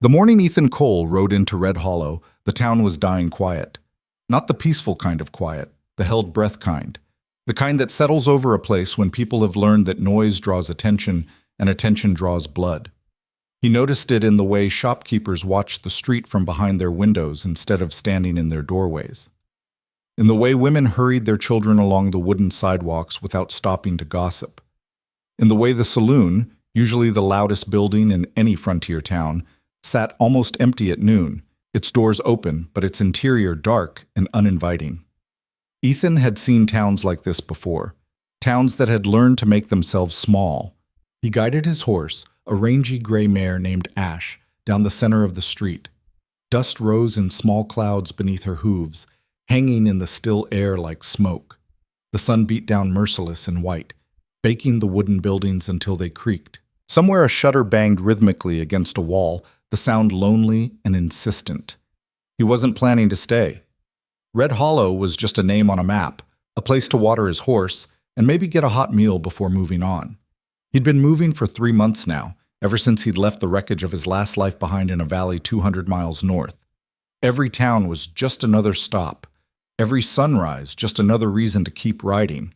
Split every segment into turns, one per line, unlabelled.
The morning Ethan Cole rode into Red Hollow, the town was dying quiet. Not the peaceful kind of quiet, the held breath kind. The kind that settles over a place when people have learned that noise draws attention and attention draws blood. He noticed it in the way shopkeepers watched the street from behind their windows instead of standing in their doorways. In the way women hurried their children along the wooden sidewalks without stopping to gossip. In the way the saloon, usually the loudest building in any frontier town, sat almost empty at noon, its doors open but its interior dark and uninviting. Ethan had seen towns like this before, towns that had learned to make themselves small. He guided his horse, a rangy gray mare named Ash, down the center of the street. Dust rose in small clouds beneath her hooves, hanging in the still air like smoke. The sun beat down merciless and white, baking the wooden buildings until they creaked. Somewhere a shutter banged rhythmically against a wall, the sound lonely and insistent. He wasn't planning to stay. Red Hollow was just a name on a map, a place to water his horse, and maybe get a hot meal before moving on. He'd been moving for 3 months now, ever since he'd left the wreckage of his last life behind in a valley 200 miles north. Every town was just another stop. Every sunrise just another reason to keep riding.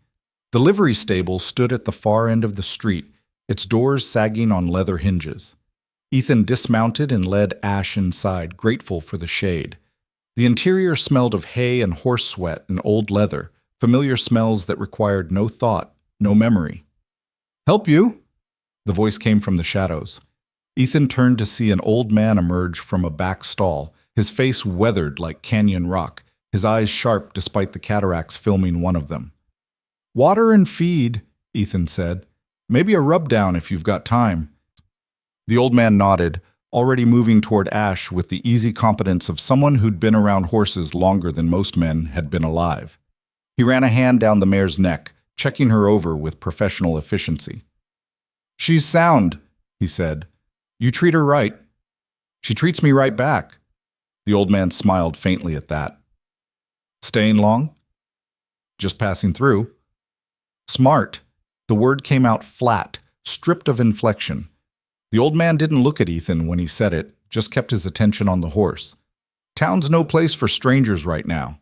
The livery stable stood at the far end of the street, its doors sagging on leather hinges. Ethan dismounted and led Ash inside, grateful for the shade. The interior smelled of hay and horse sweat and old leather, familiar smells that required no thought, no memory. "Help you?" The voice came from the shadows. Ethan turned to see an old man emerge from a back stall, his face weathered like canyon rock, his eyes sharp despite the cataracts filming one of them. "Water and feed," Ethan said. "Maybe a rub-down if you've got time." The old man nodded, already moving toward Ash with the easy competence of someone who'd been around horses longer than most men had been alive. He ran a hand down the mare's neck, checking her over with professional efficiency. "She's sound," he said. "You treat her right." "She treats me right back." The old man smiled faintly at that. "Staying long?" "Just passing through." "Smart." The word came out flat, stripped of inflection. The old man didn't look at Ethan when he said it, just kept his attention on the horse. Town's no place for strangers right now.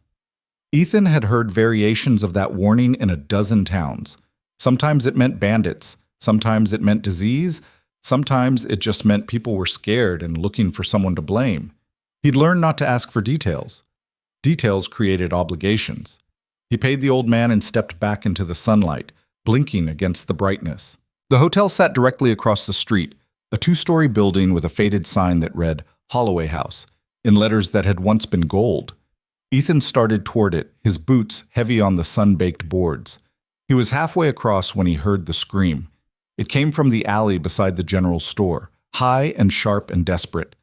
Ethan had heard variations of that warning in a dozen towns. Sometimes it meant bandits, sometimes it meant disease, sometimes it just meant people were scared and looking for someone to blame. He'd learned not to ask for details. Details created obligations. He paid the old man and stepped back into the sunlight, blinking against the brightness. The hotel sat directly across the street, a 2-story building with a faded sign that read Holloway House, in letters that had once been gold. Ethan started toward it, his boots heavy on the sun-baked boards. He was halfway across when he heard the scream. It came from the alley beside the general store, high and sharp and desperate.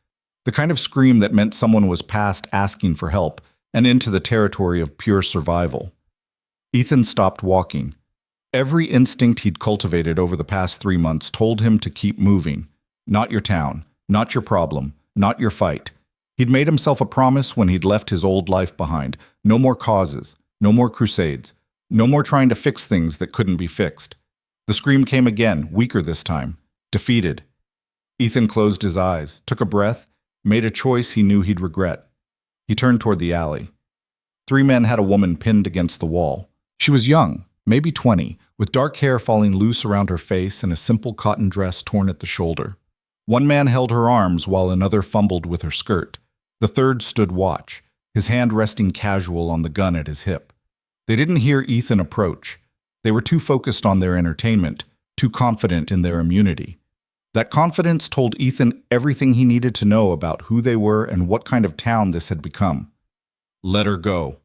The kind of scream that meant someone was past asking for help and into the territory of pure survival. Ethan stopped walking. Every instinct he'd cultivated over the past 3 months told him to keep moving. Not your town, not your problem, not your fight. He'd made himself a promise when he'd left his old life behind. No more causes, no more crusades, no more trying to fix things that couldn't be fixed. The scream came again, weaker this time, defeated. Ethan closed his eyes, took a breath, made a choice he knew he'd regret. He turned toward the alley. 3 men had a woman pinned against the wall. She was young, maybe 20, with dark hair falling loose around her face and a simple cotton dress torn at the shoulder. One man held her arms while another fumbled with her skirt. The third stood watch, his hand resting casual on the gun at his hip. They didn't hear Ethan approach. They were too focused on their entertainment, too confident in their immunity. That confidence told Ethan everything he needed to know about who they were and what kind of town this had become. "Let her go."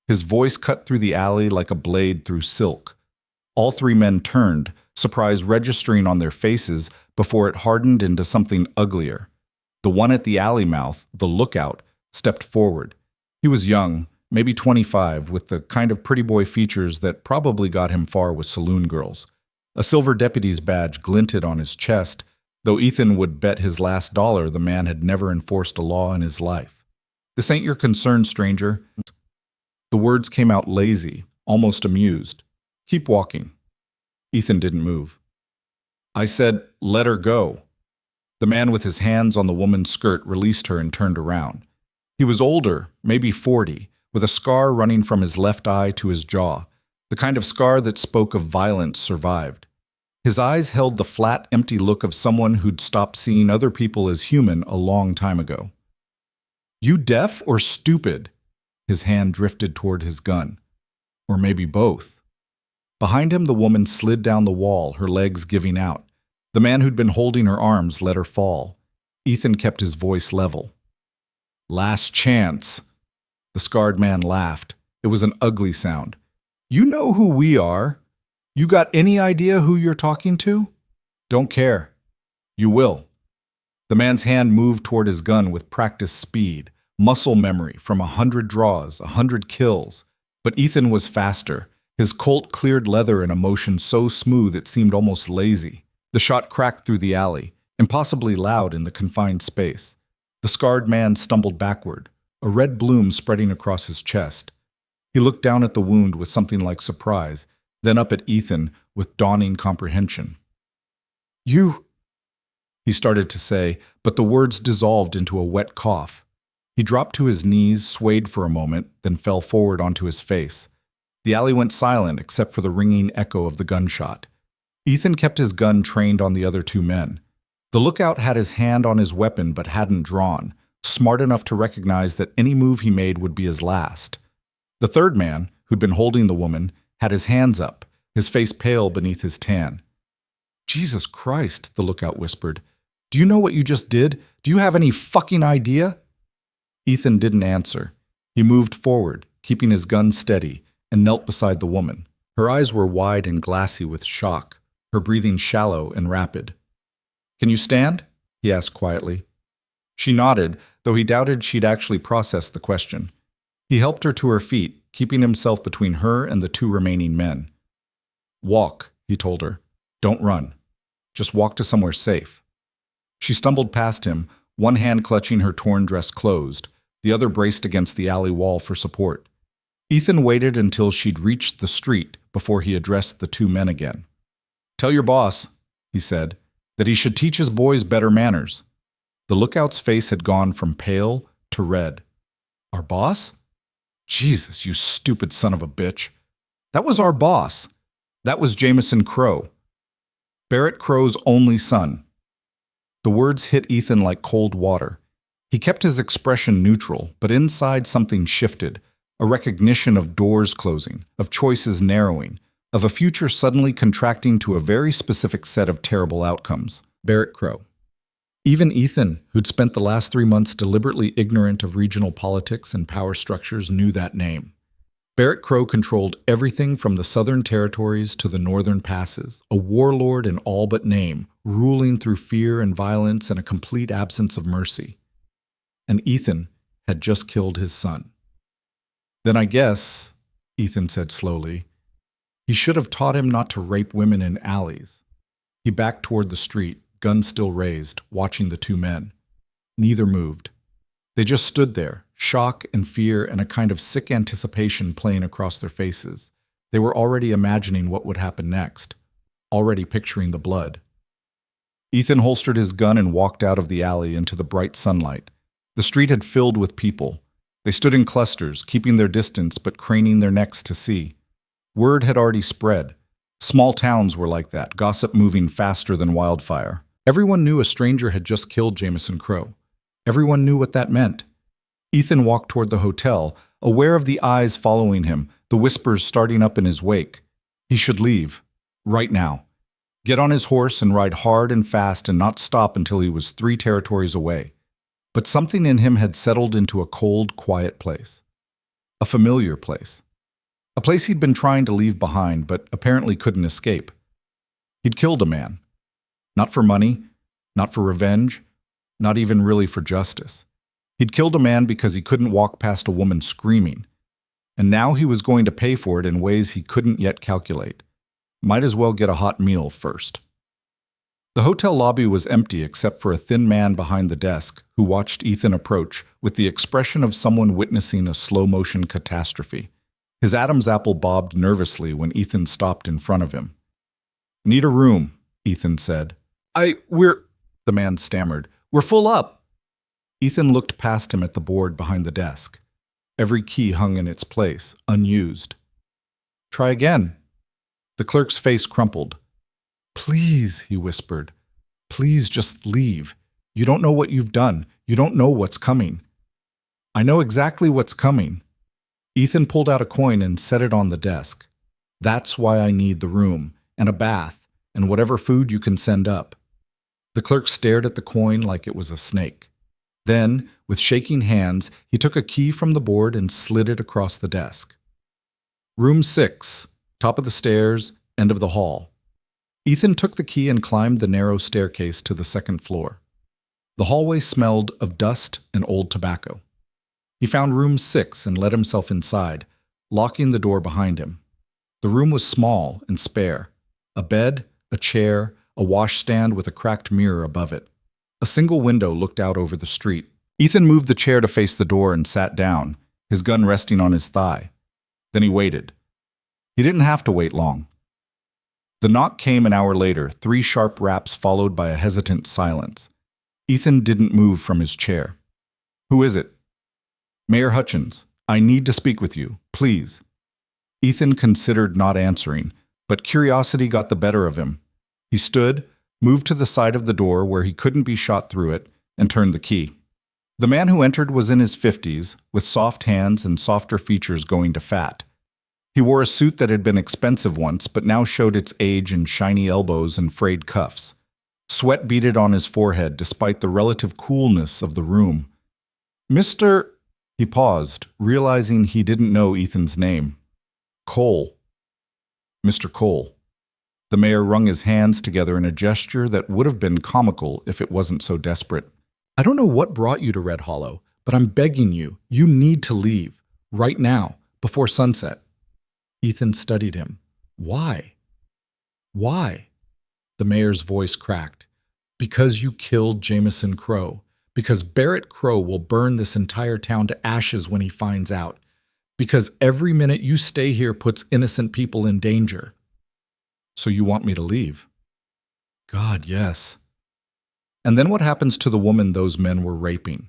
His voice cut through the alley like a blade through silk. All 3 men turned, surprise registering on their faces before it hardened into something uglier. The one at the alley mouth, the lookout, stepped forward. He was young, maybe 25, with the kind of pretty boy features that probably got him far with saloon girls. A silver deputy's badge glinted on his chest, though Ethan would bet his last dollar the man had never enforced a law in his life. "This ain't your concern, stranger." The words came out lazy, almost amused. "Keep walking." Ethan didn't move. "I said, let her go." The man with his hands on the woman's skirt released her and turned around. He was older, maybe 40, with a scar running from his left eye to his jaw, the kind of scar that spoke of violence survived. His eyes held the flat, empty look of someone who'd stopped seeing other people as human a long time ago. "You deaf or stupid?" His hand drifted toward his gun. Or maybe both. Behind him, the woman slid down the wall, her legs giving out. The man who'd been holding her arms let her fall. Ethan kept his voice level. "Last chance." The scarred man laughed. It was an ugly sound. "You know who we are. You got any idea who you're talking to?" "Don't care." "You will." The man's hand moved toward his gun with practiced speed, muscle memory from 100 draws, 100 kills. But Ethan was faster. His Colt cleared leather in a motion so smooth it seemed almost lazy. The shot cracked through the alley, impossibly loud in the confined space. The scarred man stumbled backward, a red bloom spreading across his chest. He looked down at the wound with something like surprise, then up at Ethan with dawning comprehension. "You," he started to say, but the words dissolved into a wet cough. He dropped to his knees, swayed for a moment, then fell forward onto his face. The alley went silent except for the ringing echo of the gunshot. Ethan kept his gun trained on the other two men. The lookout had his hand on his weapon but hadn't drawn, smart enough to recognize that any move he made would be his last. The third man, who'd been holding the woman, had his hands up, his face pale beneath his tan. "Jesus Christ," the lookout whispered. "Do you know what you just did? Do you have any fucking idea?" Ethan didn't answer. He moved forward, keeping his gun steady, and knelt beside the woman. Her eyes were wide and glassy with shock, her breathing shallow and rapid. "Can you stand?" he asked quietly. She nodded, though he doubted she'd actually processed the question. He helped her to her feet, keeping himself between her and the two remaining men. "Walk," he told her. "Don't run. Just walk to somewhere safe." She stumbled past him, one hand clutching her torn dress closed, the other braced against the alley wall for support. Ethan waited until she'd reached the street before he addressed the two men again. "Tell your boss," he said, "that he should teach his boys better manners." The lookout's face had gone from pale to red. "Our boss? Jesus, you stupid son of a bitch. That was our boss. That was Jameson Crow. Barrett Crow's only son." The words hit Ethan like cold water. He kept his expression neutral, but inside something shifted, a recognition of doors closing, of choices narrowing, of a future suddenly contracting to a very specific set of terrible outcomes. Barrett Crow. Even Ethan, who'd spent the last 3 months deliberately ignorant of regional politics and power structures, knew that name. Barrett Crow controlled everything from the southern territories to the northern passes, a warlord in all but name, ruling through fear and violence and a complete absence of mercy. And Ethan had just killed his son. "Then I guess," Ethan said slowly, "he should have taught him not to rape women in alleys." He backed toward the street, gun still raised, watching the two men. Neither moved. They just stood there, shock and fear and a kind of sick anticipation playing across their faces. They were already imagining what would happen next, already picturing the blood. Ethan holstered his gun and walked out of the alley into the bright sunlight. The street had filled with people. They stood in clusters, keeping their distance but craning their necks to see. Word had already spread. Small towns were like that, gossip moving faster than wildfire. Everyone knew a stranger had just killed Jameson Crow. Everyone knew what that meant. Ethan walked toward the hotel, aware of the eyes following him, the whispers starting up in his wake. He should leave. Right now. Get on his horse and ride hard and fast and not stop until he was 3 territories away. But something in him had settled into a cold, quiet place. A familiar place. A place he'd been trying to leave behind, but apparently couldn't escape. He'd killed a man. Not for money, not for revenge, not even really for justice. He'd killed a man because he couldn't walk past a woman screaming. And now he was going to pay for it in ways he couldn't yet calculate. Might as well get a hot meal first. The hotel lobby was empty except for a thin man behind the desk who watched Ethan approach with the expression of someone witnessing a slow-motion catastrophe. His Adam's apple bobbed nervously when Ethan stopped in front of him. "Need a room," Ethan said. The man stammered. We're full up. Ethan looked past him at the board behind the desk. Every key hung in its place, unused. Try again. The clerk's face crumpled. Please, he whispered. Please just leave. You don't know what you've done. You don't know what's coming. I know exactly what's coming. Ethan pulled out a coin and set it on the desk. That's why I need the room, and a bath, and whatever food you can send up. The clerk stared at the coin like it was a snake. Then, with shaking hands, he took a key from the board and slid it across the desk. Room 6, top of the stairs, end of the hall. Ethan took the key and climbed the narrow staircase to the second floor. The hallway smelled of dust and old tobacco. He found room 6 and let himself inside, locking the door behind him. The room was small and spare. A bed, a chair, a washstand with a cracked mirror above it. A single window looked out over the street. Ethan moved the chair to face the door and sat down, his gun resting on his thigh. Then he waited. He didn't have to wait long. The knock came an hour later, 3 sharp raps followed by a hesitant silence. Ethan didn't move from his chair. Who is it? Mayor Hutchins, I need to speak with you, please. Ethan considered not answering, but curiosity got the better of him. He stood, moved to the side of the door where he couldn't be shot through it, and turned the key. The man who entered was in his 50s, with soft hands and softer features going to fat. He wore a suit that had been expensive once, but now showed its age in shiny elbows and frayed cuffs. Sweat beaded on his forehead despite the relative coolness of the room. Mr. He paused, realizing he didn't know Ethan's name. Cole. Mr. Cole. The mayor wrung his hands together in a gesture that would have been comical if it wasn't so desperate. I don't know what brought you to Red Hollow, but I'm begging you, you need to leave, right now, before sunset. Ethan studied him. Why? Why? The mayor's voice cracked. Because you killed Jameson Crowe. Because Barrett Crowe will burn this entire town to ashes when he finds out. Because every minute you stay here puts innocent people in danger. So you want me to leave? God, yes. And then what happens to the woman those men were raping?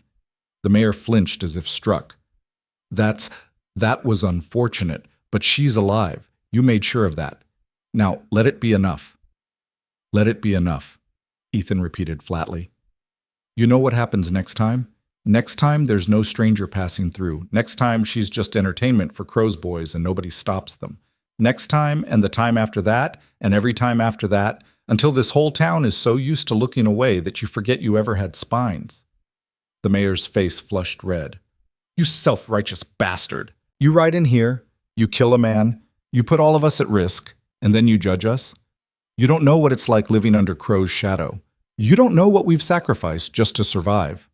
The mayor flinched as if struck. That was unfortunate, but she's alive. You made sure of that. Now, let it be enough. Let it be enough, Ethan repeated flatly. You know what happens next time? Next time, there's no stranger passing through. Next time, she's just entertainment for Crow's boys and nobody stops them. Next time, and the time after that, and every time after that, until this whole town is so used to looking away that you forget you ever had spines. The mayor's face flushed red. You self-righteous bastard. You ride in here, you kill a man, you put all of us at risk, and then you judge us? You don't know what it's like living under Crow's shadow. You don't know what we've sacrificed just to survive.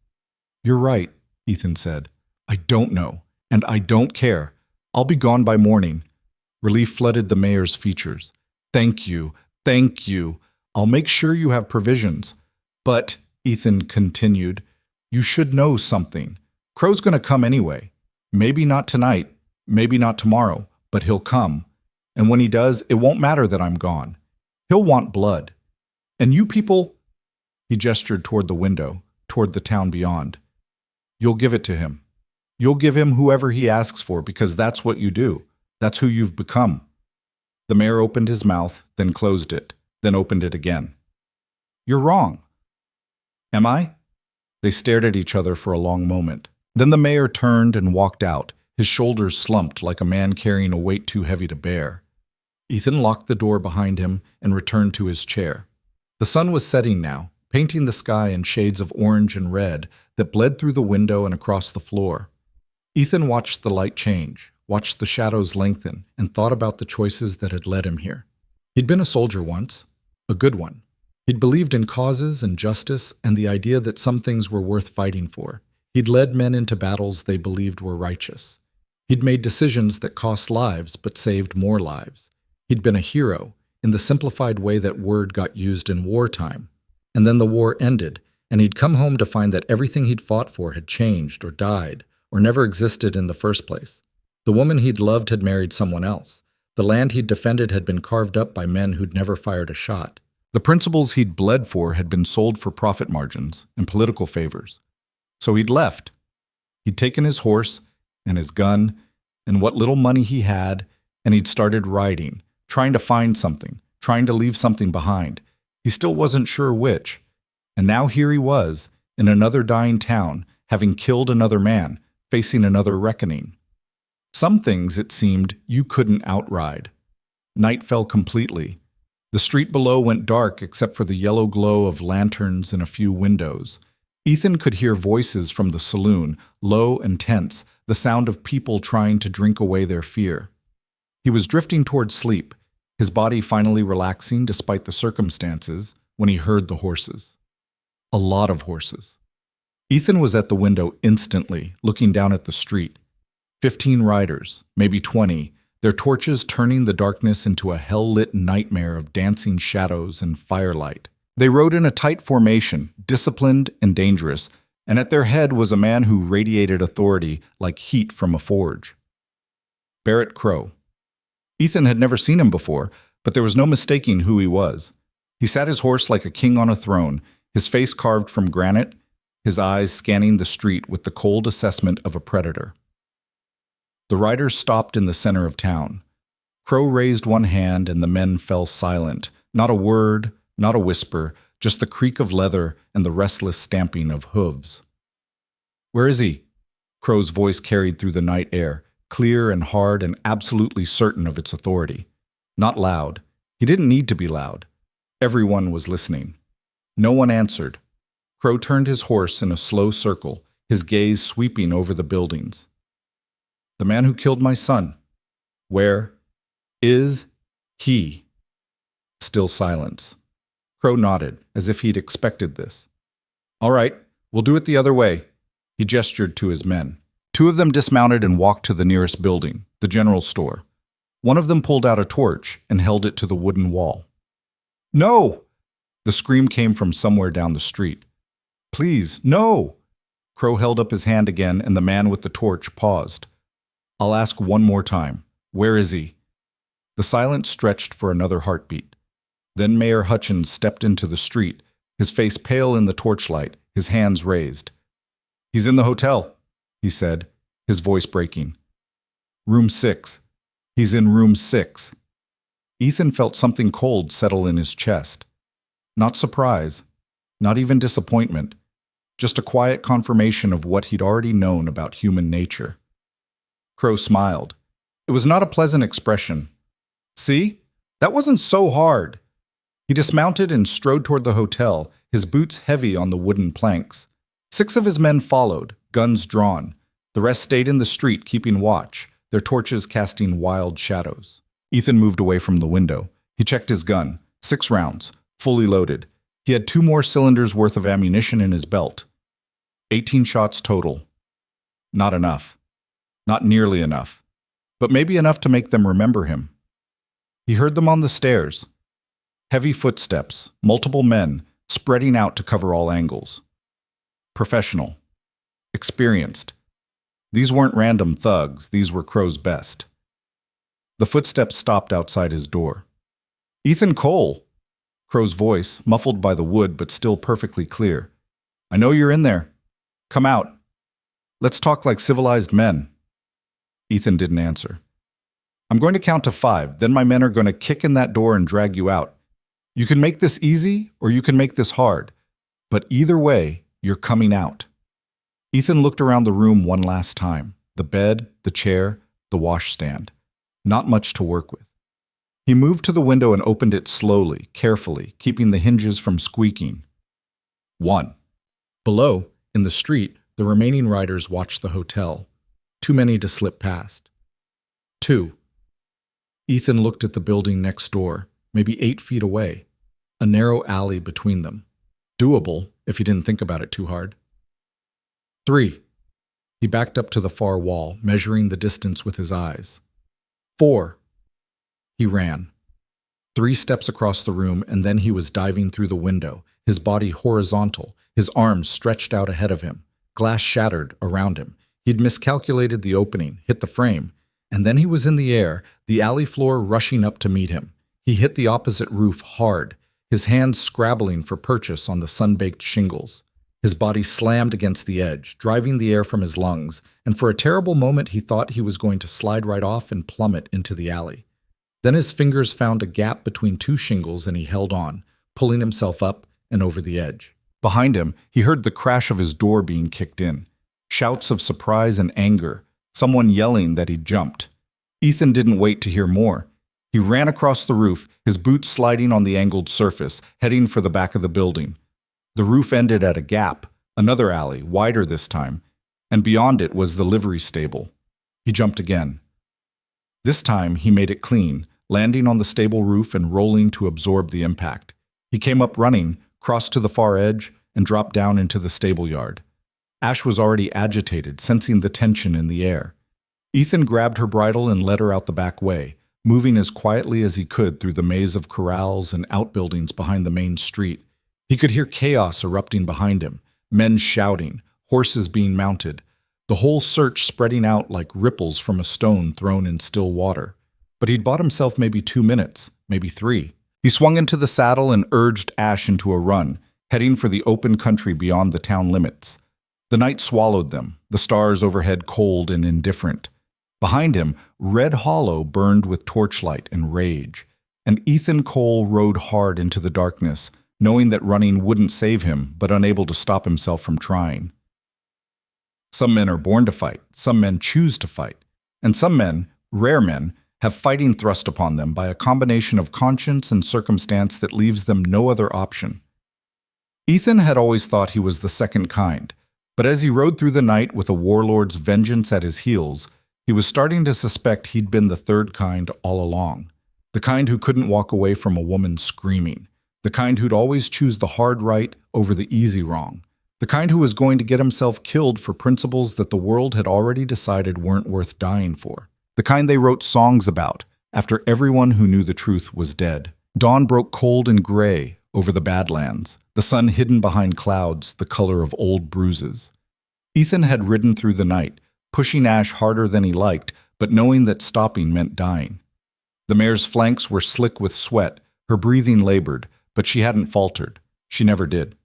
You're right, Ethan said. I don't know, and I don't care. I'll be gone by morning. Relief flooded the mayor's features. Thank you, thank you. I'll make sure you have provisions. But, Ethan continued, you should know something. Crow's going to come anyway. Maybe not tonight, maybe not tomorrow, but he'll come. And when he does, it won't matter that I'm gone. He'll want blood. And you people, he gestured toward the window, toward the town beyond. You'll give it to him. You'll give him whoever he asks for because that's what you do. That's who you've become. The mayor opened his mouth, then closed it, then opened it again. You're wrong. Am I? They stared at each other for a long moment. Then the mayor turned and walked out, his shoulders slumped like a man carrying a weight too heavy to bear. Ethan locked the door behind him and returned to his chair. The sun was setting now, painting the sky in shades of orange and red that bled through the window and across the floor. Ethan watched the light change, watched the shadows lengthen, and thought about the choices that had led him here. He'd been a soldier once, a good one. He'd believed in causes and justice and the idea that some things were worth fighting for. He'd led men into battles they believed were righteous. He'd made decisions that cost lives but saved more lives. He'd been a hero, in the simplified way that word got used in wartime. And then the war ended, and he'd come home to find that everything he'd fought for had changed or died or never existed in the first place. The woman he'd loved had married someone else. The land he'd defended had been carved up by men who'd never fired a shot. The principles he'd bled for had been sold for profit margins and political favors. So he'd left. He'd taken his horse and his gun and what little money he had, and he'd started riding, trying to find something, trying to leave something behind. He still wasn't sure which. And now here he was, in another dying town, having killed another man, facing another reckoning. Some things, it seemed, you couldn't outride. Night fell completely. The street below went dark except for the yellow glow of lanterns in a few windows. Ethan could hear voices from the saloon, low and tense, the sound of people trying to drink away their fear. He was drifting toward sleep, his body finally relaxing despite the circumstances, when he heard the horses. A lot of horses. Ethan was at the window instantly, looking down at the street. 15 riders, maybe 20, their torches turning the darkness into a hell-lit nightmare of dancing shadows and firelight. They rode in a tight formation, disciplined and dangerous, and at their head was a man who radiated authority like heat from a forge. Barrett Crow. Ethan had never seen him before, but there was no mistaking who he was. He sat his horse like a king on a throne, his face carved from granite, his eyes scanning the street with the cold assessment of a predator. The riders stopped in the center of town. Crow raised one hand and the men fell silent. Not a word, not a whisper, just the creak of leather and the restless stamping of hooves. "Where is he?" Crow's voice carried through the night air, clear and hard and absolutely certain of its authority. Not loud. He didn't need to be loud. Everyone was listening. No one answered. Crow turned his horse in a slow circle, his gaze sweeping over the buildings. "The man who killed my son. Where is he?" Still silence. Crow nodded, as if he'd expected this. "All right, we'll do it the other way." He gestured to his men. 2 of them dismounted and walked to the nearest building, the general store. One of them pulled out a torch and held it to the wooden wall. "No!" The scream came from somewhere down the street. "Please, no!" Crow held up his hand again, and the man with the torch paused. "I'll ask one more time. Where is he?" The silence stretched for another heartbeat. Then Mayor Hutchins stepped into the street, his face pale in the torchlight, his hands raised. "He's in the hotel," he said, his voice breaking. "Room 6. He's in room 6. Ethan felt something cold settle in his chest. Not surprise, not even disappointment, just a quiet confirmation of what he'd already known about human nature. Crow smiled. It was not a pleasant expression. "See? That wasn't so hard." He dismounted and strode toward the hotel, his boots heavy on the wooden planks. 6 of his men followed, guns drawn. The rest stayed in the street, keeping watch, their torches casting wild shadows. Ethan moved away from the window. He checked his gun. 6 rounds, fully loaded. He had 2 more cylinders worth of ammunition in his belt. 18 shots total. Not enough. Not nearly enough. But maybe enough to make them remember him. He heard them on the stairs. Heavy footsteps, multiple men, spreading out to cover all angles. Professional. Experienced. These weren't random thugs, these were Crow's best. The footsteps stopped outside his door. "Ethan Cole!" Crow's voice, muffled by the wood but still perfectly clear. "I know you're in there. Come out. Let's talk like civilized men." Ethan didn't answer. "I'm going to count to 5, then my men are going to kick in that door and drag you out. You can make this easy or you can make this hard, but either way, you're coming out." Ethan looked around the room one last time. The bed, the chair, the washstand. Not much to work with. He moved to the window and opened it slowly, carefully, keeping the hinges from squeaking. 1. Below, in the street, the remaining riders watched the hotel. Too many to slip past. 2. Ethan looked at the building next door, maybe 8 feet away. A narrow alley between them. Doable, if he didn't think about it too hard. 3. He backed up to the far wall, measuring the distance with his eyes. 4. He ran. 3 steps across the room, and then he was diving through the window, his body horizontal, his arms stretched out ahead of him, glass shattered around him. He'd miscalculated the opening, hit the frame, and then he was in the air, the alley floor rushing up to meet him. He hit the opposite roof hard. his hands scrabbling for purchase on the sun-baked shingles. His body slammed against the edge, driving the air from his lungs, and for a terrible moment he thought he was going to slide right off and plummet into the alley. Then his fingers found a gap between two shingles and he held on, pulling himself up and over the edge. Behind him, he heard the crash of his door being kicked in. Shouts of surprise and anger, someone yelling that he'd jumped. Ethan didn't wait to hear more. He ran across the roof, his boots sliding on the angled surface, heading for the back of the building. The roof ended at a gap, another alley, wider this time, and beyond it was the livery stable. He jumped again. This time he made it clean, landing on the stable roof and rolling to absorb the impact. He came up running, crossed to the far edge, and dropped down into the stable yard. Ash was already agitated, sensing the tension in the air. Ethan grabbed her bridle and led her out the back way, moving as quietly as he could through the maze of corrals and outbuildings behind the main street. He could hear chaos erupting behind him, men shouting, horses being mounted, the whole search spreading out like ripples from a stone thrown in still water. But he'd bought himself maybe 2 minutes, maybe 3. He swung into the saddle and urged Ash into a run, heading for the open country beyond the town limits. The night swallowed them, the stars overhead cold and indifferent. Behind him, Red Hollow burned with torchlight and rage, and Ethan Cole rode hard into the darkness, knowing that running wouldn't save him, but unable to stop himself from trying. Some men are born to fight, some men choose to fight, and some men, rare men, have fighting thrust upon them by a combination of conscience and circumstance that leaves them no other option. Ethan had always thought he was the second kind, but as he rode through the night with a warlord's vengeance at his heels, he was starting to suspect he'd been the third kind all along. The kind who couldn't walk away from a woman screaming. The kind who'd always choose the hard right over the easy wrong. The kind who was going to get himself killed for principles that the world had already decided weren't worth dying for. The kind they wrote songs about after everyone who knew the truth was dead. Dawn broke cold and gray over the Badlands, the sun hidden behind clouds, the color of old bruises. Ethan had ridden through the night, pushing Ash harder than he liked, but knowing that stopping meant dying. The mare's flanks were slick with sweat, her breathing labored, but she hadn't faltered. She never did.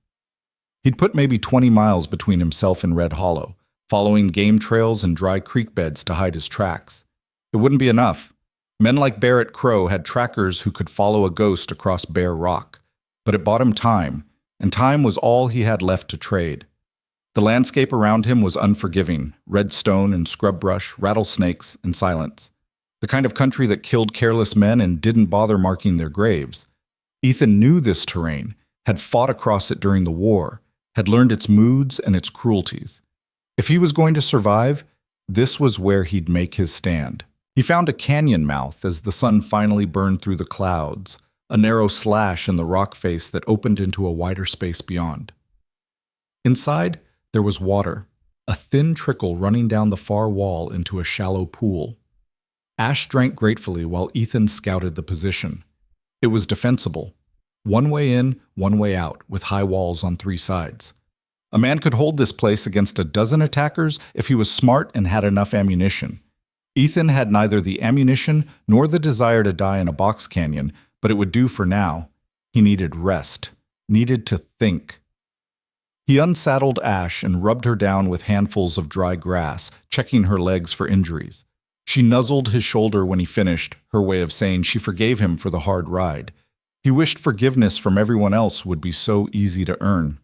He'd put maybe 20 miles between himself and Red Hollow, following game trails and dry creek beds to hide his tracks. It wouldn't be enough. Men like Barrett Crow had trackers who could follow a ghost across bare rock, but it bought him time, and time was all he had left to trade. The landscape around him was unforgiving, red stone and scrub brush, rattlesnakes and silence. The kind of country that killed careless men and didn't bother marking their graves. Ethan knew this terrain, had fought across it during the war, had learned its moods and its cruelties. If he was going to survive, this was where he'd make his stand. He found a canyon mouth as the sun finally burned through the clouds, a narrow slash in the rock face that opened into a wider space beyond. Inside, there was water, a thin trickle running down the far wall into a shallow pool. Ash drank gratefully while Ethan scouted the position. It was defensible. One way in, one way out, with high walls on 3 sides. A man could hold this place against a dozen attackers if he was smart and had enough ammunition. Ethan had neither the ammunition nor the desire to die in a box canyon, but it would do for now. He needed rest, needed to think. He unsaddled Ash and rubbed her down with handfuls of dry grass, checking her legs for injuries. She nuzzled his shoulder when he finished, her way of saying she forgave him for the hard ride. He wished forgiveness from everyone else would be so easy to earn.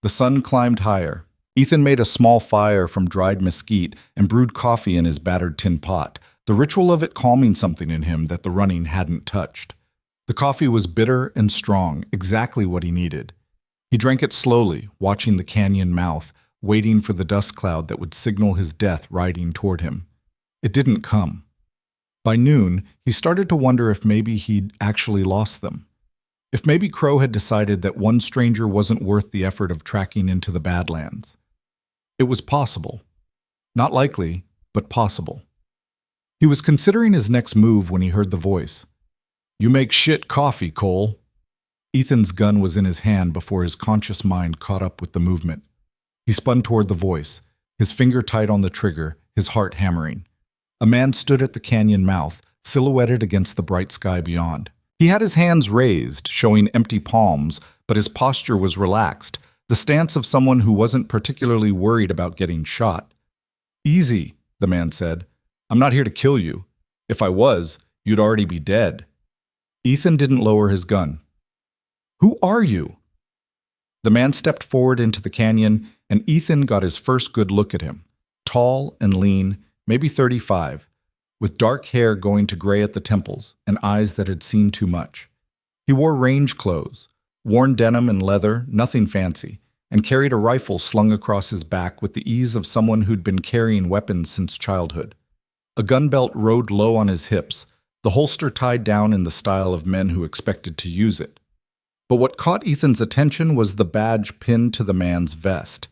The sun climbed higher. Ethan made a small fire from dried mesquite and brewed coffee in his battered tin pot, the ritual of it calming something in him that the running hadn't touched. The coffee was bitter and strong, exactly what he needed. He drank it slowly, watching the canyon mouth, waiting for the dust cloud that would signal his death riding toward him. It didn't come. By noon, he started to wonder if maybe he'd actually lost them. If maybe Crow had decided that one stranger wasn't worth the effort of tracking into the Badlands. It was possible. Not likely, but possible. He was considering his next move when he heard the voice. "You make shit coffee, Cole." Ethan's gun was in his hand before his conscious mind caught up with the movement. He spun toward the voice, his finger tight on the trigger, his heart hammering. A man stood at the canyon mouth, silhouetted against the bright sky beyond. He had his hands raised, showing empty palms, but his posture was relaxed, the stance of someone who wasn't particularly worried about getting shot. "Easy," the man said. "I'm not here to kill you. If I was, you'd already be dead." Ethan didn't lower his gun. "Who are you?" The man stepped forward into the canyon, and Ethan got his first good look at him. Tall and lean, maybe 35, with dark hair going to gray at the temples and eyes that had seen too much. He wore range clothes, worn denim and leather, nothing fancy, and carried a rifle slung across his back with the ease of someone who'd been carrying weapons since childhood. A gun belt rode low on his hips, the holster tied down in the style of men who expected to use it. But what caught Ethan's attention was the badge pinned to the man's vest.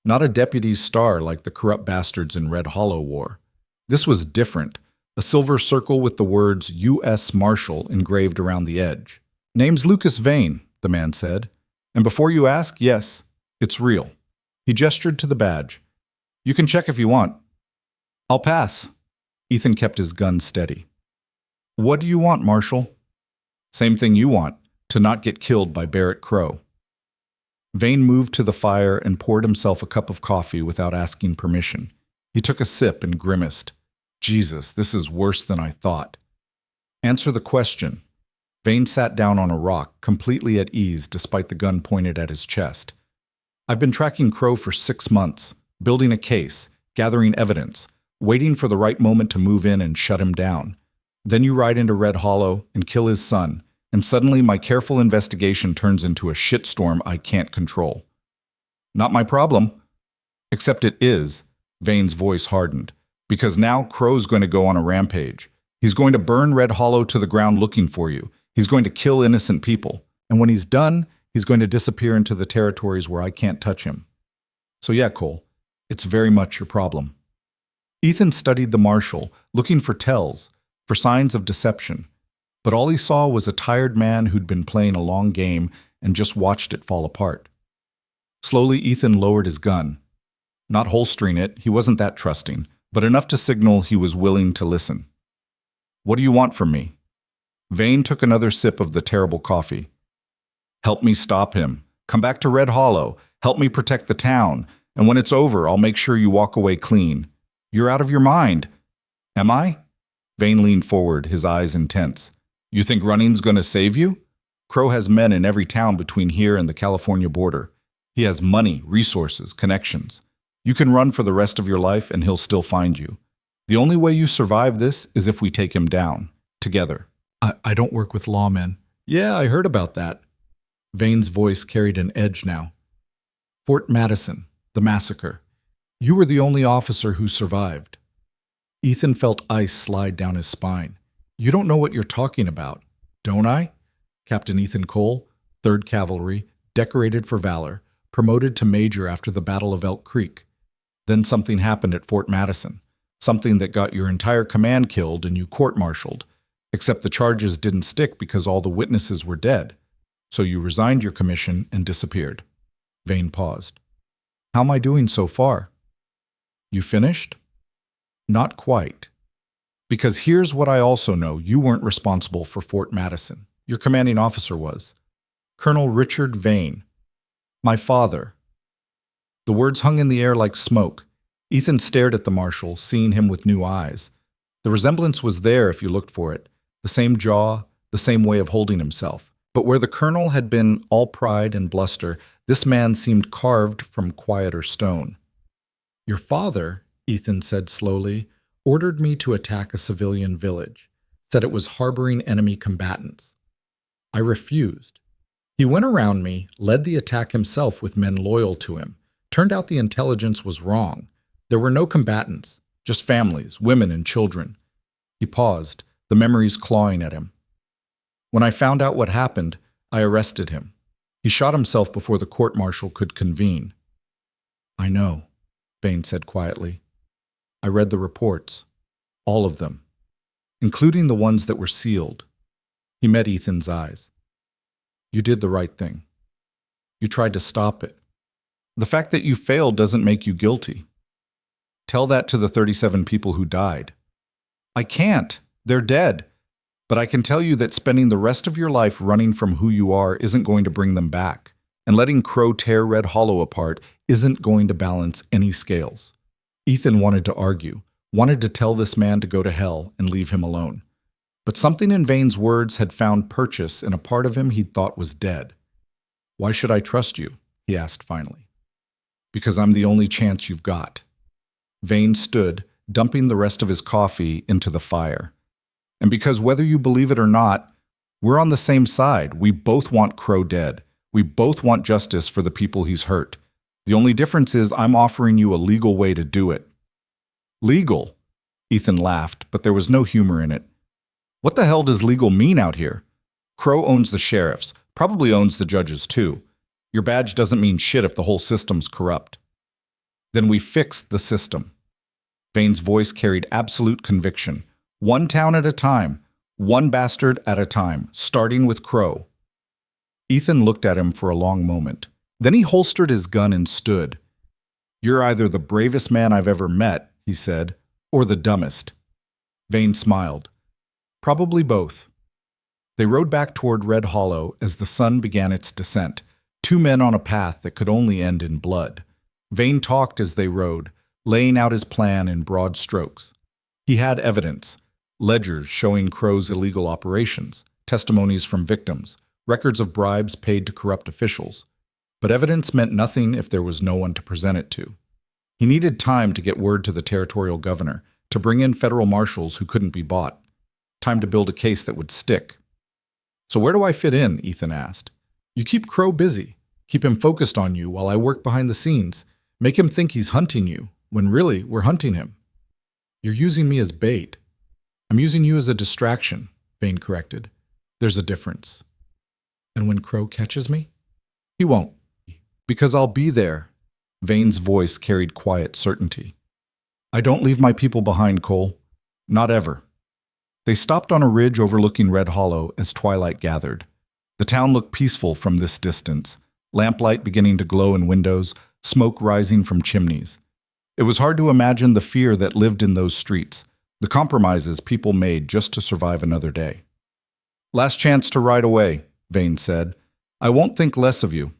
Not a deputy's star like the corrupt bastards in Red Hollow wore. This was different, a silver circle with the words U.S. Marshal engraved around the edge. "Name's Lucas Vane," the man said. "And before you ask, yes, it's real." He gestured to the badge. "You can check if you want." "I'll pass." Ethan kept his gun steady. "What do you want, Marshal?" "Same thing you want, to not get killed by Barrett Crow." Vane moved to the fire and poured himself a cup of coffee without asking permission. He took a sip and grimaced. "Jesus, this is worse than I thought." "Answer the question." Vane sat down on a rock, completely at ease despite the gun pointed at his chest. "I've been tracking Crow for 6 months, building a case, gathering evidence, waiting for the right moment to move in and shut him down. Then you ride into Red Hollow and kill his son, and suddenly my careful investigation turns into a shitstorm I can't control." "Not my problem." "Except it is." Vane's voice hardened. "Because now Crow's going to go on a rampage. He's going to burn Red Hollow to the ground looking for you. He's going to kill innocent people. And when he's done, he's going to disappear into the territories where I can't touch him. So yeah, Cole, it's very much your problem." Ethan studied the marshal, looking for tells, for signs of deception. But all he saw was a tired man who'd been playing a long game and just watched it fall apart. Slowly, Ethan lowered his gun. Not holstering it, he wasn't that trusting, but enough to signal he was willing to listen. "What do you want from me?" Vane took another sip of the terrible coffee. "Help me stop him. Come back to Red Hollow. Help me protect the town. And when it's over, I'll make sure you walk away clean." "You're out of your mind." "Am I?" Vane leaned forward, his eyes intense. "You think running's going to save you? Crow has men in every town between here and the California border. He has money, resources, connections. You can run for the rest of your life and he'll still find you. The only way you survive this is if we take him down, together." I don't work with lawmen." "Yeah, I heard about that." Vane's voice carried an edge now. "Fort Madison, the massacre. You were the only officer who survived." Ethan felt ice slide down his spine. "You don't know what you're talking about." "Don't I?" Captain Ethan Cole, 3rd Cavalry, decorated for valor, promoted to major after the Battle of Elk Creek. Then something happened at Fort Madison, something that got your entire command killed and you court-martialed, except the charges didn't stick because all the witnesses were dead. So you resigned your commission and disappeared. Vane paused. "How am I doing so far?" "You finished?" "Not quite. Because here's what I also know. You weren't responsible for Fort Madison. Your commanding officer was. Colonel Richard Vane. My father." The words hung in the air like smoke. Ethan stared at the marshal, seeing him with new eyes. The resemblance was there if you looked for it. The same jaw, the same way of holding himself. But where the colonel had been all pride and bluster, this man seemed carved from quieter stone. "Your father," Ethan said slowly, "ordered me to attack a civilian village, said it was harboring enemy combatants. I refused. He went around me, led the attack himself with men loyal to him. Turned out the intelligence was wrong. There were no combatants, just families, women and children." He paused, the memories clawing at him. "When I found out what happened, I arrested him. He shot himself before the court-martial could convene." "I know," Vane said quietly. "I read the reports. All of them. Including the ones that were sealed." He met Ethan's eyes. "You did the right thing. You tried to stop it. The fact that you failed doesn't make you guilty. Tell that to the 37 people who died." "I can't. They're dead." But I can tell you that spending the rest of your life running from who you are isn't going to bring them back. And letting Crow tear Red Hollow apart isn't going to balance any scales. Ethan wanted to argue, wanted to tell this man to go to hell and leave him alone. But something in Vane's words had found purchase in a part of him he'd thought was dead. "Why should I trust you?" he asked finally. "Because I'm the only chance you've got." Vane stood, dumping the rest of his coffee into the fire. "And because whether you believe it or not, we're on the same side. We both want Crow dead. We both want justice for the people he's hurt. The only difference is I'm offering you a legal way to do it." "Legal?" Ethan laughed, but there was no humor in it. "What the hell does legal mean out here? Crow owns the sheriffs, probably owns the judges too. Your badge doesn't mean shit if the whole system's corrupt." "Then we fix the system." Vane's voice carried absolute conviction. "One town at a time, one bastard at a time, starting with Crow." Ethan looked at him for a long moment. Then he holstered his gun and stood. "You're either the bravest man I've ever met," he said, "or the dumbest." Vane smiled. "Probably both." They rode back toward Red Hollow as the sun began its descent, two men on a path that could only end in blood. Vane talked as they rode, laying out his plan in broad strokes. He had evidence, ledgers showing Crow's illegal operations, testimonies from victims, records of bribes paid to corrupt officials. But evidence meant nothing if there was no one to present it to. He needed time to get word to the territorial governor, to bring in federal marshals who couldn't be bought. Time to build a case that would stick. "So where do I fit in?" Ethan asked. "You keep Crow busy. Keep him focused on you while I work behind the scenes. Make him think he's hunting you, when really we're hunting him." "You're using me as bait." "I'm using you as a distraction," Vane corrected. "There's a difference." "And when Crow catches me?" "He won't. Because I'll be there." Vane's voice carried quiet certainty. "I don't leave my people behind, Cole. Not ever." They stopped on a ridge overlooking Red Hollow as twilight gathered. The town looked peaceful from this distance, lamplight beginning to glow in windows, smoke rising from chimneys. It was hard to imagine the fear that lived in those streets, the compromises people made just to survive another day. "Last chance to ride away," Vane said. "I won't think less of you."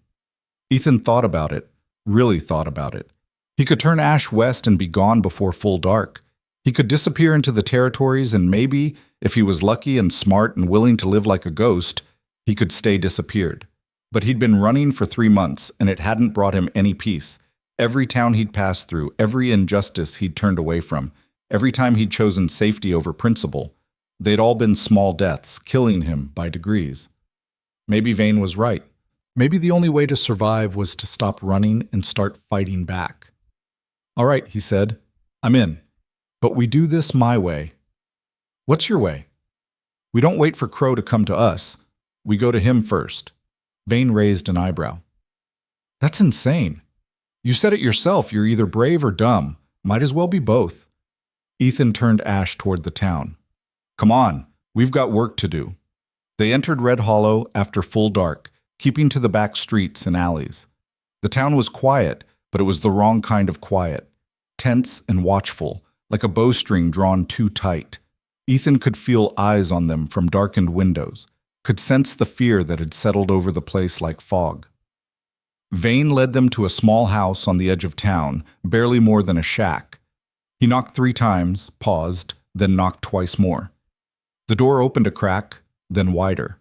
Ethan thought about it, really thought about it. He could turn Ash west and be gone before full dark. He could disappear into the territories and maybe, if he was lucky and smart and willing to live like a ghost, he could stay disappeared. But he'd been running for 3 months and it hadn't brought him any peace. Every town he'd passed through, every injustice he'd turned away from, every time he'd chosen safety over principle, they'd all been small deaths, killing him by degrees. Maybe Vane was right. Maybe the only way to survive was to stop running and start fighting back. "All right," he said. "I'm in. But we do this my way." "What's your way?" "We don't wait for Crow to come to us. We go to him first." Vane raised an eyebrow. "That's insane. You said it yourself, you're either brave or dumb. Might as well be both." Ethan turned Ash toward the town. "Come on, we've got work to do." They entered Red Hollow after full dark, keeping to the back streets and alleys. The town was quiet, but it was the wrong kind of quiet. Tense and watchful, like a bowstring drawn too tight. Ethan could feel eyes on them from darkened windows, could sense the fear that had settled over the place like fog. Vane led them to a small house on the edge of town, barely more than a shack. He knocked 3 times, paused, then knocked twice more. The door opened a crack, then wider.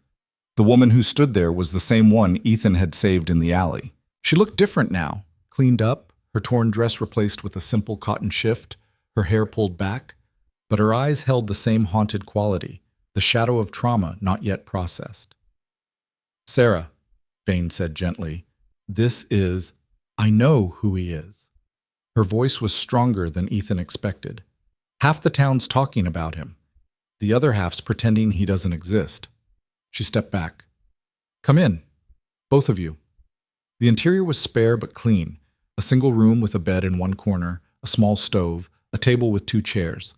The woman who stood there was the same one Ethan had saved in the alley. She looked different now, cleaned up, her torn dress replaced with a simple cotton shift, her hair pulled back, but her eyes held the same haunted quality, the shadow of trauma not yet processed. "Sarah," Vane said gently, "this is... I know who he is." Her voice was stronger than Ethan expected. Half the town's talking about him. The other half's pretending he doesn't exist. She stepped back. "Come in. Both of you." The interior was spare but clean. A single room with a bed in one corner, a small stove, a table with 2 chairs.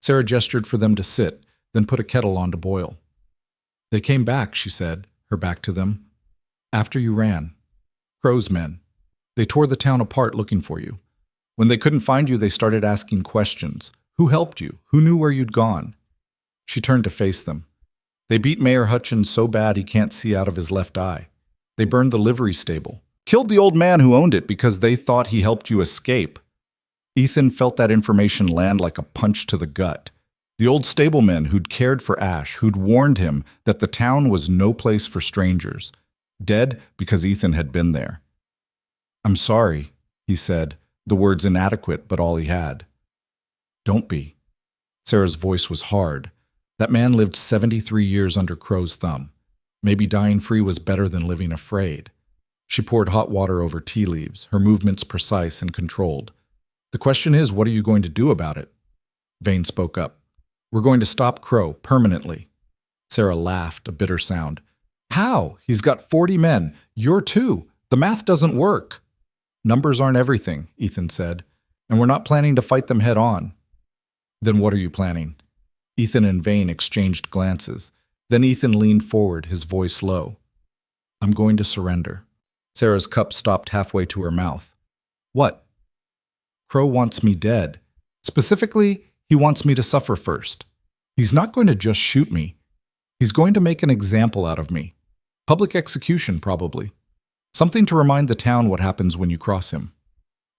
Sarah gestured for them to sit, then put a kettle on to boil. "They came back," she said, her back to them. "After you ran. Crow's men. They tore the town apart looking for you. When they couldn't find you, they started asking questions. Who helped you? Who knew where you'd gone?" She turned to face them. They beat Mayor Hutchins so bad he can't see out of his left eye. They burned the livery stable. Killed the old man who owned it because they thought he helped you escape. Ethan felt that information land like a punch to the gut. The old stableman who'd cared for Ash, who'd warned him that the town was no place for strangers. Dead because Ethan had been there. "I'm sorry," he said, the words inadequate but all he had. "Don't be." Sarah's voice was hard. That man lived 73 years under Crow's thumb. Maybe dying free was better than living afraid. She poured hot water over tea leaves, her movements precise and controlled. "The question is, what are you going to do about it?" Vane spoke up. "We're going to stop Crow, permanently." Sarah laughed, a bitter sound. "How? He's got 40 men. You're 2. The math doesn't work." "Numbers aren't everything," Ethan said, "and we're not planning to fight them head on." "Then what are you planning?" Ethan and Vane exchanged glances. Then Ethan leaned forward, his voice low. "I'm going to surrender." Sarah's cup stopped halfway to her mouth. "What?" "Crow wants me dead. Specifically, he wants me to suffer first. He's not going to just shoot me. He's going to make an example out of me. Public execution, probably. Something to remind the town what happens when you cross him."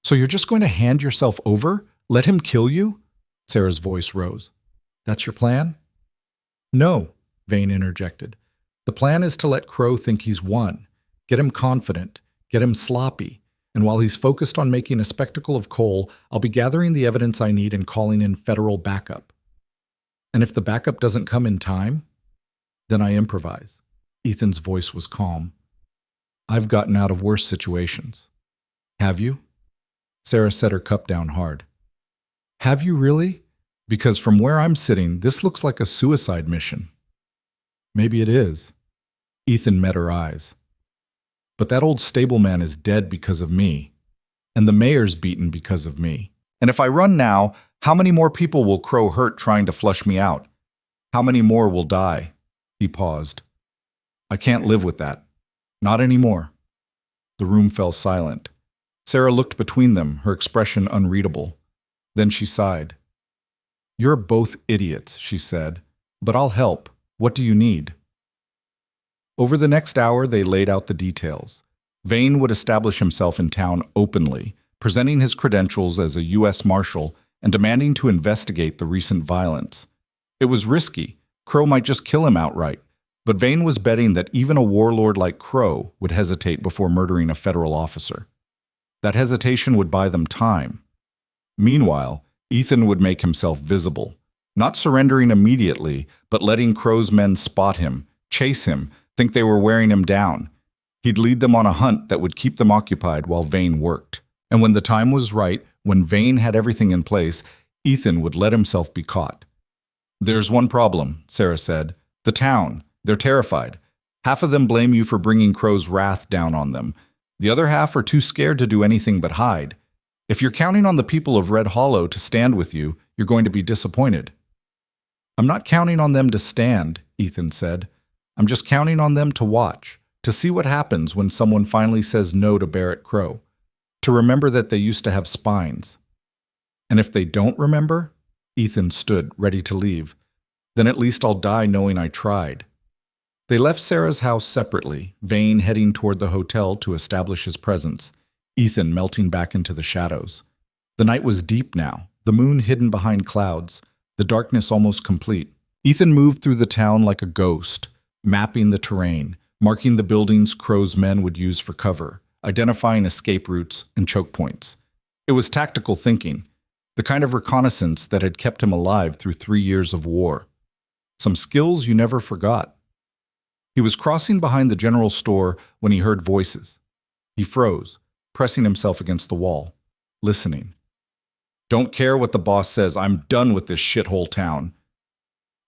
"So you're just going to hand yourself over? Let him kill you?" Sarah's voice rose. "That's your plan?" "No," Vane interjected. "The plan is to let Crow think he's won. Get him confident. Get him sloppy. And while he's focused on making a spectacle of Cole, I'll be gathering the evidence I need and calling in federal backup. And if the backup doesn't come in time, then I improvise." Ethan's voice was calm. "I've gotten out of worse situations." "Have you?" Sarah set her cup down hard. "Have you really? Because from where I'm sitting, this looks like a suicide mission." "Maybe it is." Ethan met her eyes. "But that old stableman is dead because of me. And the mayor's beaten because of me. And if I run now, how many more people will Crow hurt trying to flush me out? How many more will die?" He paused. "I can't live with that. Not anymore." The room fell silent. Sarah looked between them, her expression unreadable. Then she sighed. "You're both idiots," she said. "But I'll help. What do you need?" Over the next hour, they laid out the details. Vane would establish himself in town openly, presenting his credentials as a U.S. Marshal and demanding to investigate the recent violence. It was risky. Crow might just kill him outright. But Vane was betting that even a warlord like Crow would hesitate before murdering a federal officer. That hesitation would buy them time. Meanwhile, Ethan would make himself visible, not surrendering immediately, but letting Crow's men spot him, chase him, think they were wearing him down. He'd lead them on a hunt that would keep them occupied while Vane worked. And when the time was right, when Vane had everything in place, Ethan would let himself be caught. "There's one problem," Sarah said. "The town. They're terrified. Half of them blame you for bringing Crow's wrath down on them. The other half are too scared to do anything but hide. If you're counting on the people of Red Hollow to stand with you, you're going to be disappointed." "I'm not counting on them to stand," Ethan said. "I'm just counting on them to watch, to see what happens when someone finally says no to Barrett Crow, to remember that they used to have spines. And if they don't remember," Ethan stood, ready to leave, "then at least I'll die knowing I tried." They left Sarah's house separately, Vane heading toward the hotel to establish his presence, Ethan melting back into the shadows. The night was deep now, the moon hidden behind clouds, the darkness almost complete. Ethan moved through the town like a ghost, mapping the terrain, marking the buildings Crow's men would use for cover, identifying escape routes and choke points. It was tactical thinking, the kind of reconnaissance that had kept him alive through 3 years of war. Some skills you never forgot. He was crossing behind the general store when he heard voices. He froze, pressing himself against the wall, listening. "Don't care what the boss says, I'm done with this shithole town."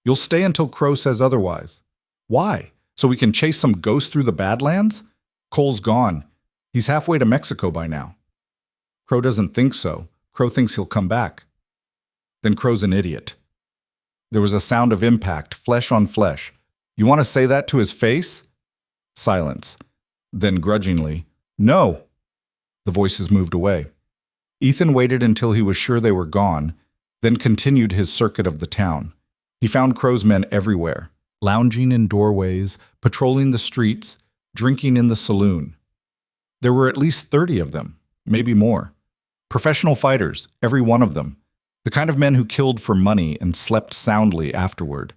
"You'll stay until Crow says otherwise." "Why? So we can chase some ghost through the Badlands?" "Cole's gone. He's halfway to Mexico by now." "Crow doesn't think so. Crow thinks he'll come back." "Then Crow's an idiot." There was a sound of impact, flesh on flesh. "You want to say that to his face?" Silence. Then grudgingly, "No." The voices moved away. Ethan waited until he was sure they were gone, then continued his circuit of the town. He found Crow's men everywhere. lounging in doorways, patrolling the streets, drinking in the saloon. There were at least 30 of them, maybe more. Professional fighters, every one of them. The kind of men who killed for money and slept soundly afterward.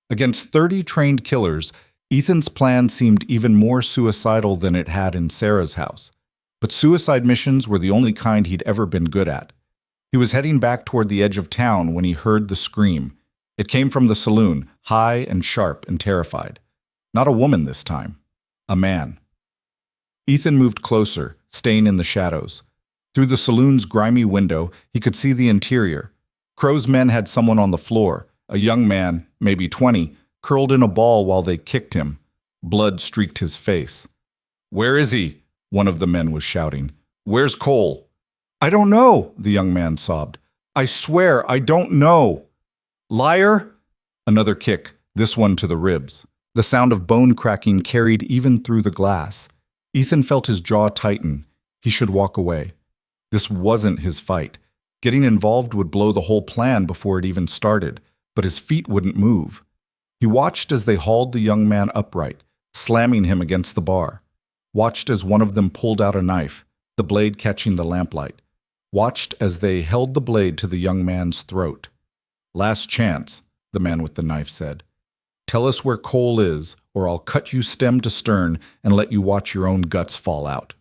Against 30 trained killers, Ethan's plan seemed even more suicidal than it had in Sarah's house. But suicide missions were the only kind he'd ever been good at. He was heading back toward the edge of town when he heard the scream. It came from the saloon, high and sharp and terrified. Not a woman this time. A man. Ethan moved closer, staying in the shadows. Through the saloon's grimy window, he could see the interior. Crow's men had someone on the floor, a young man, maybe 20, curled in a ball while they kicked him. Blood streaked his face. "Where is he?" one of the men was shouting. "Where's Cole?" "I don't know," the young man sobbed. "I swear, I don't know." "Liar!" Another kick, this one to the ribs. The sound of bone cracking carried even through the glass. Ethan felt his jaw tighten. He should walk away. This wasn't his fight. Getting involved would blow the whole plan before it even started, but his feet wouldn't move. He watched as they hauled the young man upright, slamming him against the bar. Watched as one of them pulled out a knife, the blade catching the lamplight. Watched as they held the blade to the young man's throat. "Last chance," the man with the knife said. "Tell us where Cole is, or I'll cut you stem to stern and let you watch your own guts fall out."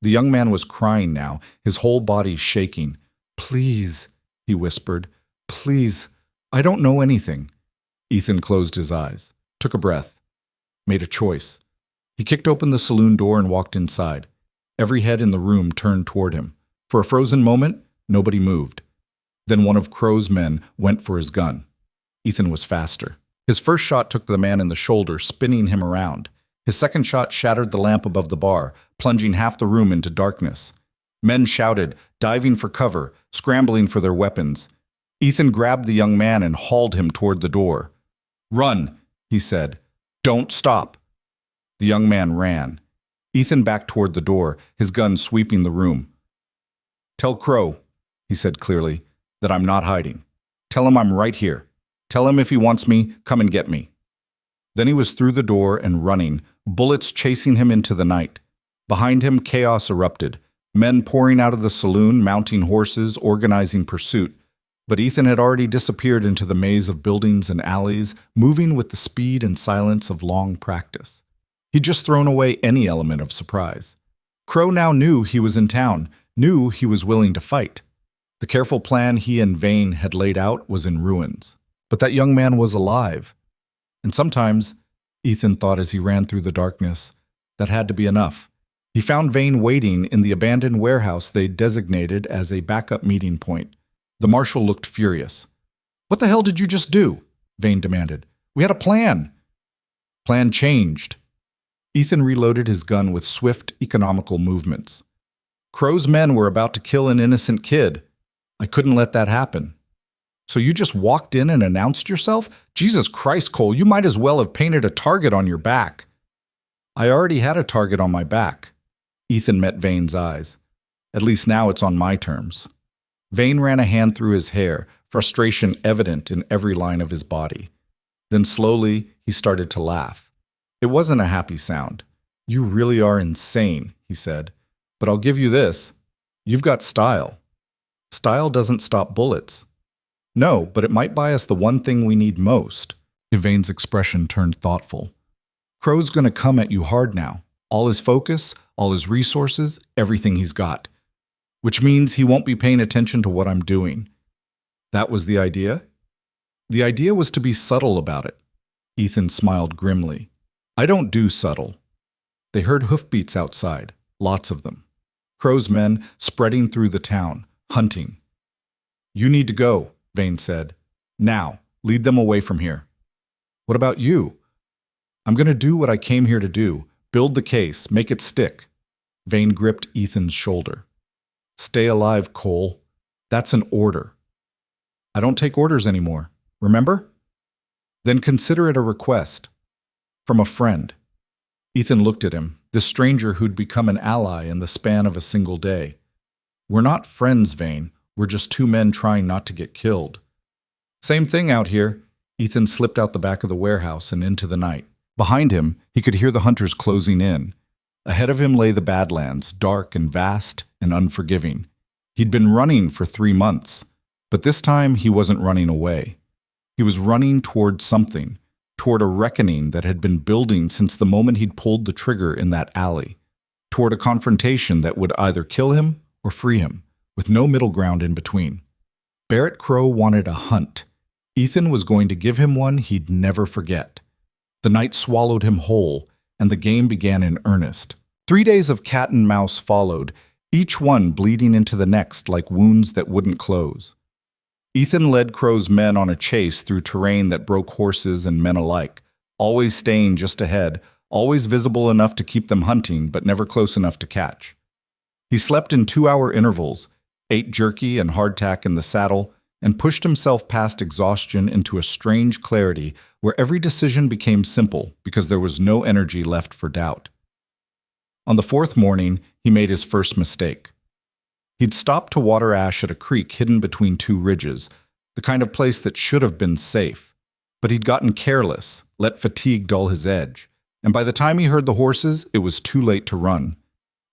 The young man was crying now, his whole body shaking. "Please," he whispered. "Please, I don't know anything." Ethan closed his eyes, took a breath, made a choice. He kicked open the saloon door and walked inside. Every head in the room turned toward him. For a frozen moment, nobody moved. Then one of Crow's men went for his gun. Ethan was faster. His first shot took the man in the shoulder, spinning him around. His second shot shattered the lamp above the bar, plunging half the room into darkness. Men shouted, diving for cover, scrambling for their weapons. Ethan grabbed the young man and hauled him toward the door. "Run," he said. "Don't stop." The young man ran. Ethan backed toward the door, his gun sweeping the room. "Tell Crow," he said clearly, "that I'm not hiding. Tell him I'm right here. Tell him if he wants me, come and get me." Then he was through the door and running, bullets chasing him into the night. Behind him, chaos erupted. Men pouring out of the saloon, mounting horses, organizing pursuit. But Ethan had already disappeared into the maze of buildings and alleys, moving with the speed and silence of long practice. He'd just thrown away any element of surprise. Crow now knew he was in town, knew he was willing to fight. The careful plan he and Vane had laid out was in ruins. But that young man was alive. And sometimes, Ethan thought as he ran through the darkness, that had to be enough. He found Vane waiting in the abandoned warehouse they designated as a backup meeting point. The marshal looked furious. "What the hell did you just do?" Vane demanded. "We had a plan." Plan changed. Ethan reloaded his gun with swift, economical movements. Crow's men were about to kill an innocent kid. I couldn't let that happen. "So you just walked in and announced yourself? Jesus Christ, Cole, you might as well have painted a target on your back." "I already had a target on my back." Ethan met Vane's eyes. "At least now it's on my terms." Vane ran a hand through his hair, frustration evident in every line of his body. Then slowly, he started to laugh. It wasn't a happy sound. "You really are insane," he said. "But I'll give you this. You've got style. Style doesn't stop bullets." "No, but it might buy us the one thing we need most." Vane's expression turned thoughtful. "Crow's gonna come at you hard now. All his focus, all his resources, everything he's got. Which means he won't be paying attention to what I'm doing." That was the idea? The idea was to be subtle about it. Ethan smiled grimly. "I don't do subtle." They heard hoofbeats outside, lots of them. Crow's men spreading through the town, hunting. "You need to go," Vane said. "Now, lead them away from here." "What about you?" "I'm going to do what I came here to do. Build the case, make it stick." Vane gripped Ethan's shoulder. "Stay alive, Cole. That's an order." "I don't take orders anymore. Remember?" "Then consider it a request. From a friend." Ethan looked at him, this stranger who'd become an ally in the span of a single day. "We're not friends, Vane. We're just two men trying not to get killed." "Same thing out here." Ethan slipped out the back of the warehouse and into the night. Behind him, he could hear the hunters closing in. Ahead of him lay the Badlands, dark and vast and unforgiving. He'd been running for 3 months, but this time he wasn't running away. He was running toward something, toward a reckoning that had been building since the moment he'd pulled the trigger in that alley, toward a confrontation that would either kill him or free him, with no middle ground in between. Barrett Crow wanted a hunt. Ethan was going to give him one he'd never forget. The night swallowed him whole, and the game began in earnest. 3 days of cat and mouse followed, each one bleeding into the next like wounds that wouldn't close. Ethan led Crow's men on a chase through terrain that broke horses and men alike, always staying just ahead, always visible enough to keep them hunting, but never close enough to catch. He slept in 2-hour intervals, ate jerky and hardtack in the saddle, and pushed himself past exhaustion into a strange clarity where every decision became simple because there was no energy left for doubt. On the 4th morning, he made his first mistake. He'd stopped to water ash at a creek hidden between 2 ridges, the kind of place that should have been safe. But he'd gotten careless, let fatigue dull his edge, and by the time he heard the horses, it was too late to run.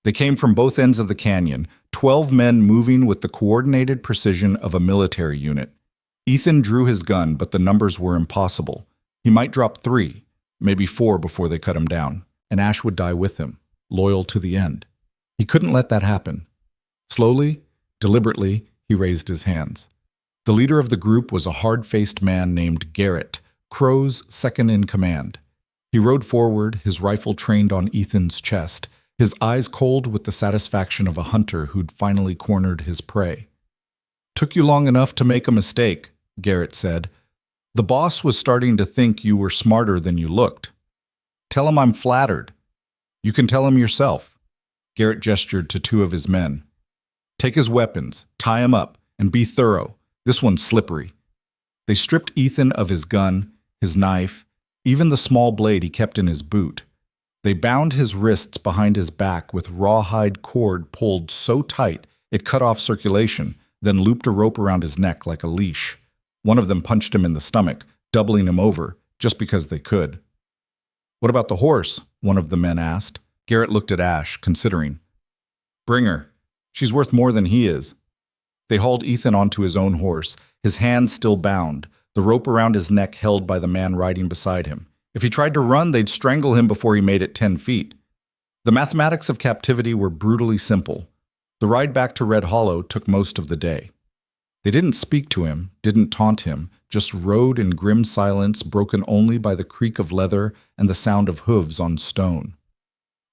They came from both ends of the canyon, 12 men moving with the coordinated precision of a military unit. Ethan drew his gun, but the numbers were impossible. He might drop 3, maybe 4 before they cut him down, and Ash would die with him, loyal to the end. He couldn't let that happen. Slowly, deliberately, he raised his hands. The leader of the group was a hard-faced man named Garrett, Crow's second-in-command. He rode forward, his rifle trained on Ethan's chest, his eyes cold with the satisfaction of a hunter who'd finally cornered his prey. "Took you long enough to make a mistake," Garrett said. "The boss was starting to think you were smarter than you looked. Tell him I'm flattered. You can tell him yourself." Garrett gestured to 2 of his men. "Take his weapons, tie him up, and be thorough. This one's slippery." They stripped Ethan of his gun, his knife, even the small blade he kept in his boot. They bound his wrists behind his back with rawhide cord pulled so tight it cut off circulation, then looped a rope around his neck like a leash. One of them punched him in the stomach, doubling him over, just because they could. "What about the horse?" one of the men asked. Garrett looked at Ash, considering. "Bring her. She's worth more than he is." They hauled Ethan onto his own horse, his hands still bound, the rope around his neck held by the man riding beside him. If he tried to run, they'd strangle him before he made it 10 feet. The mathematics of captivity were brutally simple. The ride back to Red Hollow took most of the day. They didn't speak to him, didn't taunt him, just rode in grim silence broken only by the creak of leather and the sound of hooves on stone.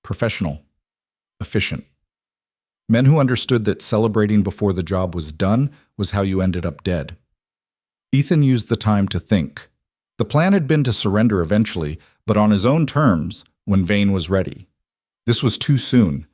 Professional. Efficient. Men who understood that celebrating before the job was done was how you ended up dead. Ethan used the time to think. The plan had been to surrender eventually, but on his own terms, when Vane was ready. This was too soon.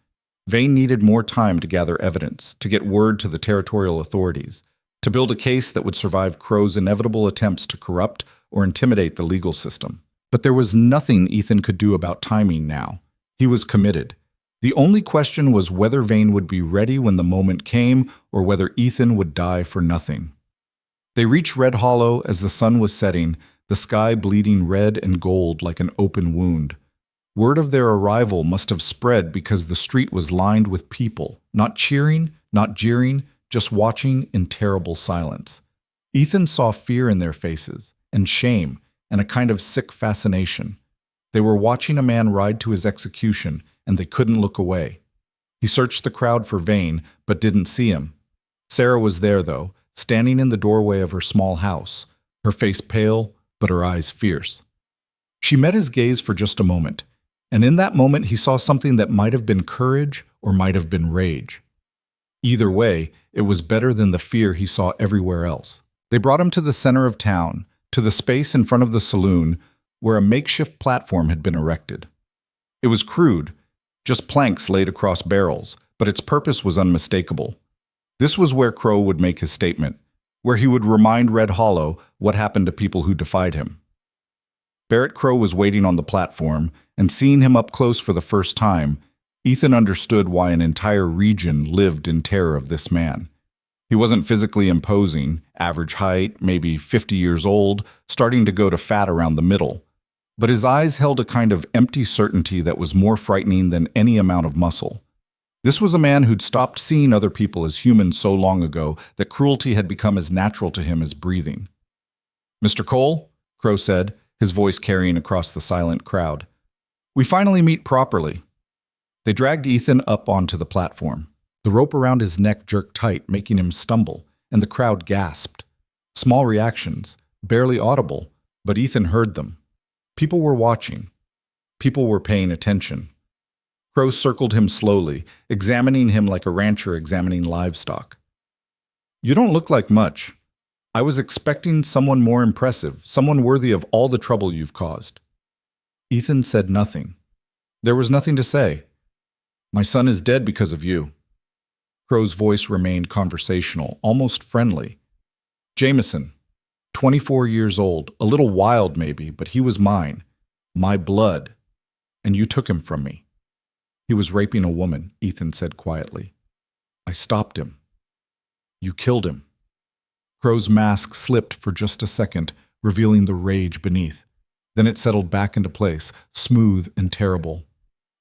Vane needed more time to gather evidence, to get word to the territorial authorities, to build a case that would survive Crow's inevitable attempts to corrupt or intimidate the legal system. But there was nothing Ethan could do about timing now. He was committed. The only question was whether Vane would be ready when the moment came, or whether Ethan would die for nothing. They reached Red Hollow as the sun was setting, the sky bleeding red and gold like an open wound. Word of their arrival must have spread because the street was lined with people, not cheering, not jeering, just watching in terrible silence. Ethan saw fear in their faces, and shame, and a kind of sick fascination. They were watching a man ride to his execution, and they couldn't look away. He searched the crowd for Vane, but didn't see him. Sarah was there, though, standing in the doorway of her small house, her face pale, but her eyes fierce. She met his gaze for just a moment, and in that moment he saw something that might have been courage or might have been rage. Either way, it was better than the fear he saw everywhere else. They brought him to the center of town, to the space in front of the saloon, where a makeshift platform had been erected. It was crude, just planks laid across barrels, but its purpose was unmistakable. This was where Crow would make his statement, where he would remind Red Hollow what happened to people who defied him. Barrett Crow was waiting on the platform, and seeing him up close for the first time, Ethan understood why an entire region lived in terror of this man. He wasn't physically imposing, average height, maybe 50 years old, starting to go to fat around the middle. But his eyes held a kind of empty certainty that was more frightening than any amount of muscle. This was a man who'd stopped seeing other people as humans so long ago that cruelty had become as natural to him as breathing. "Mr. Cole," Crow said, his voice carrying across the silent crowd. "We finally meet properly." They dragged Ethan up onto the platform. The rope around his neck jerked tight, making him stumble, and the crowd gasped. Small reactions, barely audible, but Ethan heard them. People were watching. People were paying attention. Crow circled him slowly, examining him like a rancher examining livestock. "You don't look like much. I was expecting someone more impressive, someone worthy of all the trouble you've caused." Ethan said nothing. There was nothing to say. "My son is dead because of you." Crow's voice remained conversational, almost friendly. "Jameson, 24 years old, a little wild maybe, but he was mine, my blood, and you took him from me." "He was raping a woman," Ethan said quietly. "I stopped him. You killed him." Crow's mask slipped for just a second, revealing the rage beneath. Then it settled back into place, smooth and terrible.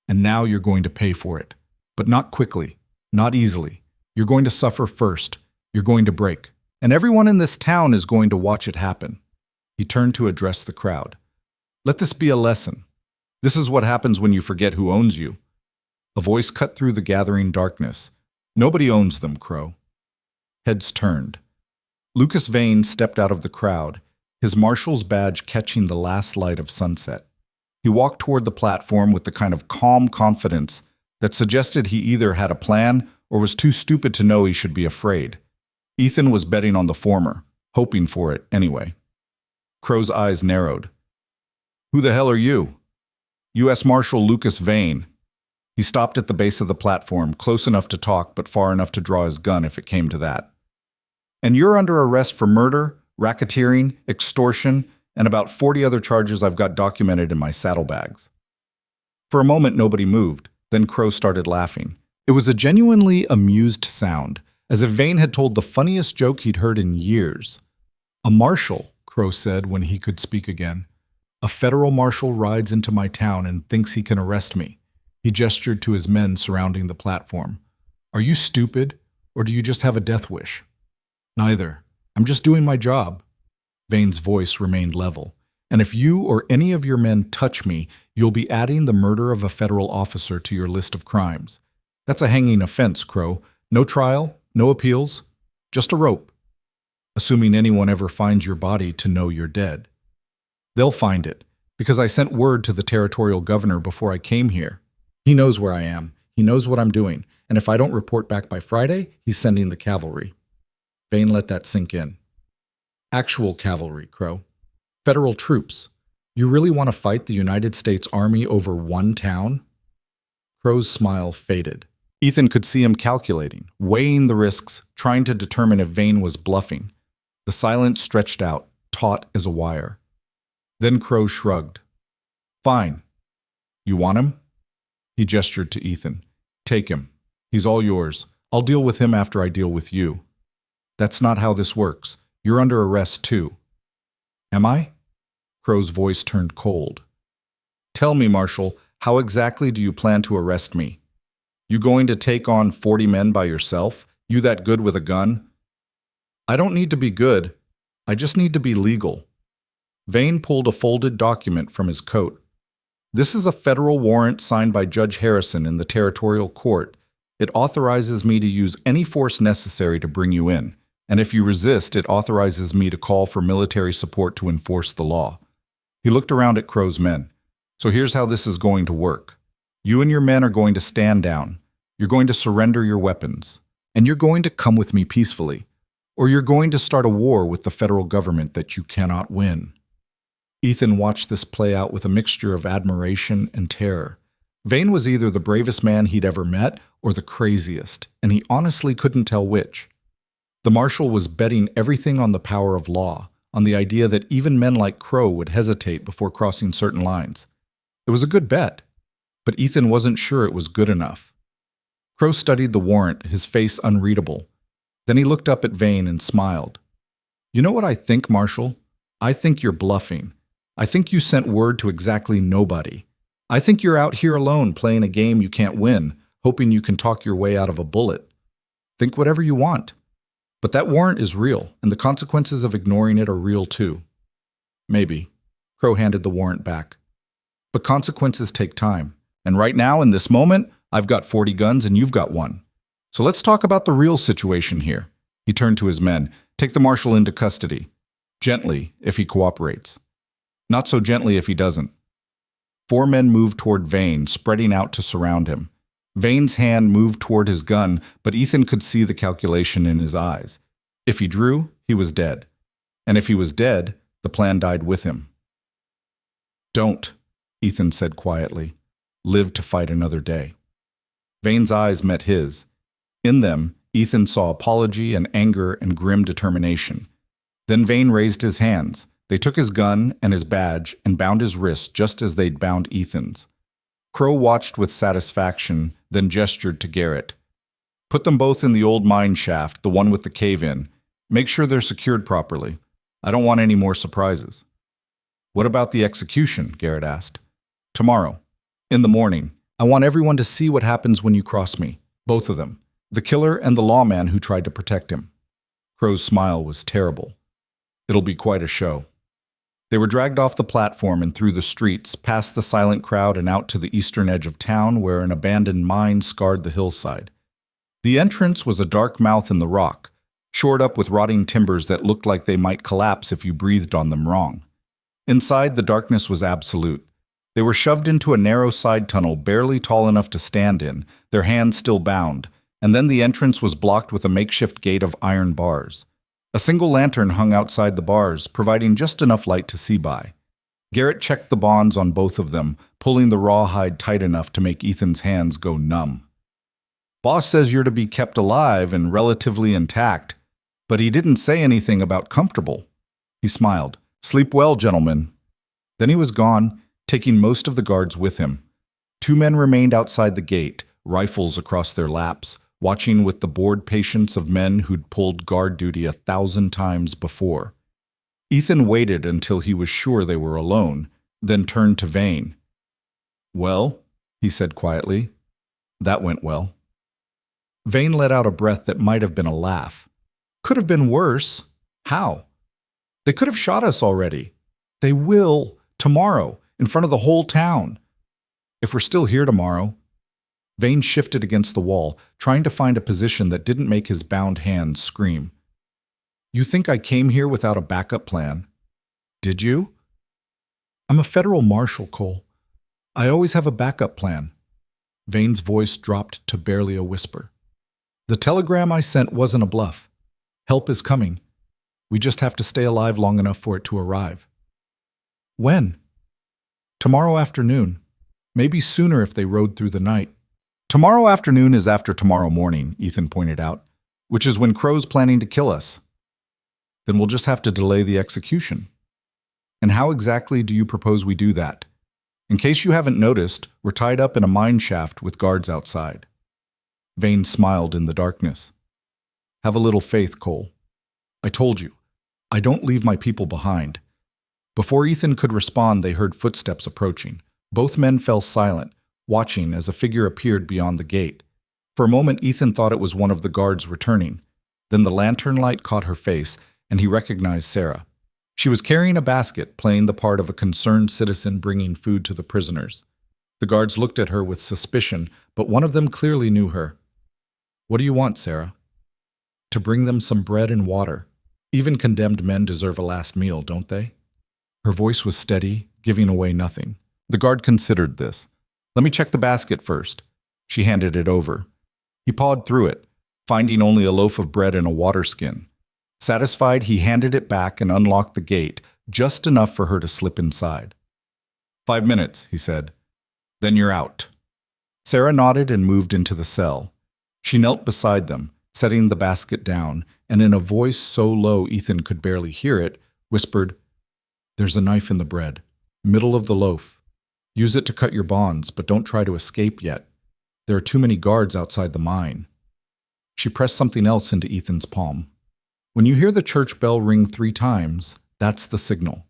"And now you're going to pay for it. But not quickly, not easily. You're going to suffer first. You're going to break. And everyone in this town is going to watch it happen." He turned to address the crowd. "Let this be a lesson. This is what happens when you forget who owns you." A voice cut through the gathering darkness. "Nobody owns them, Crow." Heads turned. Lucas Vane stepped out of the crowd, his marshal's badge catching the last light of sunset. He walked toward the platform with the kind of calm confidence that suggested he either had a plan or was too stupid to know he should be afraid. Ethan was betting on the former, hoping for it anyway. Crow's eyes narrowed. "Who the hell are you?" "U.S. Marshal Lucas Vane." He stopped at the base of the platform, close enough to talk but far enough to draw his gun if it came to that. "And you're under arrest for murder, racketeering, extortion, and about 40 other charges I've got documented in my saddlebags." For a moment, nobody moved. Then Crow started laughing. It was a genuinely amused sound, as if Vane had told the funniest joke he'd heard in years. "A marshal," Crow said when he could speak again. "A federal marshal rides into my town and thinks he can arrest me." He gestured to his men surrounding the platform. "Are you stupid, or do you just have a death wish?" "Neither. I'm just doing my job." Vane's voice remained level. "And if you or any of your men touch me, you'll be adding the murder of a federal officer to your list of crimes. That's a hanging offense, Crow. No trial, no appeals, just a rope. Assuming anyone ever finds your body to know you're dead. They'll find it, because I sent word to the territorial governor before I came here. He knows where I am. He knows what I'm doing. And if I don't report back by Friday, he's sending the cavalry." Vane let that sink in. "Actual cavalry, Crow. Federal troops. You really want to fight the United States Army over one town?" Crow's smile faded. Ethan could see him calculating, weighing the risks, trying to determine if Vane was bluffing. The silence stretched out, taut as a wire. Then Crow shrugged. "Fine. You want him?" He gestured to Ethan. "Take him. He's all yours. I'll deal with him after I deal with you." "That's not how this works. You're under arrest too." "Am I?" Crow's voice turned cold. "Tell me, Marshal, how exactly do you plan to arrest me? You going to take on 40 men by yourself? You that good with a gun?" "I don't need to be good. I just need to be legal." Vane pulled a folded document from his coat. "This is a federal warrant signed by Judge Harrison in the territorial court. It authorizes me to use any force necessary to bring you in. And if you resist, it authorizes me to call for military support to enforce the law." He looked around at Crow's men. "So here's how this is going to work. You and your men are going to stand down. You're going to surrender your weapons. And you're going to come with me peacefully. Or you're going to start a war with the federal government that you cannot win." Ethan watched this play out with a mixture of admiration and terror. Vane was either the bravest man he'd ever met or the craziest, and he honestly couldn't tell which. The marshal was betting everything on the power of law, on the idea that even men like Crow would hesitate before crossing certain lines. It was a good bet, but Ethan wasn't sure it was good enough. Crow studied the warrant, his face unreadable. Then he looked up at Vane and smiled. You know what I think, Marshal? I think you're bluffing. I think you sent word to exactly nobody. I think you're out here alone playing a game you can't win, hoping you can talk your way out of a bullet. Think whatever you want. But that warrant is real, and the consequences of ignoring it are real too. Maybe. Crow handed the warrant back. But consequences take time. And right now, in this moment, I've got 40 guns and you've got one. So let's talk about the real situation here. He turned to his men. Take the marshal into custody. Gently, if he cooperates. Not so gently if he doesn't. 4 men moved toward Vane, spreading out to surround him. Vane's hand moved toward his gun, but Ethan could see the calculation in his eyes. If he drew, he was dead. And if he was dead, the plan died with him. Don't, Ethan said quietly. Live to fight another day. Vane's eyes met his. In them, Ethan saw apology and anger and grim determination. Then Vane raised his hands. They took his gun and his badge and bound his wrists just as they'd bound Ethan's. Crow watched with satisfaction, then gestured to Garrett. Put them both in the old mine shaft, the one with the cave-in. Make sure they're secured properly. I don't want any more surprises. What about the execution? Garrett asked. Tomorrow. In the morning. I want everyone to see what happens when you cross me. Both of them. The killer and the lawman who tried to protect him. Crow's smile was terrible. It'll be quite a show. They were dragged off the platform and through the streets, past the silent crowd and out to the eastern edge of town where an abandoned mine scarred the hillside. The entrance was a dark mouth in the rock, shored up with rotting timbers that looked like they might collapse if you breathed on them wrong. Inside, the darkness was absolute. They were shoved into a narrow side tunnel barely tall enough to stand in, their hands still bound, and then the entrance was blocked with a makeshift gate of iron bars. A single lantern hung outside the bars, providing just enough light to see by. Garrett checked the bonds on both of them, pulling the rawhide tight enough to make Ethan's hands go numb. Boss says you're to be kept alive and relatively intact, but he didn't say anything about comfortable. He smiled. Sleep well, gentlemen. Then he was gone, taking most of the guards with him. 2 men remained outside the gate, rifles across their laps, watching with the bored patience of men who'd pulled guard duty 1,000 times before. Ethan waited until he was sure they were alone, then turned to Vane. Well, he said quietly. That went well. Vane let out a breath that might have been a laugh. Could have been worse. How? They could have shot us already. They will, tomorrow, in front of the whole town. If we're still here tomorrow. Vane shifted against the wall, trying to find a position that didn't make his bound hands scream. You think I came here without a backup plan? Did you? I'm a federal marshal, Cole. I always have a backup plan. Vane's voice dropped to barely a whisper. The telegram I sent wasn't a bluff. Help is coming. We just have to stay alive long enough for it to arrive. When? Tomorrow afternoon. Maybe sooner if they rode through the night. Tomorrow afternoon is after tomorrow morning, Ethan pointed out, which is when Crow's planning to kill us. Then we'll just have to delay the execution. And how exactly do you propose we do that? In case you haven't noticed, we're tied up in a mine shaft with guards outside. Vane smiled in the darkness. Have a little faith, Cole. I told you, I don't leave my people behind. Before Ethan could respond, they heard footsteps approaching. Both men fell silent, watching as a figure appeared beyond the gate. For a moment, Ethan thought it was one of the guards returning. Then the lantern light caught her face, and he recognized Sarah. She was carrying a basket, playing the part of a concerned citizen bringing food to the prisoners. The guards looked at her with suspicion, but one of them clearly knew her. What do you want, Sarah? To bring them some bread and water. Even condemned men deserve a last meal, don't they? Her voice was steady, giving away nothing. The guard considered this. Let me check the basket first. She handed it over. He pawed through it, finding only a loaf of bread and a water skin. Satisfied, he handed it back and unlocked the gate, just enough for her to slip inside. 5 minutes, he said. Then you're out. Sarah nodded and moved into the cell. She knelt beside them, setting the basket down, and in a voice so low Ethan could barely hear it, whispered, There's a knife in the bread, middle of the loaf. Use it to cut your bonds, but don't try to escape yet. There are too many guards outside the mine. She pressed something else into Ethan's palm. When you hear the church bell ring 3 times, that's the signal.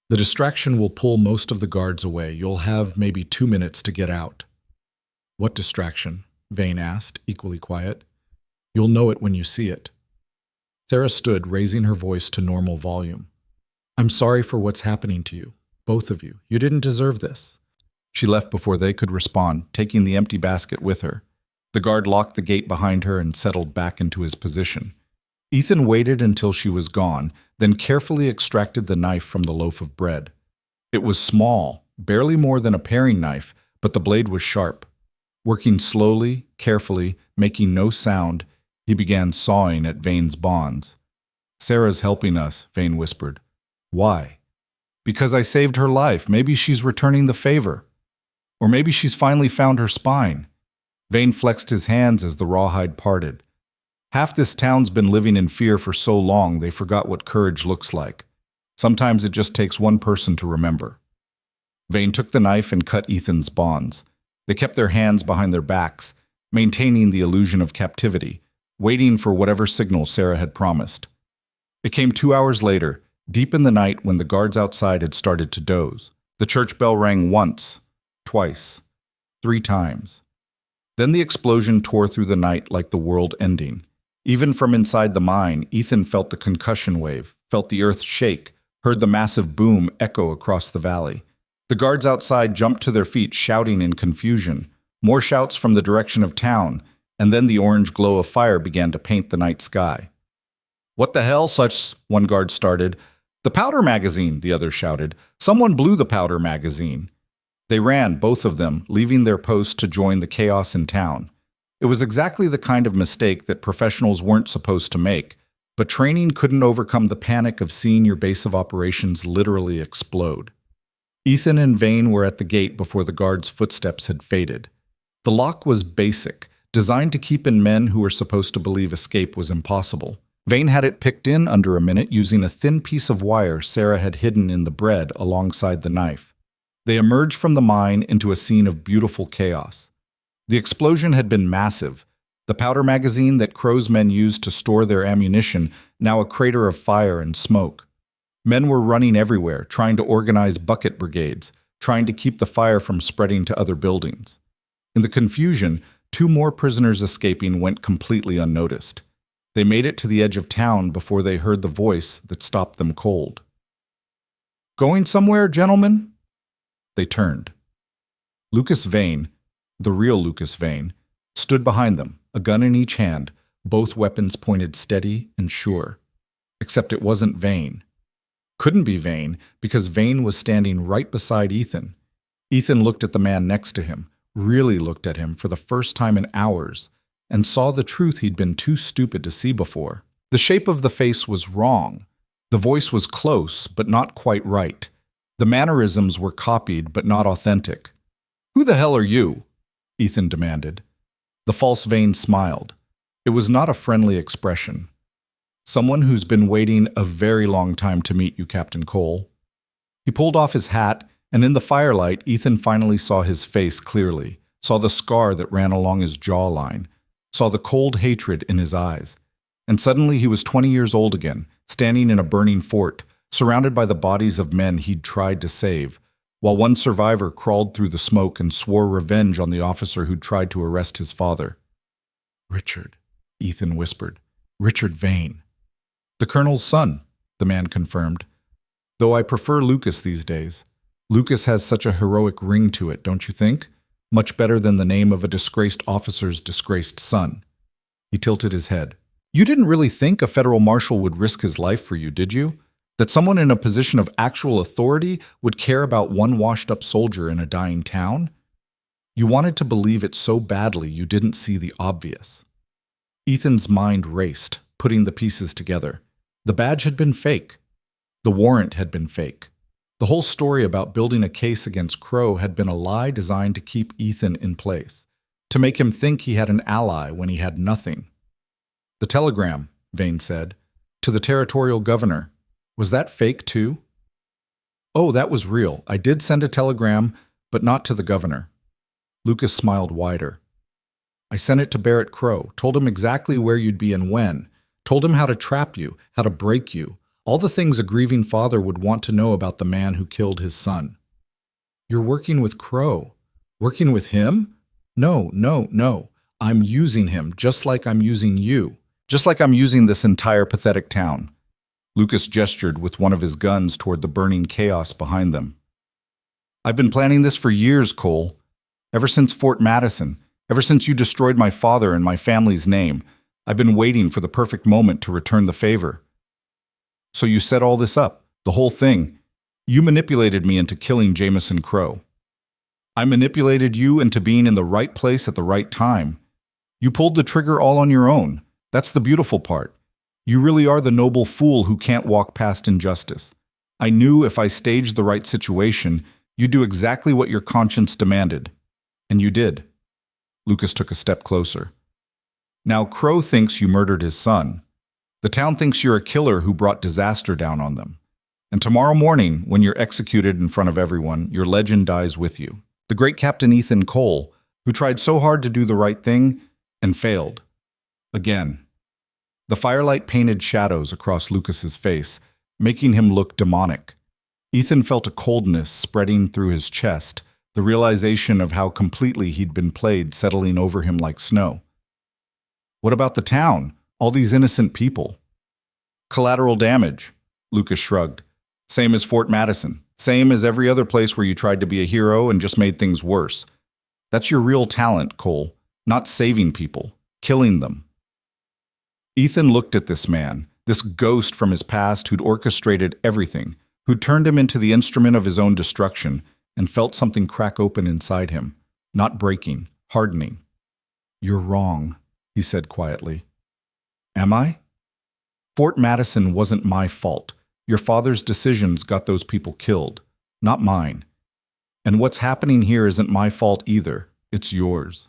The distraction will pull most of the guards away. You'll have maybe 2 minutes to get out. What distraction? Vane asked, equally quiet. You'll know it when you see it. Sarah stood, raising her voice to normal volume. I'm sorry for what's happening to you, both of you. You didn't deserve this. She left before they could respond, taking the empty basket with her. The guard locked the gate behind her and settled back into his position. Ethan waited until she was gone, then carefully extracted the knife from the loaf of bread. It was small, barely more than a paring knife, but the blade was sharp. Working slowly, carefully, making no sound, he began sawing at Vane's bonds. Sarah's helping us, Vane whispered. Why? Because I saved her life. Maybe she's returning the favor. Or maybe she's finally found her spine. Vane flexed his hands as the rawhide parted. Half this town's been living in fear for so long they forgot what courage looks like. Sometimes it just takes one person to remember. Vane took the knife and cut Ethan's bonds. They kept their hands behind their backs, maintaining the illusion of captivity, waiting for whatever signal Sarah had promised. It came 2 hours later, deep in the night when the guards outside had started to doze. The church bell rang once, twice, 3 times. Then the explosion tore through the night like the world ending. Even from inside the mine, Ethan felt the concussion wave, felt the earth shake, heard the massive boom echo across the valley. The guards outside jumped to their feet, shouting in confusion. More shouts from the direction of town, and then the orange glow of fire began to paint the night sky. What the hell? One guard started. The powder magazine, the other shouted. Someone blew the powder magazine. They ran, both of them, leaving their post to join the chaos in town. It was exactly the kind of mistake that professionals weren't supposed to make, but training couldn't overcome the panic of seeing your base of operations literally explode. Ethan and Vane were at the gate before the guards' footsteps had faded. The lock was basic, designed to keep in men who were supposed to believe escape was impossible. Vane had it picked in under a minute using a thin piece of wire Sarah had hidden in the bread alongside the knife. They emerged from the mine into a scene of beautiful chaos. The explosion had been massive. The powder magazine that Crow's men used to store their ammunition, now a crater of fire and smoke. Men were running everywhere, trying to organize bucket brigades, trying to keep the fire from spreading to other buildings. In the confusion, 2 more prisoners escaping went completely unnoticed. They made it to the edge of town before they heard the voice that stopped them cold. Going somewhere, gentlemen? They turned. Lucas Vane, the real Lucas Vane, stood behind them, a gun in each hand, both weapons pointed steady and sure. Except it wasn't Vane. Couldn't be Vane, because Vane was standing right beside Ethan. Ethan looked at the man next to him, really looked at him for the first time in hours, and saw the truth he'd been too stupid to see before. The shape of the face was wrong. The voice was close, but not quite right. The mannerisms were copied, but not authentic. "Who the hell are you?" Ethan demanded. The false Vane smiled. It was not a friendly expression. "Someone who's been waiting a very long time to meet you, Captain Cole." He pulled off his hat, and in the firelight, Ethan finally saw his face clearly, saw the scar that ran along his jawline, saw the cold hatred in his eyes. And suddenly he was 20 years old again, standing in a burning fort, surrounded by the bodies of men he'd tried to save, while one survivor crawled through the smoke and swore revenge on the officer who'd tried to arrest his father. "Richard," Ethan whispered. "Richard Vane." "The colonel's son," the man confirmed. "Though I prefer Lucas these days. Lucas has such a heroic ring to it, don't you think? Much better than the name of a disgraced officer's disgraced son." He tilted his head. "You didn't really think a federal marshal would risk his life for you, did you? That someone in a position of actual authority would care about one washed-up soldier in a dying town? You wanted to believe it so badly you didn't see the obvious." Ethan's mind raced, putting the pieces together. The badge had been fake. The warrant had been fake. The whole story about building a case against Crow had been a lie designed to keep Ethan in place, to make him think he had an ally when he had nothing. "The telegram," Vane said, "to the territorial governor. Was that fake too?" "Oh, that was real. I did send a telegram, but not to the governor." Lucas smiled wider. I sent it to Barrett Crow, told him exactly where you'd be and when, told him how to trap you, how to break you, all the things a grieving father would want to know about the man who killed his son. You're working with Crow. Working with him? No, no, no. I'm using him just like I'm using you. Just like I'm using this entire pathetic town. Lucas gestured with one of his guns toward the burning chaos behind them. I've been planning this for years, Cole. Ever since Fort Madison, ever since you destroyed my father and my family's name, I've been waiting for the perfect moment to return the favor. So you set all this up, the whole thing. You manipulated me into killing Jameson Crow. I manipulated you into being in the right place at the right time. You pulled the trigger all on your own. That's the beautiful part. You really are the noble fool who can't walk past injustice. I knew if I staged the right situation, you'd do exactly what your conscience demanded. And you did. Lucas took a step closer. Now Crow thinks you murdered his son. The town thinks you're a killer who brought disaster down on them. And tomorrow morning, when you're executed in front of everyone, your legend dies with you. The great Captain Ethan Cole, who tried so hard to do the right thing and failed. Again. The firelight painted shadows across Lucas's face, making him look demonic. Ethan felt a coldness spreading through his chest, the realization of how completely he'd been played settling over him like snow. What about the town? All these innocent people? Collateral damage, Lucas shrugged. Same as Fort Madison. Same as every other place where you tried to be a hero and just made things worse. That's your real talent, Cole. Not saving people, killing them. Ethan looked at this man, this ghost from his past who'd orchestrated everything, who'd turned him into the instrument of his own destruction, and felt something crack open inside him, not breaking, hardening. You're wrong, he said quietly. Am I? Fort Madison wasn't my fault. Your father's decisions got those people killed, not mine. And what's happening here isn't my fault either. It's yours.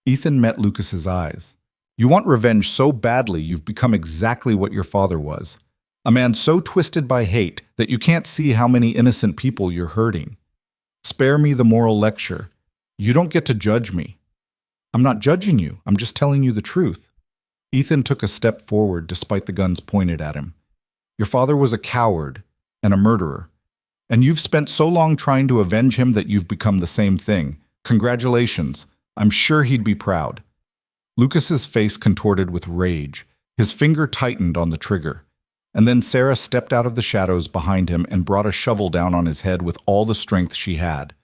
Ethan met Lucas's eyes. You want revenge so badly you've become exactly what your father was. A man so twisted by hate that you can't see how many innocent people you're hurting. Spare me the moral lecture. You don't get to judge me. I'm not judging you. I'm just telling you the truth. Ethan took a step forward despite the guns pointed at him. Your father was a coward and a murderer. And you've spent so long trying to avenge him that you've become the same thing. Congratulations. I'm sure he'd be proud. Lucas's face contorted with rage. His finger tightened on the trigger. And then Sarah stepped out of the shadows behind him and brought a shovel down on his head with all the strength she had.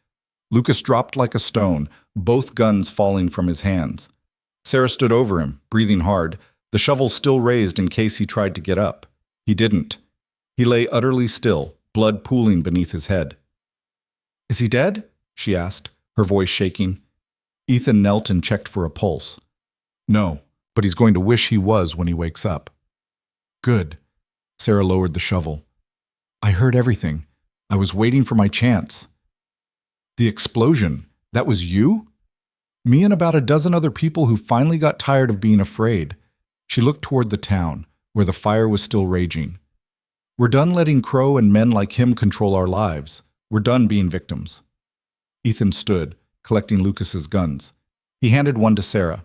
Lucas dropped like a stone, both guns falling from his hands. Sarah stood over him, breathing hard, the shovel still raised in case he tried to get up. He didn't. He lay utterly still, blood pooling beneath his head. Is he dead? She asked, her voice shaking. Ethan knelt and checked for a pulse. No, but he's going to wish he was when he wakes up. Good. Sarah lowered the shovel. I heard everything. I was waiting for my chance. The explosion, that was you? Me and about a dozen other people who finally got tired of being afraid. She looked toward the town, where the fire was still raging. We're done letting Crow and men like him control our lives. We're done being victims. Ethan stood, collecting Lucas's guns. He handed one to Sarah.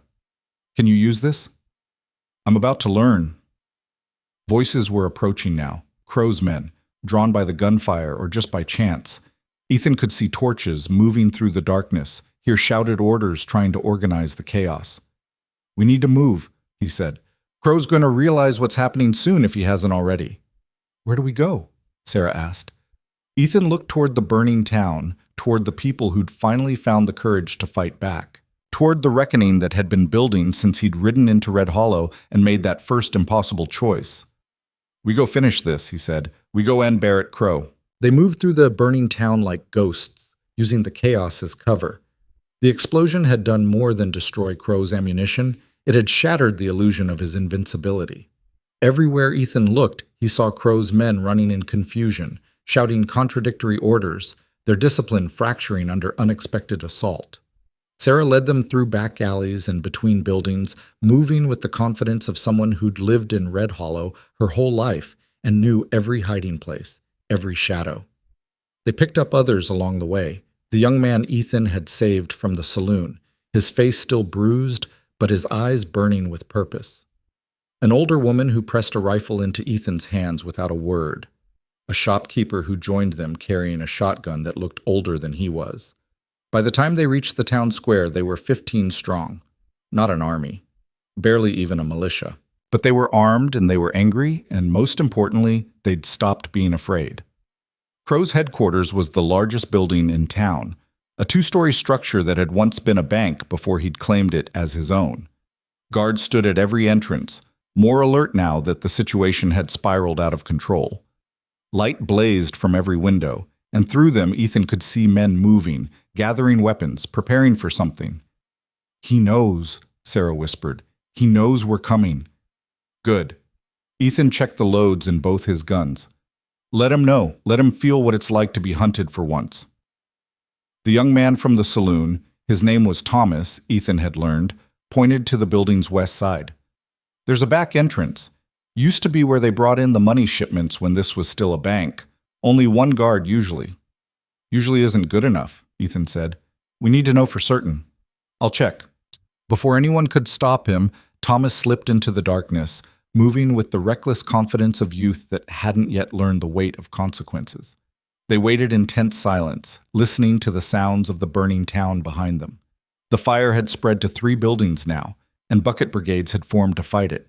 Can you use this? I'm about to learn. Voices were approaching now, Crow's men, drawn by the gunfire or just by chance. Ethan could see torches moving through the darkness, hear shouted orders trying to organize the chaos. We need to move, he said. Crow's going to realize what's happening soon if he hasn't already. Where do we go? Sarah asked. Ethan looked toward the burning town, toward the people who'd finally found the courage to fight back, toward the reckoning that had been building since he'd ridden into Red Hollow and made that first impossible choice. We go finish this, he said. We go end Barrett Crow. They moved through the burning town like ghosts, using the chaos as cover. The explosion had done more than destroy Crow's ammunition. It had shattered the illusion of his invincibility. Everywhere Ethan looked, he saw Crow's men running in confusion, shouting contradictory orders, their discipline fracturing under unexpected assault. Sarah led them through back alleys and between buildings, moving with the confidence of someone who'd lived in Red Hollow her whole life and knew every hiding place, every shadow. They picked up others along the way. The young man Ethan had saved from the saloon, his face still bruised, but his eyes burning with purpose. An older woman who pressed a rifle into Ethan's hands without a word. A shopkeeper who joined them carrying a shotgun that looked older than he was. By the time they reached the town square, they were 15 strong. Not an army. Barely even a militia. But they were armed and they were angry, and most importantly, they'd stopped being afraid. Crow's headquarters was the largest building in town, a 2-story structure that had once been a bank before he'd claimed it as his own. Guards stood at every entrance, more alert now that the situation had spiraled out of control. Light blazed from every window, and through them Ethan could see men moving, gathering weapons, preparing for something. "He knows," Sarah whispered. "He knows we're coming." Good. Ethan checked the loads in both his guns. Let him know. Let him feel what it's like to be hunted for once. The young man from the saloon, his name was Thomas, Ethan had learned, pointed to the building's west side. "There's a back entrance. Used to be where they brought in the money shipments when this was still a bank. Only one guard usually." "Usually isn't good enough," Ethan said. "We need to know for certain." "I'll check." Before anyone could stop him, Thomas slipped into the darkness, moving with the reckless confidence of youth that hadn't yet learned the weight of consequences. They waited in tense silence, listening to the sounds of the burning town behind them. The fire had spread to 3 buildings now, and bucket brigades had formed to fight it.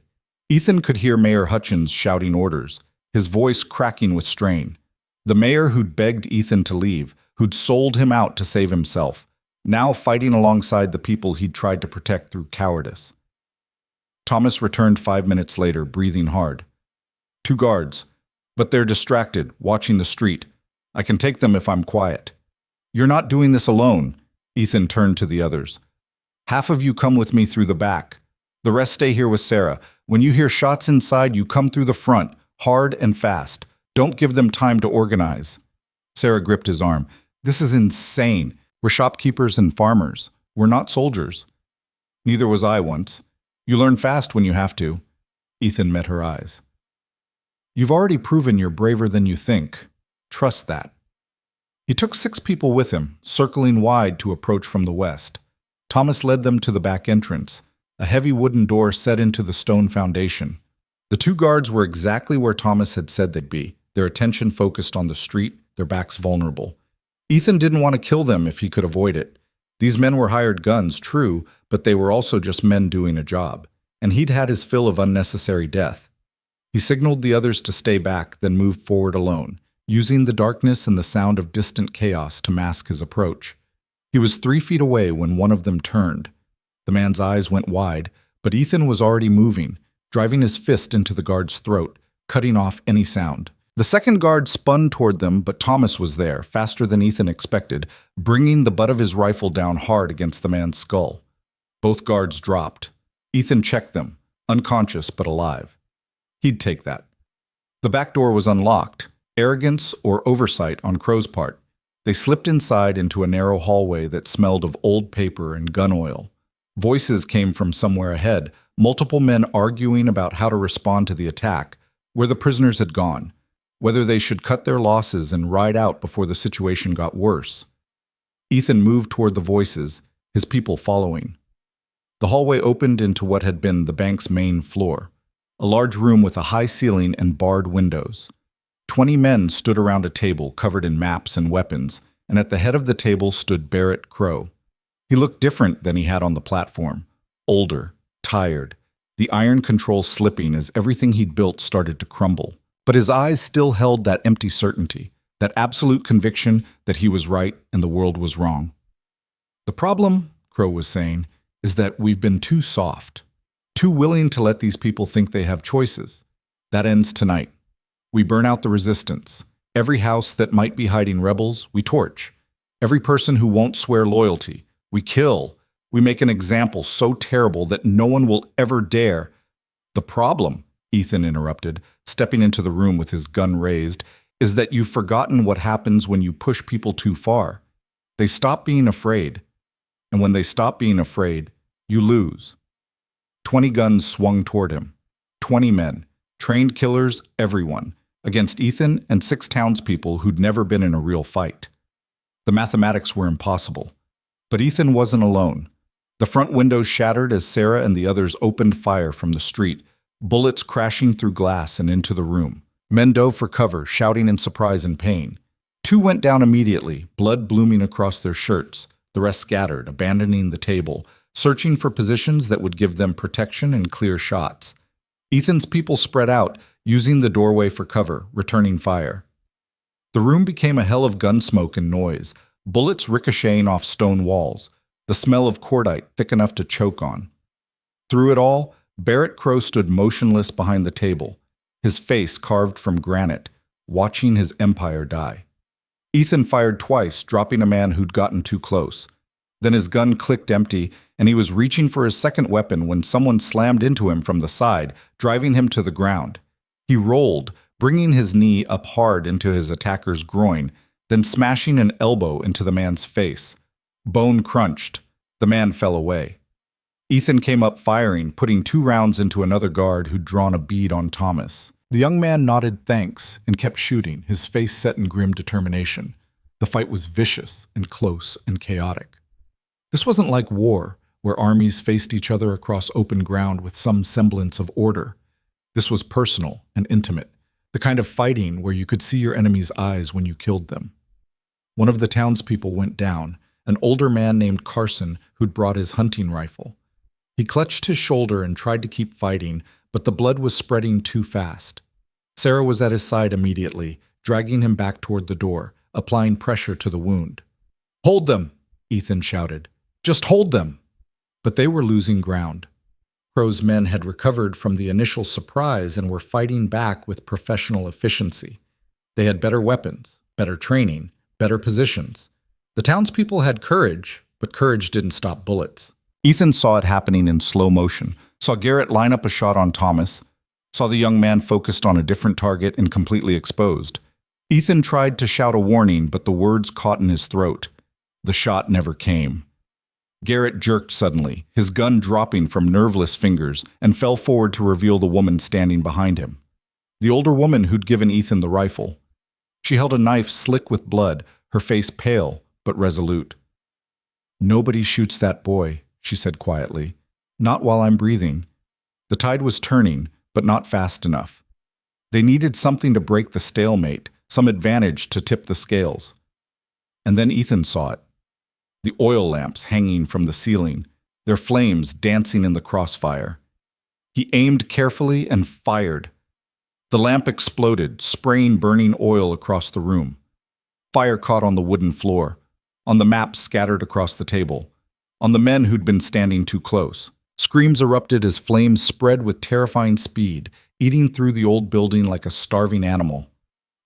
Ethan could hear Mayor Hutchins shouting orders, his voice cracking with strain. The mayor who'd begged Ethan to leave, who'd sold him out to save himself, now fighting alongside the people he'd tried to protect through cowardice. Thomas returned 5 minutes later, breathing hard. 2 guards, but they're distracted, watching the street. I can take them if I'm quiet." "You're not doing this alone," Ethan turned to the others. "Half of you come with me through the back. The rest stay here with Sarah. When you hear shots inside, you come through the front, hard and fast. Don't give them time to organize." Sarah gripped his arm. "This is insane. We're shopkeepers and farmers. We're not soldiers." "Neither was I once. You learn fast when you have to." Ethan met her eyes. "You've already proven you're braver than you think. Trust that." He took 6 people with him, circling wide to approach from the west. Thomas led them to the back entrance, a heavy wooden door set into the stone foundation. The 2 guards were exactly where Thomas had said they'd be, their attention focused on the street, their backs vulnerable. Ethan didn't want to kill them if he could avoid it. These men were hired guns, true, but they were also just men doing a job, and he'd had his fill of unnecessary death. He signaled the others to stay back, then moved forward alone, using the darkness and the sound of distant chaos to mask his approach. He was 3 feet away when one of them turned. The man's eyes went wide, but Ethan was already moving, driving his fist into the guard's throat, cutting off any sound. The second guard spun toward them, but Thomas was there, faster than Ethan expected, bringing the butt of his rifle down hard against the man's skull. Both guards dropped. Ethan checked them, unconscious but alive. He'd take that. The back door was unlocked, arrogance or oversight on Crow's part. They slipped inside into a narrow hallway that smelled of old paper and gun oil. Voices came from somewhere ahead, multiple men arguing about how to respond to the attack, where the prisoners had gone, whether they should cut their losses and ride out before the situation got worse. Ethan moved toward the voices, his people following. The hallway opened into what had been the bank's main floor, a large room with a high ceiling and barred windows. 20 men stood around a table covered in maps and weapons, and at the head of the table stood Barrett Crow. He looked different than he had on the platform, older, tired, the iron control slipping as everything he'd built started to crumble. But his eyes still held that empty certainty, that absolute conviction that he was right and the world was wrong. "The problem," Crow was saying, "is that we've been too soft, too willing to let these people think they have choices. That ends tonight. We burn out the resistance. Every house that might be hiding rebels, we torch. Every person who won't swear loyalty, we kill. We make an example so terrible that no one will ever dare." "The problem," Ethan interrupted, stepping into the room with his gun raised, "is that you've forgotten what happens when you push people too far. They stop being afraid. And when they stop being afraid, you lose." 20 guns swung toward him. 20 men, trained killers, everyone, against Ethan and 6 townspeople who'd never been in a real fight. The mathematics were impossible. But Ethan wasn't alone. The front windows shattered as Sarah and the others opened fire from the street, bullets crashing through glass and into the room. Men dove for cover, shouting in surprise and pain. Two went down immediately, blood blooming across their shirts. The rest scattered, abandoning the table, searching for positions that would give them protection and clear shots. Ethan's people spread out, using the doorway for cover, returning fire. The room became a hell of gun smoke and noise, bullets ricocheting off stone walls, the smell of cordite thick enough to choke on. Through it all, Barrett Crow stood motionless behind the table, his face carved from granite, watching his empire die. Ethan fired twice, dropping a man who'd gotten too close. Then his gun clicked empty, and he was reaching for his second weapon when someone slammed into him from the side, driving him to the ground. He rolled, bringing his knee up hard into his attacker's groin, then smashing an elbow into the man's face. Bone crunched. The man fell away. Ethan came up firing, putting 2 rounds into another guard who'd drawn a bead on Thomas. The young man nodded thanks and kept shooting, his face set in grim determination. The fight was vicious and close and chaotic. This wasn't like war, where armies faced each other across open ground with some semblance of order. This was personal and intimate, the kind of fighting where you could see your enemy's eyes when you killed them. One of the townspeople went down, an older man named Carson who'd brought his hunting rifle. He clutched his shoulder and tried to keep fighting, but the blood was spreading too fast. Sarah was at his side immediately, dragging him back toward the door, applying pressure to the wound. "Hold them!" Ethan shouted. "Just hold them!" But they were losing ground. Crow's men had recovered from the initial surprise and were fighting back with professional efficiency. They had better weapons, better training, better positions. The townspeople had courage, but courage didn't stop bullets. Ethan saw it happening in slow motion, saw Garrett line up a shot on Thomas, saw the young man focused on a different target and completely exposed. Ethan tried to shout a warning, but the words caught in his throat. The shot never came. Garrett jerked suddenly, his gun dropping from nerveless fingers, and fell forward to reveal the woman standing behind him. The older woman who'd given Ethan the rifle. She held a knife slick with blood, her face pale but resolute. "Nobody shoots that boy," she said quietly. "Not while I'm breathing." The tide was turning, but not fast enough. They needed something to break the stalemate, some advantage to tip the scales. And then Ethan saw it. The oil lamps hanging from the ceiling, their flames dancing in the crossfire. He aimed carefully and fired. The lamp exploded, spraying burning oil across the room. Fire caught on the wooden floor, on the maps scattered across the table, on the men who'd been standing too close. Screams erupted as flames spread with terrifying speed, eating through the old building like a starving animal.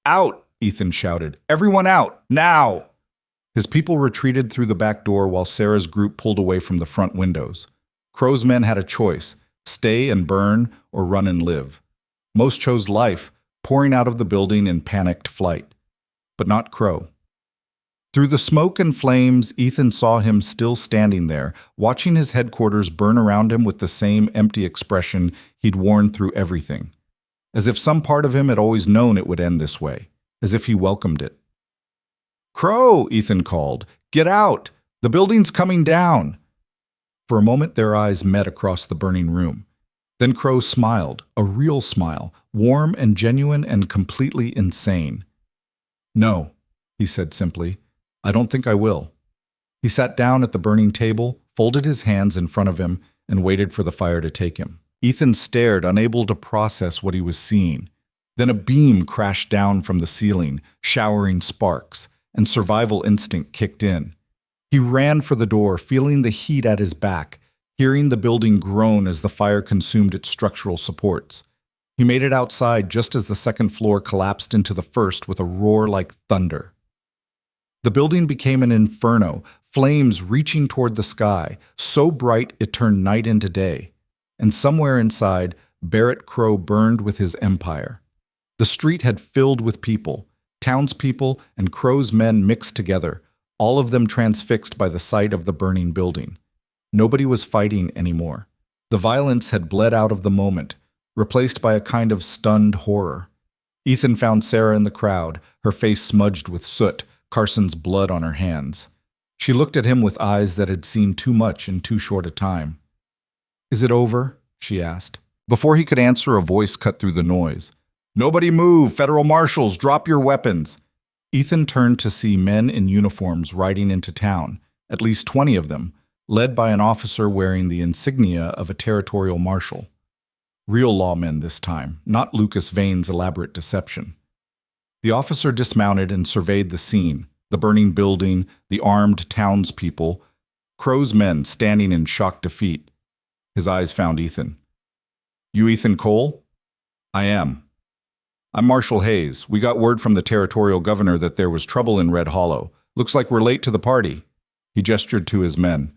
"Out!" Ethan shouted. "Everyone out! Now!" His people retreated through the back door while Sarah's group pulled away from the front windows. Crow's men had a choice: stay and burn or run and live. Most chose life, pouring out of the building in panicked flight. But not Crow. Through the smoke and flames, Ethan saw him still standing there, watching his headquarters burn around him with the same empty expression he'd worn through everything. As if some part of him had always known it would end this way, as if he welcomed it. "Crow!" Ethan called. "Get out! The building's coming down!" For a moment their eyes met across the burning room. Then Crow smiled, a real smile, warm and genuine and completely insane. "No," he said simply. "I don't think I will." He sat down at the burning table, folded his hands in front of him, and waited for the fire to take him. Ethan stared, unable to process what he was seeing. Then a beam crashed down from the ceiling, showering sparks, and survival instinct kicked in. He ran for the door, feeling the heat at his back, hearing the building groan as the fire consumed its structural supports. He made it outside just as the second floor collapsed into the first with a roar like thunder. The building became an inferno, flames reaching toward the sky, so bright it turned night into day. And somewhere inside, Barrett Crow burned with his empire. The street had filled with people, townspeople and Crow's men mixed together, all of them transfixed by the sight of the burning building. Nobody was fighting anymore. The violence had bled out of the moment, replaced by a kind of stunned horror. Ethan found Sarah in the crowd, her face smudged with soot, Carson's blood on her hands. She looked at him with eyes that had seen too much in too short a time. "Is it over?" she asked. Before he could answer, a voice cut through the noise. "Nobody move! Federal marshals, drop your weapons!" Ethan turned to see men in uniforms riding into town, at least 20 of them, led by an officer wearing the insignia of a territorial marshal. Real lawmen this time, not Lucas Vane's elaborate deception. The officer dismounted and surveyed the scene, the burning building, the armed townspeople, Crow's men standing in shocked defeat. His eyes found Ethan. "You Ethan Cole?" "I am." "I'm Marshal Hayes. We got word from the territorial governor that there was trouble in Red Hollow. Looks like we're late to the party." He gestured to his men.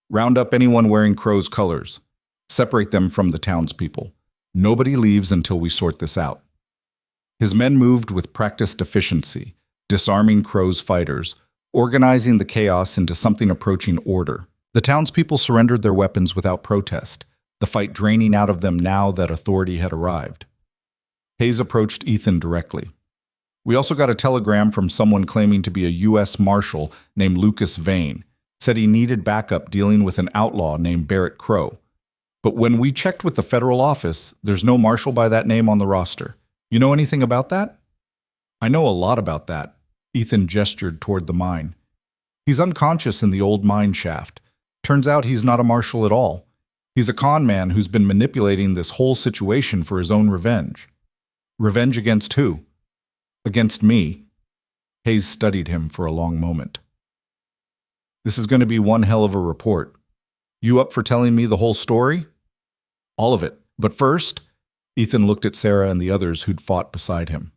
"Round up anyone wearing Crow's colors. Separate them from the townspeople. Nobody leaves until we sort this out." His men moved with practiced efficiency, disarming Crow's fighters, organizing the chaos into something approaching order. The townspeople surrendered their weapons without protest, the fight draining out of them now that authority had arrived. Hayes approached Ethan directly. "We also got a telegram from someone claiming to be a U.S. Marshal named Lucas Vane. Said he needed backup dealing with an outlaw named Barrett Crow. But when we checked with the federal office, there's no marshal by that name on the roster. You know anything about that?" "I know a lot about that." Ethan gestured toward the mine. "He's unconscious in the old mine shaft. Turns out he's not a marshal at all. He's a con man who's been manipulating this whole situation for his own revenge." "Revenge against who?" "Against me." Hayes studied him for a long moment. "This is going to be one hell of a report. You up for telling me the whole story?" "All of it. But first," Ethan looked at Sarah and the others who'd fought beside him.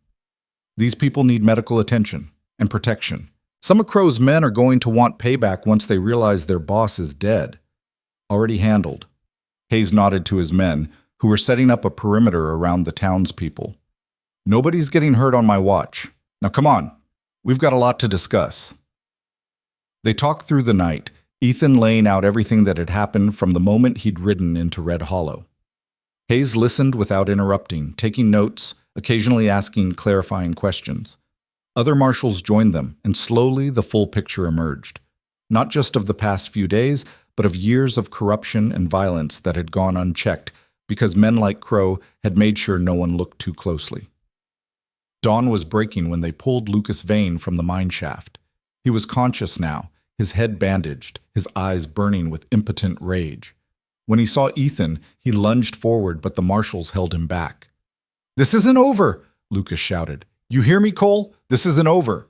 "These people need medical attention and protection. Some of Crow's men are going to want payback once they realize their boss is dead." "Already handled." Hayes nodded to his men, who were setting up a perimeter around the townspeople. "Nobody's getting hurt on my watch. Now come on, we've got a lot to discuss." They talked through the night, Ethan laying out everything that had happened from the moment he'd ridden into Red Hollow. Hayes listened without interrupting, taking notes, occasionally asking clarifying questions. Other marshals joined them, and slowly the full picture emerged. Not just of the past few days, but of years of corruption and violence that had gone unchecked because men like Crow had made sure no one looked too closely. Dawn was breaking when they pulled Lucas Vane from the mine shaft. He was conscious now, his head bandaged, his eyes burning with impotent rage. When he saw Ethan, he lunged forward, but the marshals held him back. "This isn't over!" Lucas shouted. "You hear me, Cole? This isn't over!"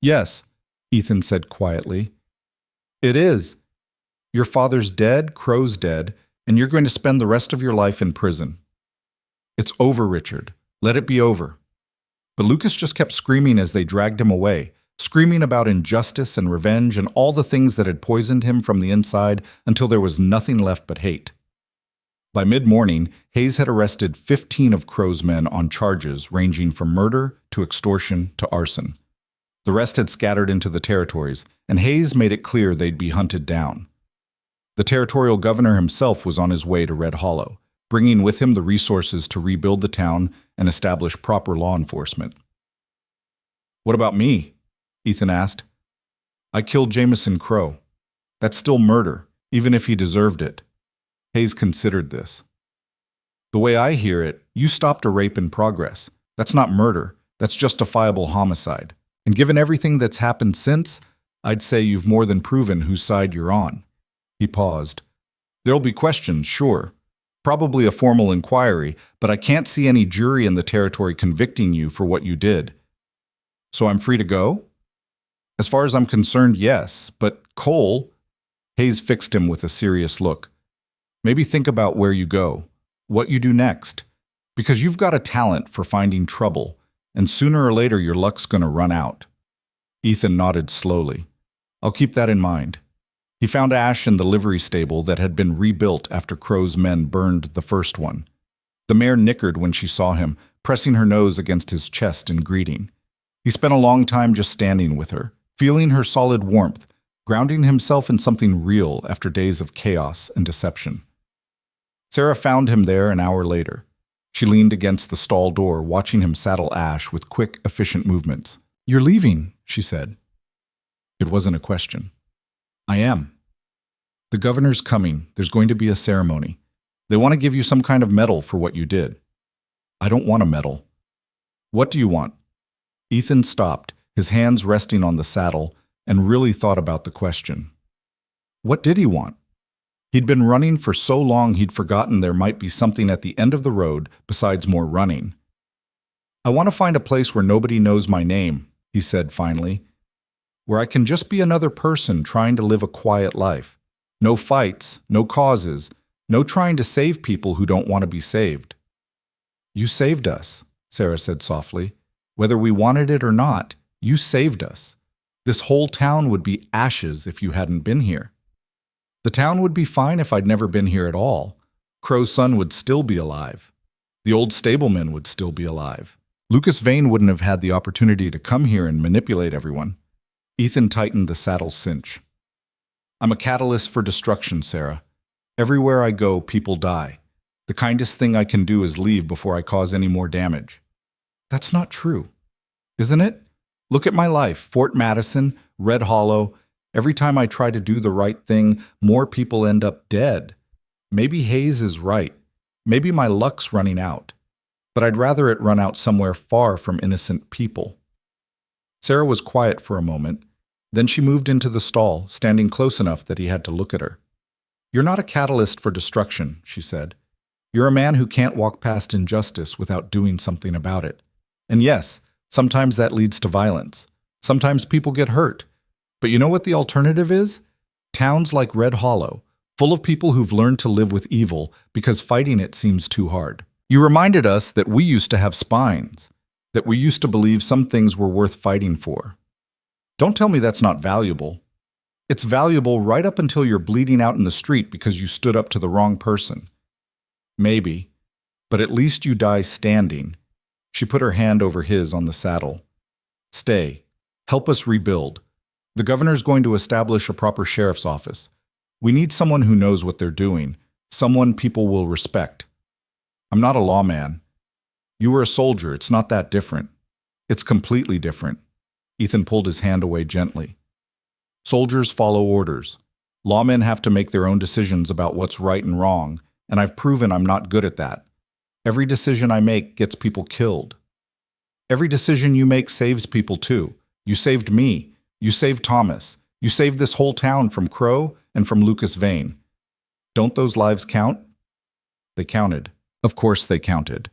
"Yes," Ethan said quietly. "It is. Your father's dead, Crow's dead, and you're going to spend the rest of your life in prison." "It's over, Richard. Let it be over." But Lucas just kept screaming as they dragged him away, screaming about injustice and revenge and all the things that had poisoned him from the inside until there was nothing left but hate. By mid-morning, Hayes had arrested 15 of Crow's men on charges ranging from murder to extortion to arson. The rest had scattered into the territories, and Hayes made it clear they'd be hunted down. The territorial governor himself was on his way to Red Hollow, bringing with him the resources to rebuild the town and establish proper law enforcement. "What about me?" Ethan asked. "I killed Jameson Crow. That's still murder, even if he deserved it." Hayes considered this. "The way I hear it, you stopped a rape in progress. That's not murder. That's justifiable homicide. And given everything that's happened since, I'd say you've more than proven whose side you're on." He paused. "There'll be questions, sure. Probably a formal inquiry, but I can't see any jury in the territory convicting you for what you did. So I'm free to go?" "As far as I'm concerned, yes. But Cole..." Hayes fixed him with a serious look. "Maybe think about where you go, what you do next. Because you've got a talent for finding trouble, and sooner or later your luck's going to run out." Ethan nodded slowly. "I'll keep that in mind." He found Ash in the livery stable that had been rebuilt after Crow's men burned the first one. The mare nickered when she saw him, pressing her nose against his chest in greeting. He spent a long time just standing with her, feeling her solid warmth, grounding himself in something real after days of chaos and deception. Sarah found him there an hour later. She leaned against the stall door, watching him saddle Ash with quick, efficient movements. "You're leaving," she said. It wasn't a question. I am. The governor's coming. There's going to be a ceremony. They want to give you some kind of medal for what you did. I don't want a medal. What do you want? Ethan stopped, his hands resting on the saddle, and really thought about the question. What did he want? He'd been running for so long he'd forgotten there might be something at the end of the road besides more running. I want to find a place where nobody knows my name, he said finally, where I can just be another person trying to live a quiet life. No fights, no causes, no trying to save people who don't want to be saved. You saved us, Sarah said softly. Whether we wanted it or not, you saved us. This whole town would be ashes if you hadn't been here. The town would be fine if I'd never been here at all. Crow's son would still be alive. The old stableman would still be alive. Lucas Vane wouldn't have had the opportunity to come here and manipulate everyone. Ethan tightened the saddle cinch. I'm a catalyst for destruction, Sarah. Everywhere I go, people die. The kindest thing I can do is leave before I cause any more damage. That's not true, isn't it? Look at my life. Fort Madison, Red Hollow. Every time I try to do the right thing, more people end up dead. Maybe Hayes is right. Maybe my luck's running out. But I'd rather it run out somewhere far from innocent people. Sarah was quiet for a moment. Then she moved into the stall, standing close enough that he had to look at her. You're not a catalyst for destruction, she said. You're a man who can't walk past injustice without doing something about it. And yes, sometimes that leads to violence. Sometimes people get hurt. But you know what the alternative is? Towns like Red Hollow, full of people who've learned to live with evil because fighting it seems too hard. You reminded us that we used to have spines, that we used to believe some things were worth fighting for. Don't tell me that's not valuable. It's valuable right up until you're bleeding out in the street because you stood up to the wrong person. Maybe, but at least you die standing. She put her hand over his on the saddle. Stay. Help us rebuild. The governor's going to establish a proper sheriff's office. We need someone who knows what they're doing, someone people will respect. I'm not a lawman. You were a soldier. It's not that different. It's completely different. Ethan pulled his hand away gently. Soldiers follow orders. Lawmen have to make their own decisions about what's right and wrong, and I've proven I'm not good at that. Every decision I make gets people killed. Every decision you make saves people too. You saved me. You saved Thomas. You saved this whole town from Crow and from Lucas Vane. Don't those lives count? They counted. Of course they counted.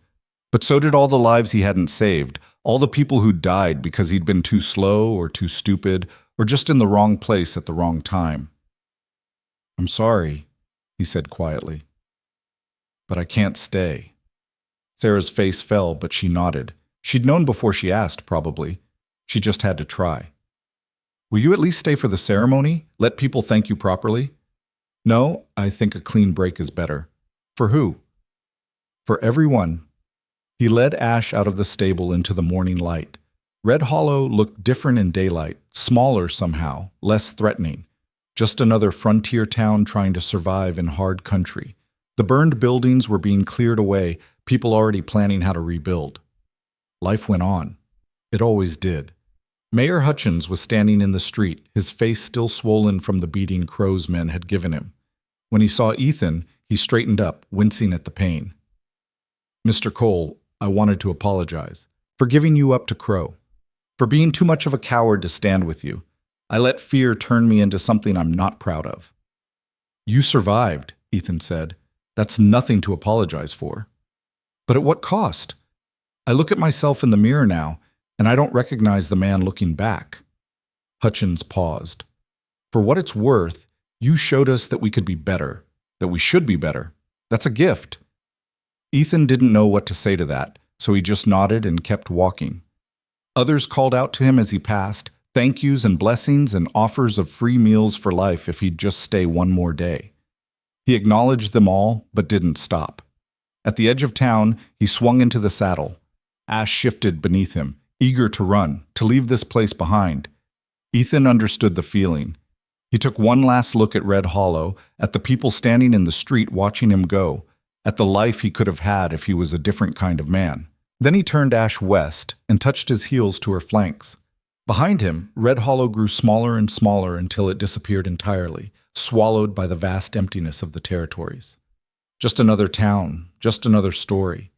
But so did all the lives he hadn't saved, all the people who died because he'd been too slow or too stupid or just in the wrong place at the wrong time. I'm sorry, he said quietly. But I can't stay. Sarah's face fell, but she nodded. She'd known before she asked, probably. She just had to try. Will you at least stay for the ceremony? Let people thank you properly? No, I think a clean break is better. For who? For everyone. He led Ash out of the stable into the morning light. Red Hollow looked different in daylight, smaller somehow, less threatening. Just another frontier town trying to survive in hard country. The burned buildings were being cleared away, people already planning how to rebuild. Life went on. It always did. Mayor Hutchins was standing in the street, his face still swollen from the beating Crow's men had given him. When he saw Ethan, he straightened up, wincing at the pain. Mr. Cole, I wanted to apologize for giving you up to Crow, for being too much of a coward to stand with you. I let fear turn me into something I'm not proud of. You survived, Ethan said. That's nothing to apologize for. But at what cost? I look at myself in the mirror now, and I don't recognize the man looking back. Hutchins paused. For what it's worth, you showed us that we could be better, that we should be better. That's a gift. Ethan didn't know what to say to that, so he just nodded and kept walking. Others called out to him as he passed, thank yous and blessings and offers of free meals for life if he'd just stay one more day. He acknowledged them all, but didn't stop. At the edge of town, he swung into the saddle. Ash shifted beneath him, eager to run, to leave this place behind. Ethan understood the feeling. He took one last look at Red Hollow, at the people standing in the street watching him go, at the life he could have had if he was a different kind of man. Then he turned Ash west and touched his heels to her flanks. Behind him, Red Hollow grew smaller and smaller until it disappeared entirely, swallowed by the vast emptiness of the territories. Just another town, just another story.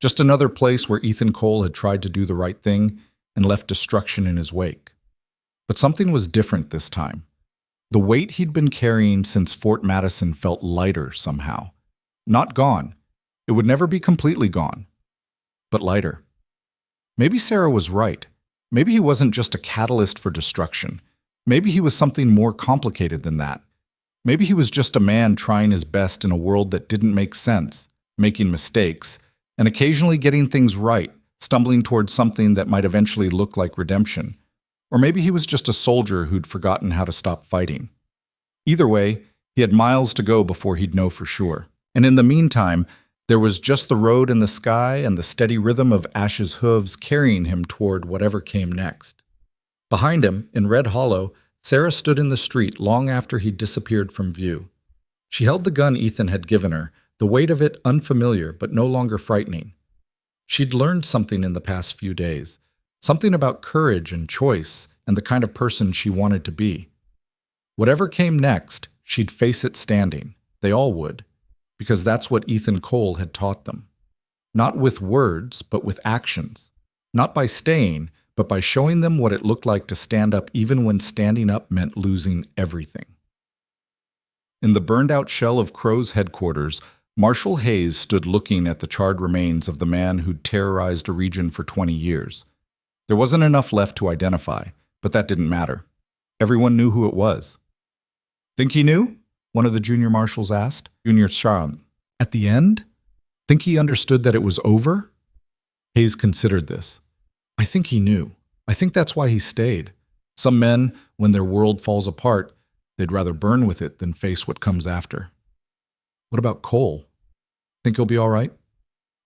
Just another place where Ethan Cole had tried to do the right thing and left destruction in his wake. But something was different this time. The weight he'd been carrying since Fort Madison felt lighter somehow. Not gone. It would never be completely gone. But lighter. Maybe Sarah was right. Maybe he wasn't just a catalyst for destruction. Maybe he was something more complicated than that. Maybe he was just a man trying his best in a world that didn't make sense, making mistakes, and occasionally getting things right, stumbling towards something that might eventually look like redemption. Or maybe he was just a soldier who'd forgotten how to stop fighting. Either way, he had miles to go before he'd know for sure. And in the meantime, there was just the road and the sky and the steady rhythm of Ash's hooves carrying him toward whatever came next. Behind him, in Red Hollow, Sarah stood in the street long after he'd disappeared from view. She held the gun Ethan had given her, the weight of it unfamiliar but no longer frightening. She'd learned something in the past few days, something about courage and choice and the kind of person she wanted to be. Whatever came next, she'd face it standing. They all would, because that's what Ethan Cole had taught them. Not with words, but with actions. Not by staying, but by showing them what it looked like to stand up even when standing up meant losing everything. In the burned-out shell of Crow's headquarters, Marshal Hayes stood looking at the charred remains of the man who'd terrorized a region for 20 years. There wasn't enough left to identify, but that didn't matter. Everyone knew who it was. "Think he knew?" one of the junior marshals asked. Junior Sharon. At the end? Think he understood that it was over? Hayes considered this. I think he knew. I think that's why he stayed. Some men, when their world falls apart, they'd rather burn with it than face what comes after. What about Cole? Think he'll be all right?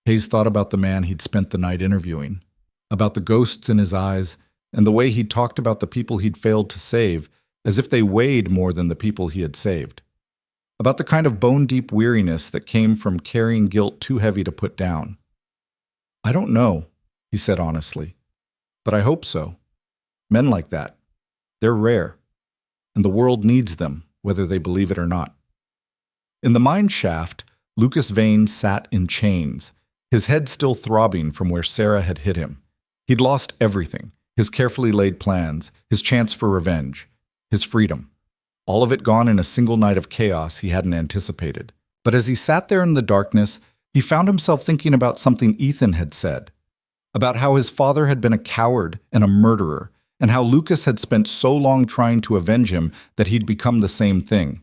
Hayes thought about the man he'd spent the night interviewing, about the ghosts in his eyes, and the way he'd talked about the people he'd failed to save, as if they weighed more than the people he had saved. About the kind of bone-deep weariness that came from carrying guilt too heavy to put down. I don't know, he said honestly, but I hope so. Men like that, they're rare, and the world needs them, whether they believe it or not. In the mine shaft, Lucas Vane sat in chains, his head still throbbing from where Sarah had hit him. He'd lost everything, his carefully laid plans, his chance for revenge, his freedom. All of it gone in a single night of chaos he hadn't anticipated. But as he sat there in the darkness, he found himself thinking about something Ethan had said, about how his father had been a coward and a murderer, and how Lucas had spent so long trying to avenge him that he'd become the same thing.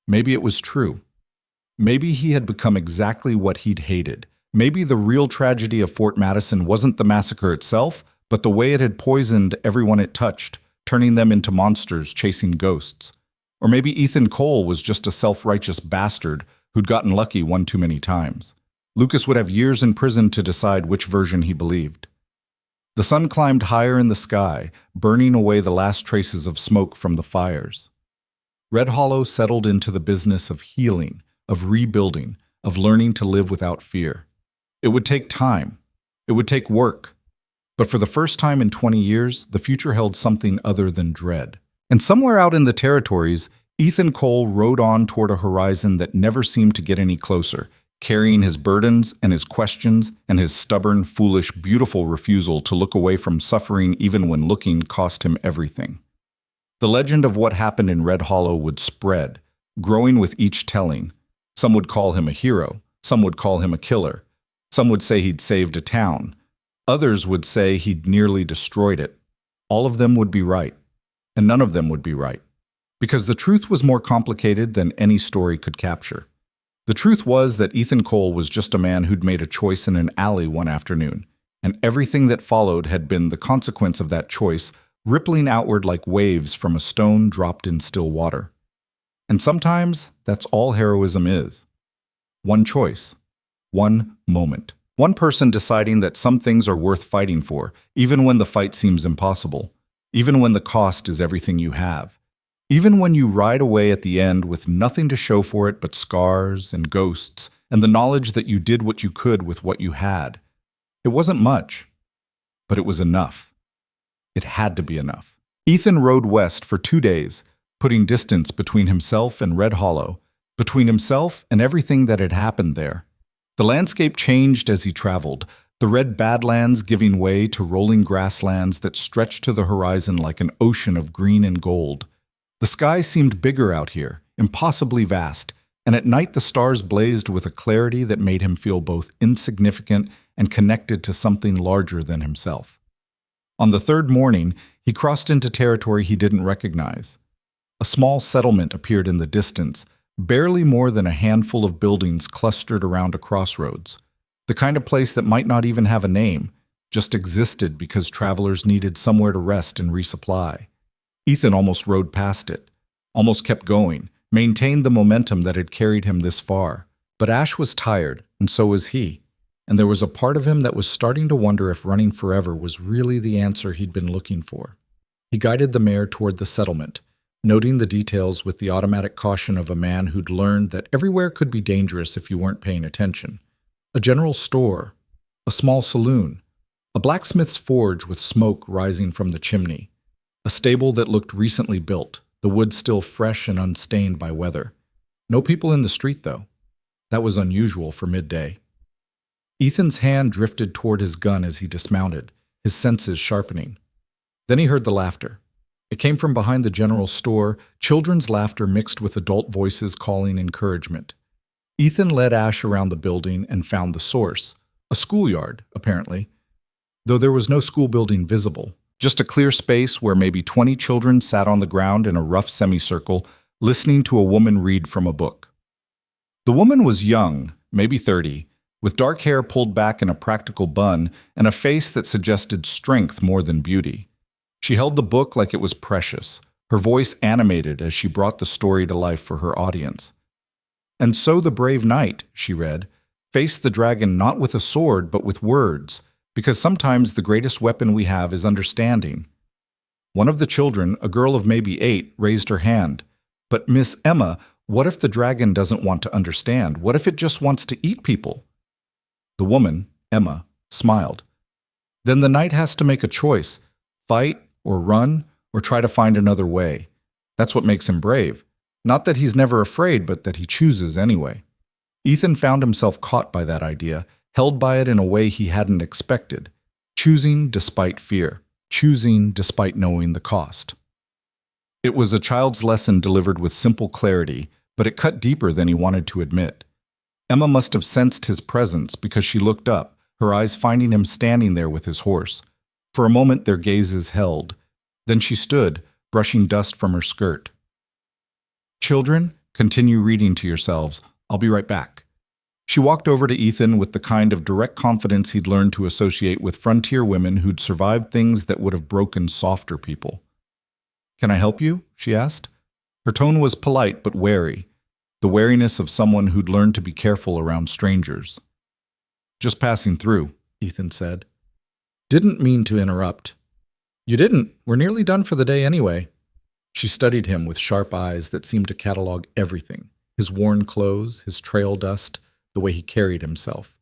Maybe it was true. Maybe he had become exactly what he'd hated. Maybe the real tragedy of Fort Madison wasn't the massacre itself, but the way it had poisoned everyone it touched, turning them into monsters chasing ghosts. Or maybe Ethan Cole was just a self-righteous bastard who'd gotten lucky one too many times. Lucas would have years in prison to decide which version he believed. The sun climbed higher in the sky, burning away the last traces of smoke from the fires. Red Hollow settled into the business of healing, of rebuilding, of learning to live without fear. It would take time. It would take work. But for the first time in 20 years, the future held something other than dread. And somewhere out in the territories, Ethan Cole rode on toward a horizon that never seemed to get any closer, carrying his burdens and his questions and his stubborn, foolish, beautiful refusal to look away from suffering even when looking cost him everything. The legend of what happened in Red Hollow would spread, growing with each telling. Some would call him a hero. Some would call him a killer. Some would say he'd saved a town. Others would say he'd nearly destroyed it. All of them would be right, and none of them would be right, because the truth was more complicated than any story could capture. The truth was that Ethan Cole was just a man who'd made a choice in an alley one afternoon, and everything that followed had been the consequence of that choice, rippling outward like waves from a stone dropped in still water. And sometimes that's all heroism is. One choice. One moment. One person deciding that some things are worth fighting for, even when the fight seems impossible, even when the cost is everything you have, even when you ride away at the end with nothing to show for it but scars and ghosts and the knowledge that you did what you could with what you had. It wasn't much, but it was enough. It had to be enough. Ethan rode west for 2 days, putting distance between himself and Red Hollow, between himself and everything that had happened there. The landscape changed as he traveled, the red badlands giving way to rolling grasslands that stretched to the horizon like an ocean of green and gold. The sky seemed bigger out here, impossibly vast, and at night the stars blazed with a clarity that made him feel both insignificant and connected to something larger than himself. On the third morning, he crossed into territory he didn't recognize. A small settlement appeared in the distance, barely more than a handful of buildings clustered around a crossroads. The kind of place that might not even have a name, just existed because travelers needed somewhere to rest and resupply. Ethan almost rode past it, almost kept going, maintained the momentum that had carried him this far. But Ash was tired, and so was he, and there was a part of him that was starting to wonder if running forever was really the answer he'd been looking for. He guided the mare toward the settlement, noting the details with the automatic caution of a man who'd learned that everywhere could be dangerous if you weren't paying attention. A general store, a small saloon, a blacksmith's forge with smoke rising from the chimney, a stable that looked recently built, the wood still fresh and unstained by weather. No people in the street, though. That was unusual for midday. Ethan's hand drifted toward his gun as he dismounted, his senses sharpening. Then he heard the laughter. It came from behind the general store, children's laughter mixed with adult voices calling encouragement. Ethan led Ash around the building and found the source, a schoolyard, apparently, though there was no school building visible, just a clear space where maybe 20 children sat on the ground in a rough semicircle, listening to a woman read from a book. The woman was young, maybe 30, with dark hair pulled back in a practical bun and a face that suggested strength more than beauty. She held the book like it was precious, her voice animated as she brought the story to life for her audience. "And so the brave knight," she read, "faced the dragon not with a sword but with words, because sometimes the greatest weapon we have is understanding." One of the children, a girl of maybe 8, raised her hand. "But Miss Emma, what if the dragon doesn't want to understand? What if it just wants to eat people?" The woman, Emma, smiled. "Then the knight has to make a choice, fight or run or try to find another way. That's what makes him brave. Not that he's never afraid, but that he chooses anyway." Ethan found himself caught by that idea, held by it in a way he hadn't expected, choosing despite fear, choosing despite knowing the cost. It was a child's lesson delivered with simple clarity, but it cut deeper than he wanted to admit. Emma must have sensed his presence because she looked up, her eyes finding him standing there with his horse. For a moment their gazes held. Then she stood, brushing dust from her skirt. "Children, continue reading to yourselves. I'll be right back." She walked over to Ethan with the kind of direct confidence he'd learned to associate with frontier women who'd survived things that would have broken softer people. "Can I help you?" she asked. Her tone was polite but wary, the wariness of someone who'd learned to be careful around strangers. "Just passing through," Ethan said. "Didn't mean to interrupt." "You didn't. We're nearly done for the day anyway." She studied him with sharp eyes that seemed to catalog everything, his worn clothes, his trail dust, the way he carried himself.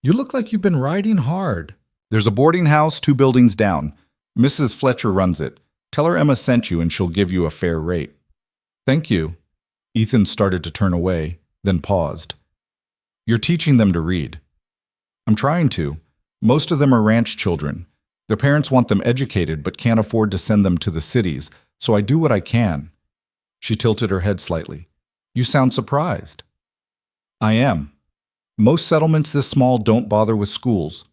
"You look like you've been riding hard." "There's a boarding house 2 buildings down. Mrs. Fletcher runs it. Tell her Emma sent you and she'll give you a fair rate." "Thank you." Ethan started to turn away, then paused. "You're teaching them to read." "I'm trying to. Most of them are ranch children. Their parents want them educated but can't afford to send them to the cities, so I do what I can." She tilted her head slightly. "You sound surprised." "I am. Most settlements this small don't bother with schools.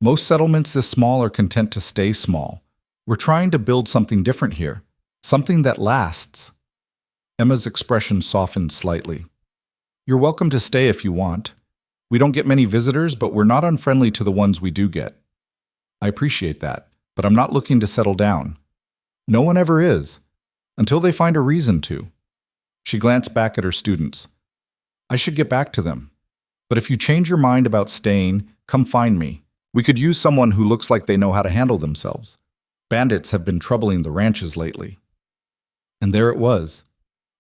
Most settlements this small are content to stay small. We're trying to build something different here, something that lasts." Emma's expression softened slightly. "You're welcome to stay if you want. We don't get many visitors, but we're not unfriendly to the ones we do get." "I appreciate that, but I'm not looking to settle down." "No one ever is, until they find a reason to." She glanced back at her students. "I should get back to them. But if you change your mind about staying, come find me. We could use someone who looks like they know how to handle themselves. Bandits have been troubling the ranches lately." And there it was.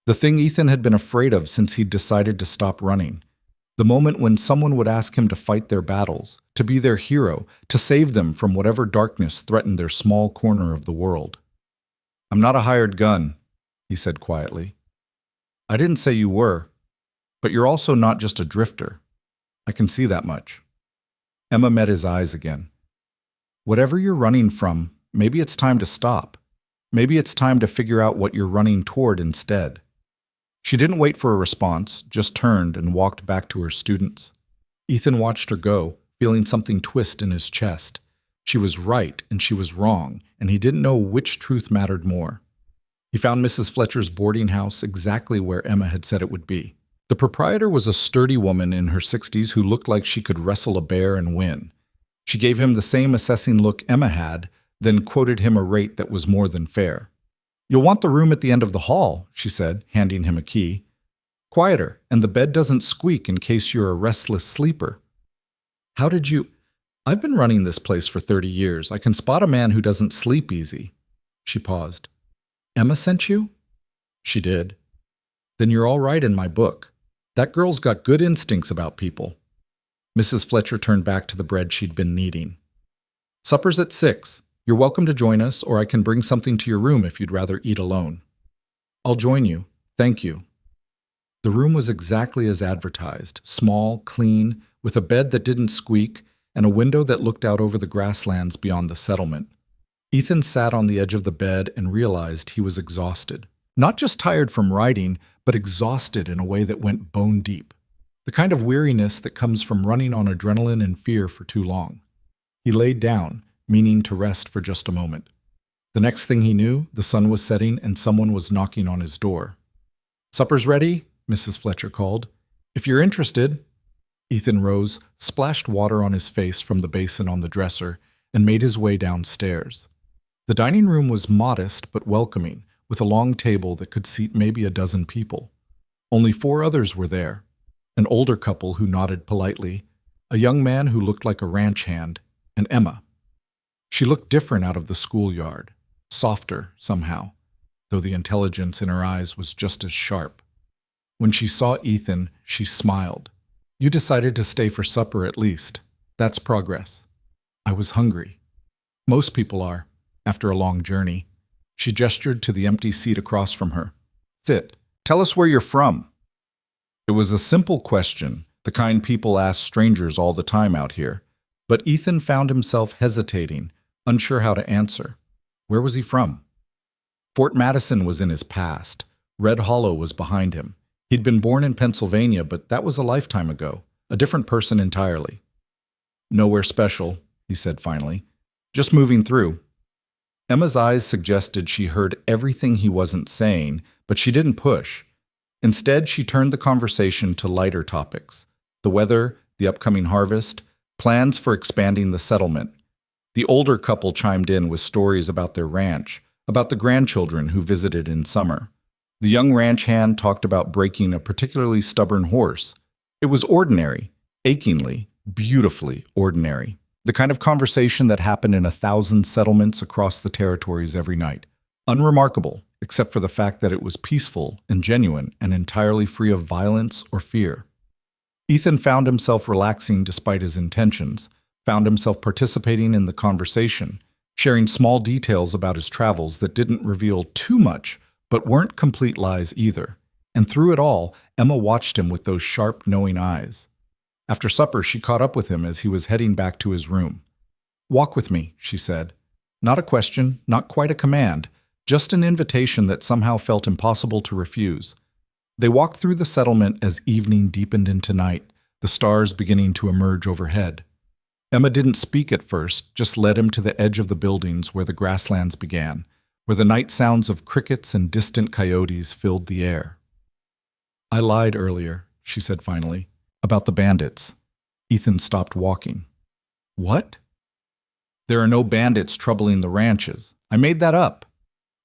The thing Ethan had been afraid of since he'd decided to stop running. The moment when someone would ask him to fight their battles, to be their hero, to save them from whatever darkness threatened their small corner of the world. "I'm not a hired gun," he said quietly. "I didn't say you were, but you're also not just a drifter. I can see that much." Emma met his eyes again. "Whatever you're running from, maybe it's time to stop. Maybe it's time to figure out what you're running toward instead." She didn't wait for a response, just turned and walked back to her students. Ethan watched her go, feeling something twist in his chest. She was right and she was wrong, and he didn't know which truth mattered more. He found Mrs. Fletcher's boarding house exactly where Emma had said it would be. The proprietor was a sturdy woman in her 60s who looked like she could wrestle a bear and win. She gave him the same assessing look Emma had, then quoted him a rate that was more than fair. "You'll want the room at the end of the hall," she said, handing him a key. "Quieter, and the bed doesn't squeak in case you're a restless sleeper." "How did you—" "I've been running this place for 30 years. I can spot a man who doesn't sleep easy." She paused. "Emma sent you?" "She did." "Then you're all right in my book. That girl's got good instincts about people." Mrs. Fletcher turned back to the bread she'd been kneading. "Supper's at 6. You're welcome to join us, or I can bring something to your room if you'd rather eat alone." "I'll join you. Thank you." The room was exactly as advertised, small, clean, with a bed that didn't squeak, and a window that looked out over the grasslands beyond the settlement. Ethan sat on the edge of the bed and realized he was exhausted. Not just tired from riding, but exhausted in a way that went bone deep. The kind of weariness that comes from running on adrenaline and fear for too long. He laid down, meaning to rest for just a moment. The next thing he knew, the sun was setting and someone was knocking on his door. "Supper's ready," Mrs. Fletcher called. "If you're interested." Ethan rose, splashed water on his face from the basin on the dresser, and made his way downstairs. The dining room was modest but welcoming, with a long table that could seat maybe a dozen people. Only 4 others were there. An older couple who nodded politely, a young man who looked like a ranch hand, and Emma. She looked different out of the schoolyard, softer somehow, though the intelligence in her eyes was just as sharp. When she saw Ethan, she smiled. "You decided to stay for supper at least. That's progress." "I was hungry." "Most people are, after a long journey." She gestured to the empty seat across from her. "Sit. Tell us where you're from." It was a simple question, the kind people ask strangers all the time out here. But Ethan found himself hesitating, unsure how to answer. Where was he from? Fort Madison was in his past. Red Hollow was behind him. He'd been born in Pennsylvania, but that was a lifetime ago, a different person entirely. "Nowhere special," he said finally. "Just moving through." Emma's eyes suggested she heard everything he wasn't saying, but she didn't push. Instead, she turned the conversation to lighter topics: the weather, the upcoming harvest, plans for expanding the settlement. The older couple chimed in with stories about their ranch, about the grandchildren who visited in summer. The young ranch hand talked about breaking a particularly stubborn horse. It was ordinary, achingly, beautifully ordinary. The kind of conversation that happened in 1,000 settlements across the territories every night. Unremarkable, except for the fact that it was peaceful and genuine and entirely free of violence or fear. Ethan found himself relaxing despite his intentions, found himself participating in the conversation, sharing small details about his travels that didn't reveal too much, but weren't complete lies either. And through it all, Emma watched him with those sharp, knowing eyes. After supper, she caught up with him as he was heading back to his room. "Walk with me," she said. Not a question, not quite a command, just an invitation that somehow felt impossible to refuse. They walked through the settlement as evening deepened into night, the stars beginning to emerge overhead. Emma didn't speak at first, just led him to the edge of the buildings where the grasslands began, where the night sounds of crickets and distant coyotes filled the air. "I lied earlier," she said finally, "about the bandits." Ethan stopped walking. "What?" "There are no bandits troubling the ranches. I made that up."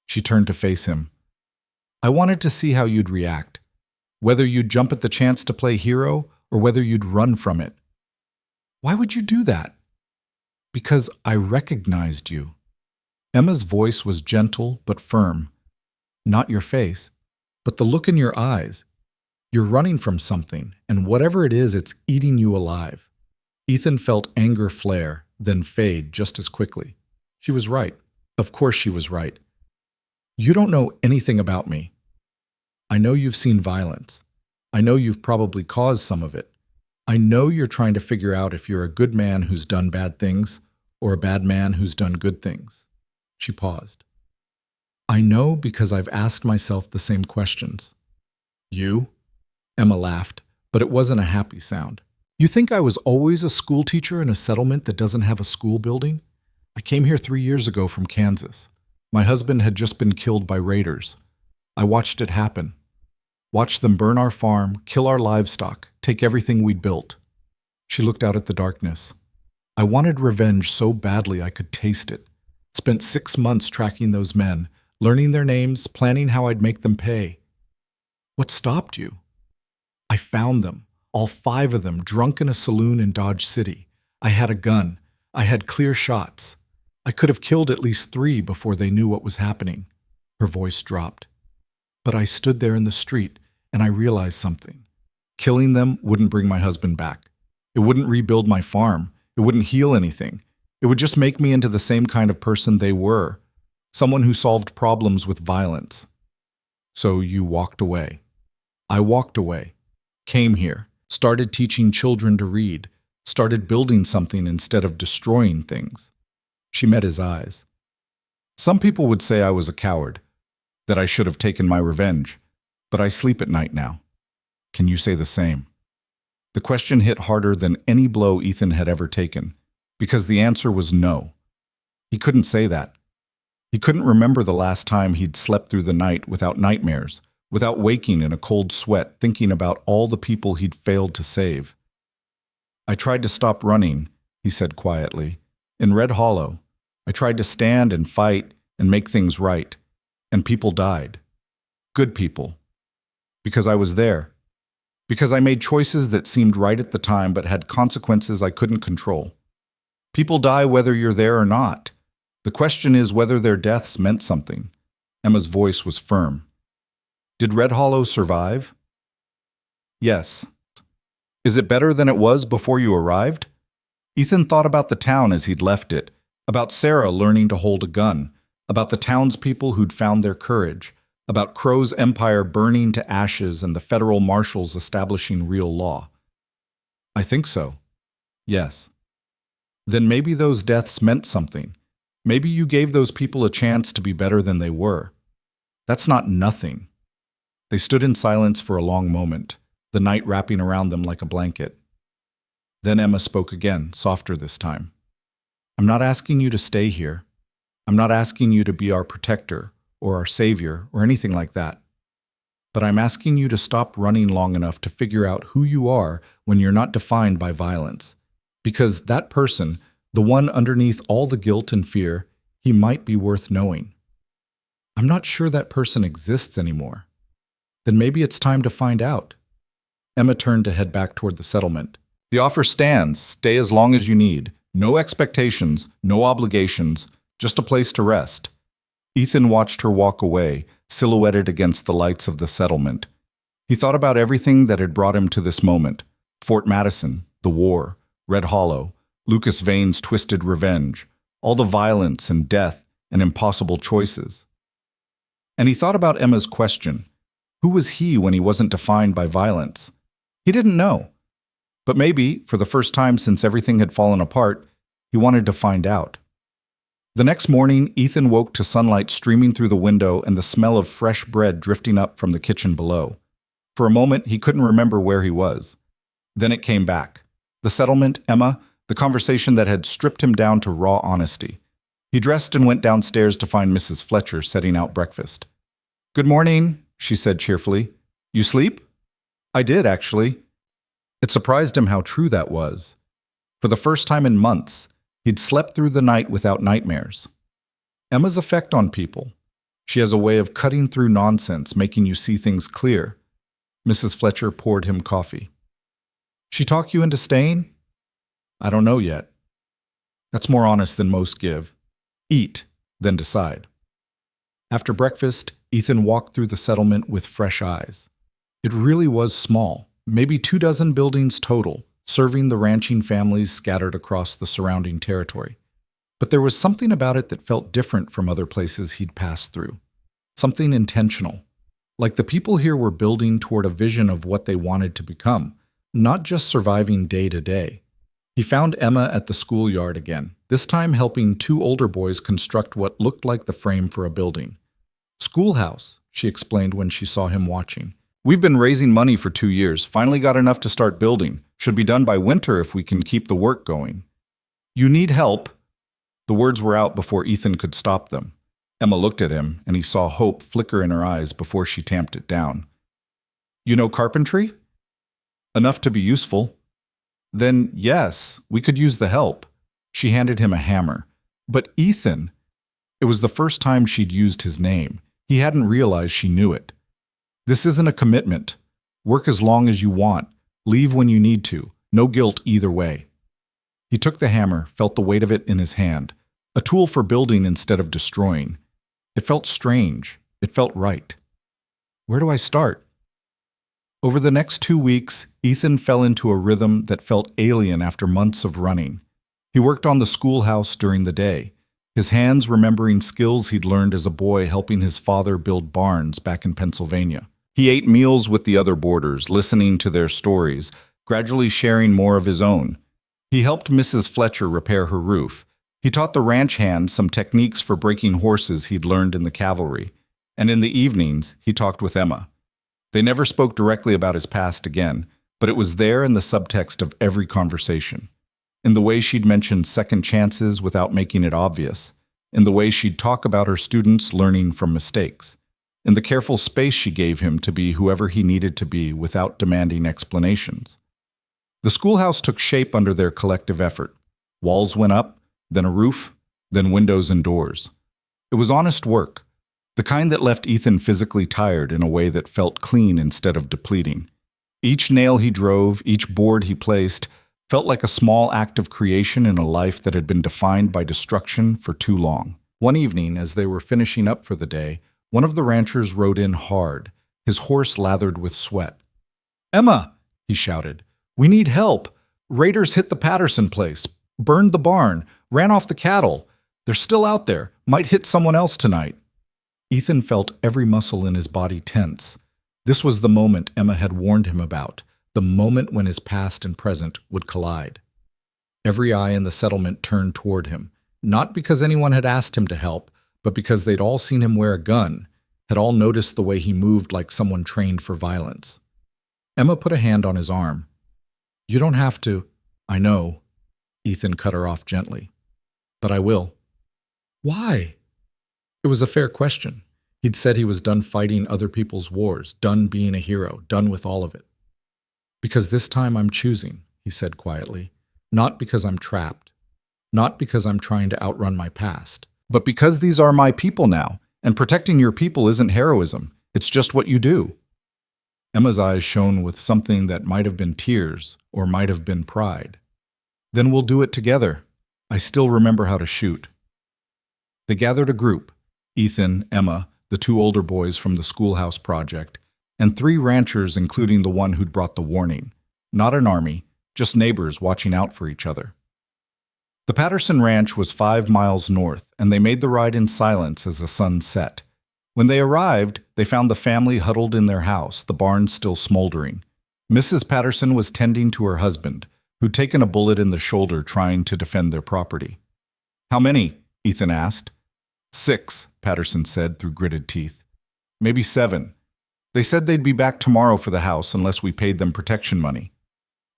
She turned to face him. "I wanted to see how you'd react, whether you'd jump at the chance to play hero or whether you'd run from it." "Why would you do that?" "Because I recognized you." Emma's voice was gentle but firm. "Not your face, but the look in your eyes. You're running from something, and whatever it is, it's eating you alive. Ethan felt anger flare, then fade just as quickly. She was right. Of course she was right. You don't know anything about me. I know you've seen violence. I know you've probably caused some of it. I know you're trying to figure out if you're a good man who's done bad things or a bad man who's done good things. She paused. I know because I've asked myself the same questions. You? Emma laughed, but it wasn't a happy sound. You think I was always a school teacher in a settlement that doesn't have a school building? I came here 3 years ago from Kansas. My husband had just been killed by raiders. I watched it happen. Watched them burn our farm, kill our livestock, take everything we'd built. She looked out at the darkness. I wanted revenge so badly I could taste it. Spent 6 months tracking those men, learning their names, planning how I'd make them pay. What stopped you? I found them, all 5 of them, drunk in a saloon in Dodge City. I had a gun. I had clear shots. I could have killed at least 3 before they knew what was happening. Her voice dropped. But I stood there in the street, and I realized something. Killing them wouldn't bring my husband back. It wouldn't rebuild my farm. It wouldn't heal anything. It would just make me into the same kind of person they were, someone who solved problems with violence. So you walked away. I walked away, came here, started teaching children to read, started building something instead of destroying things. She met his eyes. Some people would say I was a coward, that I should have taken my revenge, but I sleep at night now. Can you say the same? The question hit harder than any blow Ethan had ever taken, because the answer was no. He couldn't say that. He couldn't remember the last time he'd slept through the night without nightmares, without waking in a cold sweat thinking about all the people he'd failed to save. I tried to stop running, he said quietly. In Red Hollow, I tried to stand and fight and make things right, and people died. Good people. Because I was there. Because I made choices that seemed right at the time but had consequences I couldn't control. People die whether you're there or not. The question is whether their deaths meant something. Emma's voice was firm. Did Red Hollow survive? Yes. Is it better than it was before you arrived? Ethan thought about the town as he'd left it, about Sarah learning to hold a gun, about the townspeople who'd found their courage, about Crow's empire burning to ashes and the federal marshals establishing real law. I think so. Yes. Then maybe those deaths meant something. Maybe you gave those people a chance to be better than they were. That's not nothing. They stood in silence for a long moment, the night wrapping around them like a blanket. Then Emma spoke again, softer this time. I'm not asking you to stay here. I'm not asking you to be our protector or our savior or anything like that. But I'm asking you to stop running long enough to figure out who you are when you're not defined by violence. Because that person, the one underneath all the guilt and fear, he might be worth knowing. I'm not sure that person exists anymore. Then maybe it's time to find out. Emma turned to head back toward the settlement. The offer stands. Stay as long as you need. No expectations, no obligations, just a place to rest. Ethan watched her walk away, silhouetted against the lights of the settlement. He thought about everything that had brought him to this moment. Fort Madison, the war, Red Hollow, Lucas Vane's twisted revenge, all the violence and death and impossible choices. And he thought about Emma's question. Who was he when he wasn't defined by violence? He didn't know. But maybe, for the first time since everything had fallen apart, he wanted to find out. The next morning, Ethan woke to sunlight streaming through the window and the smell of fresh bread drifting up from the kitchen below. For a moment, he couldn't remember where he was. Then it came back. The settlement, Emma, the conversation that had stripped him down to raw honesty. He dressed and went downstairs to find Mrs. Fletcher setting out breakfast. "Good morning," she said cheerfully. "You sleep?" "I did, actually." It surprised him how true that was. For the first time in months, he'd slept through the night without nightmares. Emma's effect on people. She has a way of cutting through nonsense, making you see things clear. Mrs. Fletcher poured him coffee. "She talk you into staying?" "I don't know yet." That's more honest than most give. Eat, then decide. After breakfast, Ethan walked through the settlement with fresh eyes. It really was small, maybe 24 buildings total, serving the ranching families scattered across the surrounding territory. But there was something about it that felt different from other places he'd passed through. Something intentional. Like the people here were building toward a vision of what they wanted to become, not just surviving day to day. He found Emma at the schoolyard again, this time helping two older boys construct what looked like the frame for a building. "Schoolhouse," she explained when she saw him watching. "We've been raising money for 2 years, finally got enough to start building. Should be done by winter if we can keep the work going." "You need help." The words were out before Ethan could stop them. Emma looked at him, and he saw hope flicker in her eyes before she tamped it down. "You know carpentry?" "Enough to be useful." "Then, yes, we could use the help." She handed him a hammer. But Ethan, it was the first time she'd used his name. He hadn't realized she knew it. "This isn't a commitment. Work as long as you want. Leave when you need to. No guilt either way." He took the hammer, felt the weight of it in his hand. A tool for building instead of destroying. It felt strange. It felt right. "Where do I start?" Over the next 2 weeks, Ethan fell into a rhythm that felt alien after months of running. He worked on the schoolhouse during the day, his hands remembering skills he'd learned as a boy helping his father build barns back in Pennsylvania. He ate meals with the other boarders, listening to their stories, gradually sharing more of his own. He helped Mrs. Fletcher repair her roof. He taught the ranch hand some techniques for breaking horses he'd learned in the cavalry. And in the evenings, he talked with Emma. They never spoke directly about his past again, but it was there in the subtext of every conversation. In the way she'd mention second chances without making it obvious. In the way she'd talk about her students learning from mistakes. In the careful space she gave him to be whoever he needed to be without demanding explanations. The schoolhouse took shape under their collective effort. Walls went up, then a roof, then windows and doors. It was honest work, the kind that left Ethan physically tired in a way that felt clean instead of depleting. Each nail he drove, each board he placed, felt like a small act of creation in a life that had been defined by destruction for too long. One evening, as they were finishing up for the day, one of the ranchers rode in hard, his horse lathered with sweat. "Emma," he shouted, "we need help. Raiders hit the Patterson place, burned the barn, ran off the cattle. They're still out there, might hit someone else tonight." Ethan felt every muscle in his body tense. This was the moment Emma had warned him about, the moment when his past and present would collide. Every eye in the settlement turned toward him, not because anyone had asked him to help, but because they'd all seen him wear a gun, had all noticed the way he moved like someone trained for violence. Emma put a hand on his arm. "You don't have to." "I know." Ethan cut her off gently. "But I will." "Why?" It was a fair question. He'd said he was done fighting other people's wars, done being a hero, done with all of it. "Because this time I'm choosing," he said quietly. "Not because I'm trapped. Not because I'm trying to outrun my past. But because these are my people now, and protecting your people isn't heroism. It's just what you do." Emma's eyes shone with something that might have been tears or might have been pride. "Then we'll do it together. I still remember how to shoot." They gathered a group. Ethan, Emma, the two older boys from the schoolhouse project, and 3 ranchers including the one who'd brought the warning. Not an army, just neighbors watching out for each other. The Patterson Ranch was 5 miles north, and they made the ride in silence as the sun set. When they arrived, they found the family huddled in their house, the barn still smoldering. Mrs. Patterson was tending to her husband, who'd taken a bullet in the shoulder trying to defend their property. "How many?" Ethan asked. 6, Patterson said through gritted teeth. "Maybe 7. They said they'd be back tomorrow for the house unless we paid them protection money."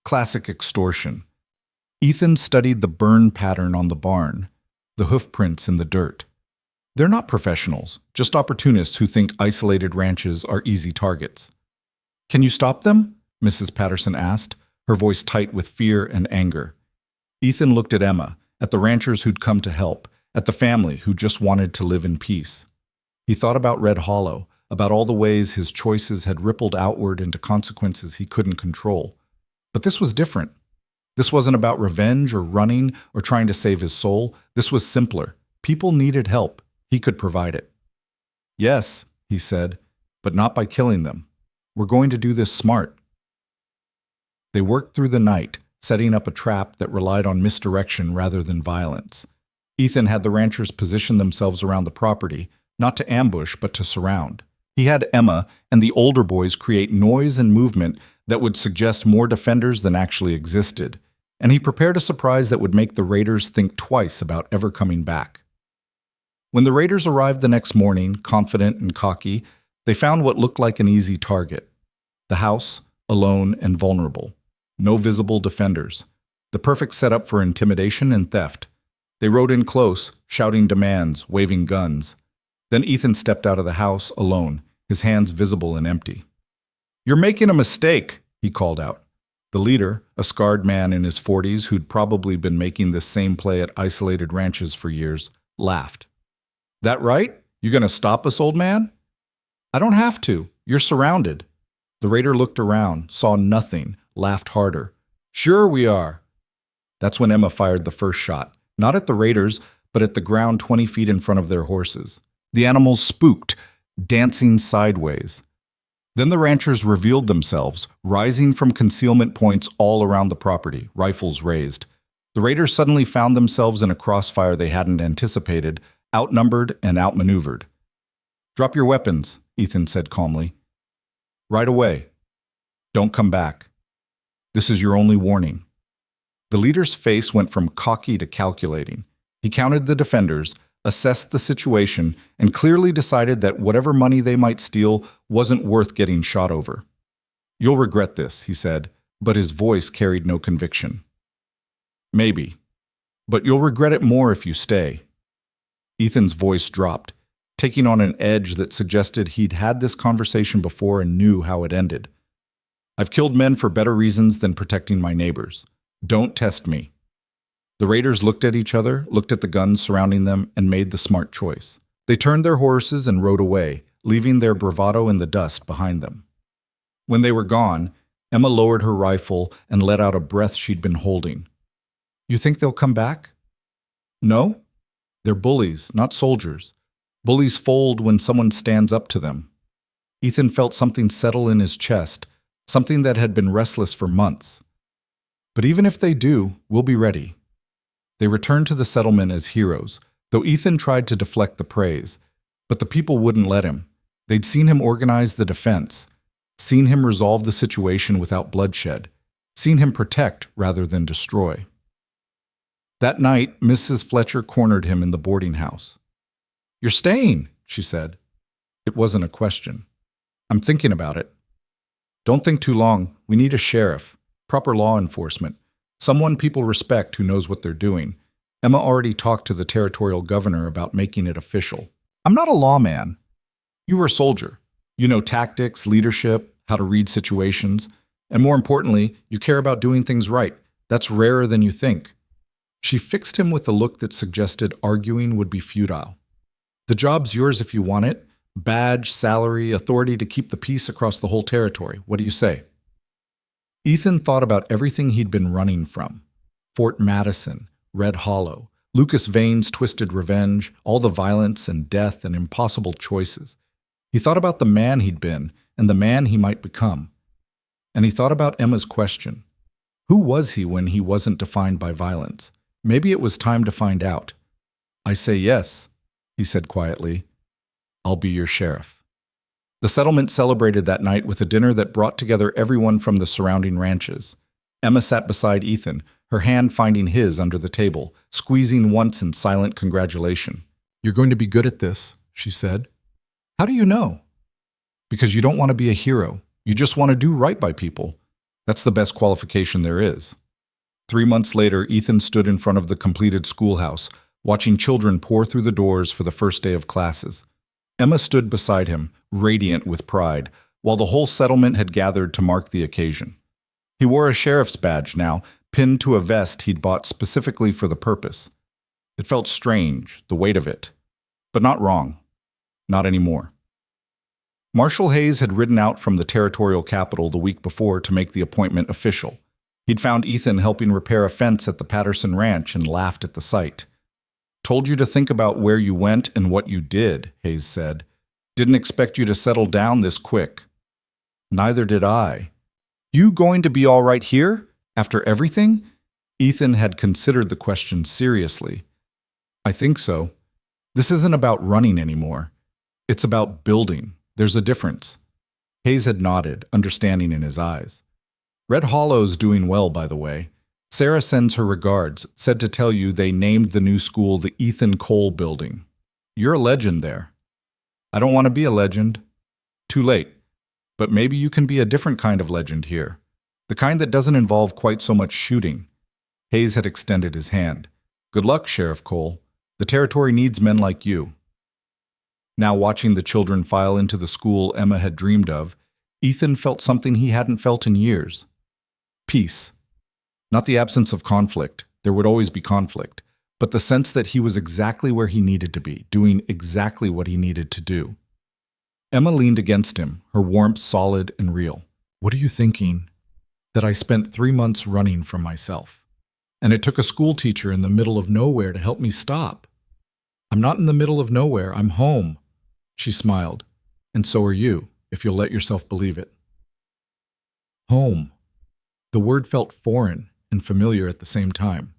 Classic extortion. Ethan studied the burn pattern on the barn, the hoof prints in the dirt. They're not professionals, just opportunists who think isolated ranches are easy targets. "Can you stop them?" Mrs. Patterson asked, her voice tight with fear and anger. Ethan looked at Emma, at the ranchers who'd come to help, at the family who just wanted to live in peace. He thought about Red Hollow, about all the ways his choices had rippled outward into consequences he couldn't control. But this was different. This wasn't about revenge or running or trying to save his soul. This was simpler. People needed help. He could provide it. "Yes," he said, "but not by killing them." We're going to do this smart. They worked through the night, setting up a trap that relied on misdirection rather than violence. Ethan had the ranchers position themselves around the property, not to ambush but to surround. He had Emma and the older boys create noise and movement that would suggest more defenders than actually existed, and he prepared a surprise that would make the raiders think twice about ever coming back. When the raiders arrived the next morning, confident and cocky, they found what looked like an easy target. The house, alone and vulnerable. No visible defenders. The perfect setup for intimidation and theft. They rode in close, shouting demands, waving guns. Then Ethan stepped out of the house, alone, his hands visible and empty. "You're making a mistake," he called out. The leader, a scarred man in his 40s who'd probably been making this same play at isolated ranches for years, laughed. "That right? You gonna stop us, old man?" "I don't have to. You're surrounded." The raider looked around, saw nothing, laughed harder. "Sure we are." That's when Emma fired the first shot, not at the raiders, but at the ground 20 feet in front of their horses. The animals spooked, dancing sideways. Then the ranchers revealed themselves, rising from concealment points all around the property, rifles raised. The raiders suddenly found themselves in a crossfire they hadn't anticipated, outnumbered and outmaneuvered. "Drop your weapons," Ethan said calmly. "Right away. Don't come back. This is your only warning." The leader's face went from cocky to calculating. He counted the defenders, assessed the situation, and clearly decided that whatever money they might steal wasn't worth getting shot over. "You'll regret this," he said, but his voice carried no conviction. "Maybe. But you'll regret it more if you stay." Ethan's voice dropped, taking on an edge that suggested he'd had this conversation before and knew how it ended. "I've killed men for better reasons than protecting my neighbors. Don't test me." The raiders looked at each other, looked at the guns surrounding them, and made the smart choice. They turned their horses and rode away, leaving their bravado in the dust behind them. When they were gone, Emma lowered her rifle and let out a breath she'd been holding. "You think they'll come back?" "No. They're bullies, not soldiers. Bullies fold when someone stands up to them." Ethan felt something settle in his chest, something that had been restless for months. "But even if they do, we'll be ready." They returned to the settlement as heroes, though Ethan tried to deflect the praise. But the people wouldn't let him. They'd seen him organize the defense, seen him resolve the situation without bloodshed, seen him protect rather than destroy. That night, Mrs. Fletcher cornered him in the boarding house. "You're staying," she said. It wasn't a question. "I'm thinking about it." "Don't think too long. We need a sheriff, proper law enforcement. Someone people respect who knows what they're doing. Emma already talked to the territorial governor about making it official." "I'm not a lawman." "You were a soldier. You know tactics, leadership, how to read situations. And more importantly, you care about doing things right. That's rarer than you think." She fixed him with a look that suggested arguing would be futile. "The job's yours if you want it. Badge, salary, authority to keep the peace across the whole territory. What do you say?" Ethan thought about everything he'd been running from. Fort Madison, Red Hollow, Lucas Vane's twisted revenge, all the violence and death and impossible choices. He thought about the man he'd been and the man he might become. And he thought about Emma's question. Who was he when he wasn't defined by violence? Maybe it was time to find out. "I say yes," he said quietly. "I'll be your sheriff." The settlement celebrated that night with a dinner that brought together everyone from the surrounding ranches. Emma sat beside Ethan, her hand finding his under the table, squeezing once in silent congratulation. "You're going to be good at this," she said. "How do you know?" "Because you don't want to be a hero. You just want to do right by people. That's the best qualification there is." 3 months later, Ethan stood in front of the completed schoolhouse, watching children pour through the doors for the first day of classes. Emma stood beside him, radiant with pride, while the whole settlement had gathered to mark the occasion. He wore a sheriff's badge now, pinned to a vest he'd bought specifically for the purpose. It felt strange, the weight of it. But not wrong. Not anymore. Marshal Hayes had ridden out from the territorial capital the week before to make the appointment official. He'd found Ethan helping repair a fence at the Patterson Ranch and laughed at the sight. "Told you to think about where you went and what you did," Hayes said. "Didn't expect you to settle down this quick." Neither did I. You going to be all right here? After everything? Ethan had considered the question seriously. I think so. This isn't about running anymore. It's about building. There's a difference. Hayes had nodded, understanding in his eyes. Red Hollow's doing well, by the way. Sarah sends her regards, said to tell you they named the new school the Ethan Cole Building. You're a legend there. I don't want to be a legend. Too late. But maybe you can be a different kind of legend here. The kind that doesn't involve quite so much shooting. Hayes had extended his hand. Good luck, Sheriff Cole. The territory needs men like you. Now watching the children file into the school Emma had dreamed of, Ethan felt something he hadn't felt in years. Peace. Not the absence of conflict. There would always be conflict. But the sense that he was exactly where he needed to be, doing exactly what he needed to do. Emma leaned against him, her warmth solid and real. What are you thinking? That I spent 3 months running from myself. And it took a school teacher in the middle of nowhere to help me stop. I'm not in the middle of nowhere, I'm home. She smiled. And so are you, if you'll let yourself believe it. Home. The word felt foreign and familiar at the same time.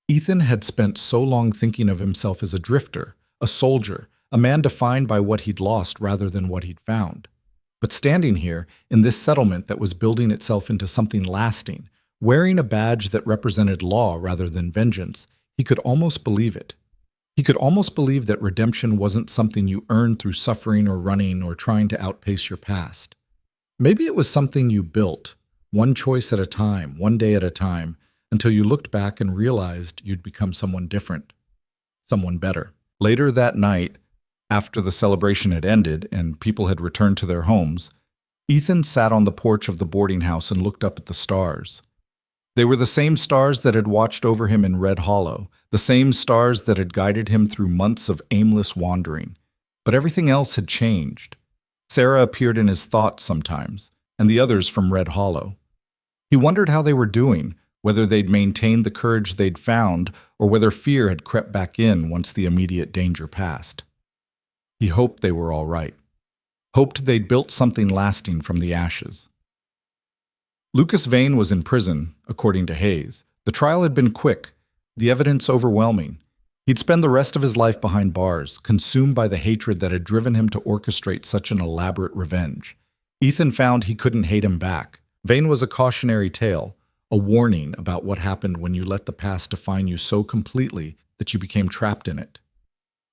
Ethan had spent so long thinking of himself as a drifter, a soldier, a man defined by what he'd lost rather than what he'd found. But standing here, in this settlement that was building itself into something lasting, wearing a badge that represented law rather than vengeance, he could almost believe it. He could almost believe that redemption wasn't something you earned through suffering or running or trying to outpace your past. Maybe it was something you built, one choice at a time, one day at a time, until you looked back and realized you'd become someone different, someone better. Later that night, after the celebration had ended and people had returned to their homes, Ethan sat on the porch of the boarding house and looked up at the stars. They were the same stars that had watched over him in Red Hollow, the same stars that had guided him through months of aimless wandering. But everything else had changed. Sarah appeared in his thoughts sometimes, and the others from Red Hollow. He wondered how they were doing, whether they'd maintained the courage they'd found, or whether fear had crept back in once the immediate danger passed. He hoped they were all right. Hoped they'd built something lasting from the ashes. Lucas Vane was in prison, according to Hayes. The trial had been quick, the evidence overwhelming. He'd spend the rest of his life behind bars, consumed by the hatred that had driven him to orchestrate such an elaborate revenge. Ethan found he couldn't hate him back. Vane was a cautionary tale, a warning about what happened when you let the past define you so completely that you became trapped in it.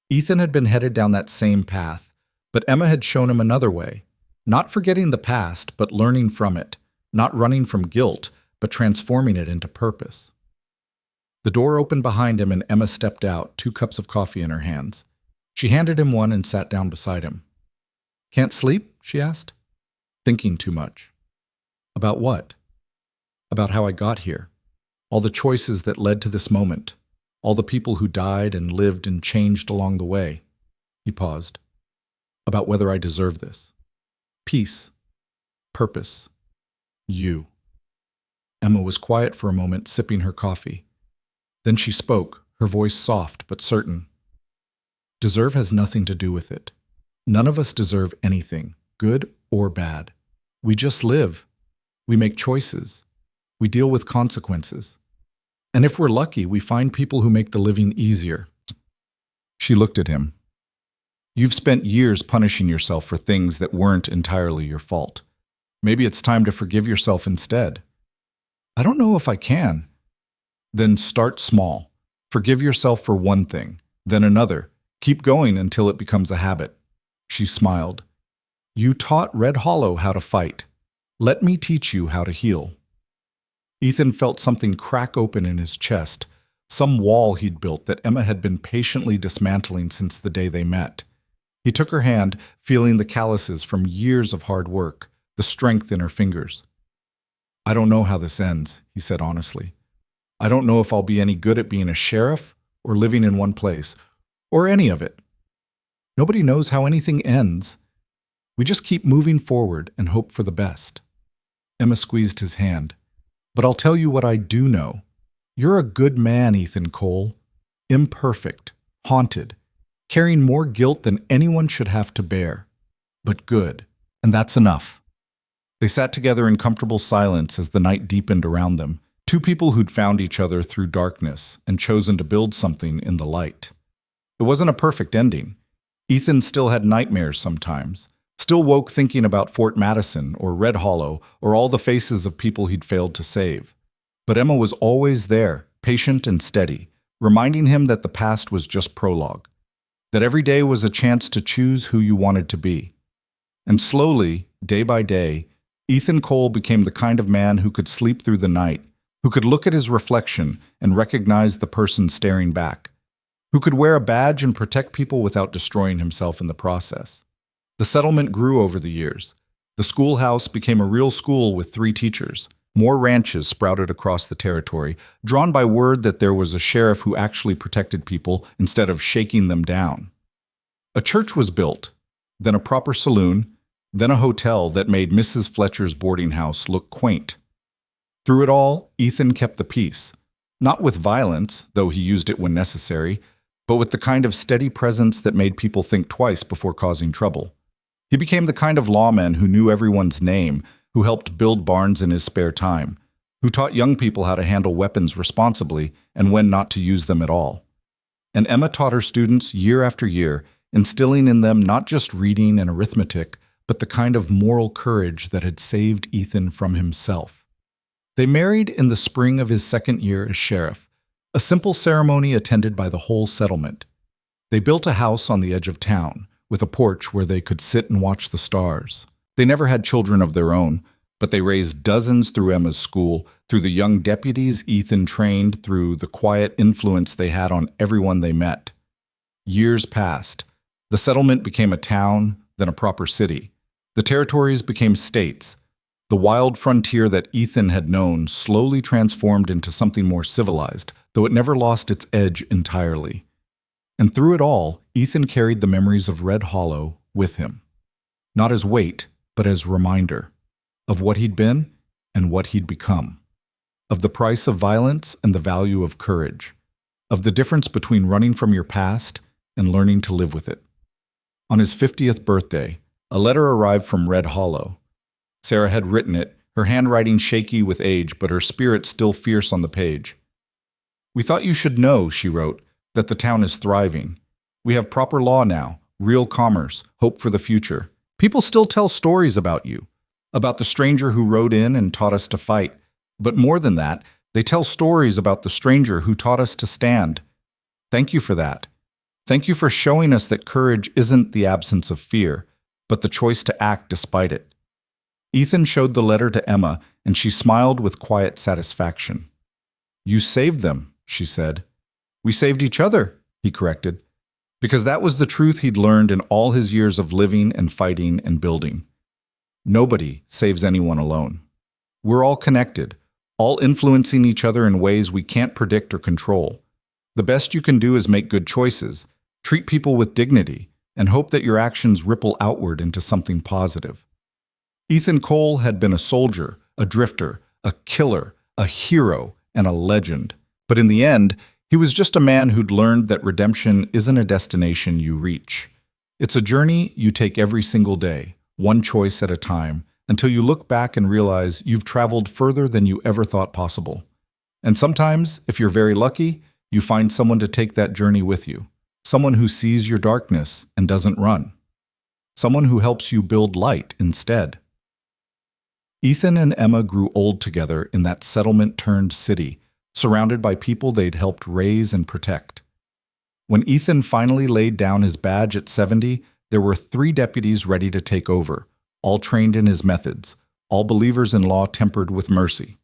Ethan had been headed down that same path, but Emma had shown him another way. Not forgetting the past, but learning from it. Not running from guilt, but transforming it into purpose. The door opened behind him and Emma stepped out, 2 cups of coffee in her hands. She handed him one and sat down beside him. Can't sleep? She asked. Thinking too much. About what? About how I got here. All the choices that led to this moment. All the people who died and lived and changed along the way. He paused. About whether I deserve this. Peace. Purpose. You. Emma was quiet for a moment, sipping her coffee. Then she spoke, her voice soft but certain. Deserve has nothing to do with it. None of us deserve anything, good or bad. We just live. We make choices. We deal with consequences. And if we're lucky, we find people who make the living easier. She looked at him. You've spent years punishing yourself for things that weren't entirely your fault. Maybe it's time to forgive yourself instead. I don't know if I can. Then start small. Forgive yourself for one thing, then another. Keep going until it becomes a habit. She smiled. You taught Red Hollow how to fight. Let me teach you how to heal. Ethan felt something crack open in his chest, some wall he'd built that Emma had been patiently dismantling since the day they met. He took her hand, feeling the calluses from years of hard work, the strength in her fingers. I don't know how this ends, he said honestly. I don't know if I'll be any good at being a sheriff or living in one place, or any of it. Nobody knows how anything ends. We just keep moving forward and hope for the best. Emma squeezed his hand. But I'll tell you what I do know. You're a good man, Ethan Cole. Imperfect, haunted, carrying more guilt than anyone should have to bear. But good, and that's enough. They sat together in comfortable silence as the night deepened around them, two people who'd found each other through darkness and chosen to build something in the light. It wasn't a perfect ending. Ethan still had nightmares sometimes, still woke thinking about Fort Madison or Red Hollow or all the faces of people he'd failed to save. But Emma was always there, patient and steady, reminding him that the past was just prologue, that every day was a chance to choose who you wanted to be. And slowly, day by day, Ethan Cole became the kind of man who could sleep through the night, who could look at his reflection and recognize the person staring back, who could wear a badge and protect people without destroying himself in the process. The settlement grew over the years. The schoolhouse became a real school with 3 teachers. More ranches sprouted across the territory, drawn by word that there was a sheriff who actually protected people instead of shaking them down. A church was built, then a proper saloon, then a hotel that made Mrs. Fletcher's boarding house look quaint. Through it all, Ethan kept the peace, not with violence, though he used it when necessary, but with the kind of steady presence that made people think twice before causing trouble. He became the kind of lawman who knew everyone's name, who helped build barns in his spare time, who taught young people how to handle weapons responsibly and when not to use them at all. And Emma taught her students year after year, instilling in them not just reading and arithmetic, but the kind of moral courage that had saved Ethan from himself. They married in the spring of his 2nd year as sheriff, a simple ceremony attended by the whole settlement. They built a house on the edge of town, with a porch where they could sit and watch the stars. They never had children of their own, but they raised dozens through Emma's school, through the young deputies Ethan trained, through the quiet influence they had on everyone they met. Years passed. The settlement became a town, then a proper city. The territories became states. The wild frontier that Ethan had known slowly transformed into something more civilized, though it never lost its edge entirely. And through it all, Ethan carried the memories of Red Hollow with him. Not as weight, but as reminder of what he'd been and what he'd become, of the price of violence and the value of courage, of the difference between running from your past and learning to live with it. On his 50th birthday, a letter arrived from Red Hollow. Sarah had written it, her handwriting shaky with age, but her spirit still fierce on the page. "We thought you should know," she wrote, "that the town is thriving. We have proper law now, real commerce, hope for the future. People still tell stories about you, about the stranger who rode in and taught us to fight. But more than that, they tell stories about the stranger who taught us to stand. Thank you for that. Thank you for showing us that courage isn't the absence of fear, but the choice to act despite it." Ethan showed the letter to Emma, and she smiled with quiet satisfaction. "You saved them," she said. "We saved each other," he corrected, because that was the truth he'd learned in all his years of living and fighting and building. Nobody saves anyone alone. We're all connected, all influencing each other in ways we can't predict or control. The best you can do is make good choices, treat people with dignity, and hope that your actions ripple outward into something positive. Ethan Cole had been a soldier, a drifter, a killer, a hero, and a legend. But in the end, he was just a man who'd learned that redemption isn't a destination you reach. It's a journey you take every single day, one choice at a time, until you look back and realize you've traveled further than you ever thought possible. And sometimes, if you're very lucky, you find someone to take that journey with you, someone who sees your darkness and doesn't run, someone who helps you build light instead. Ethan and Emma grew old together in that settlement-turned city, surrounded by people they'd helped raise and protect. When Ethan finally laid down his badge at 70, there were 3 deputies ready to take over, all trained in his methods, all believers in law tempered with mercy.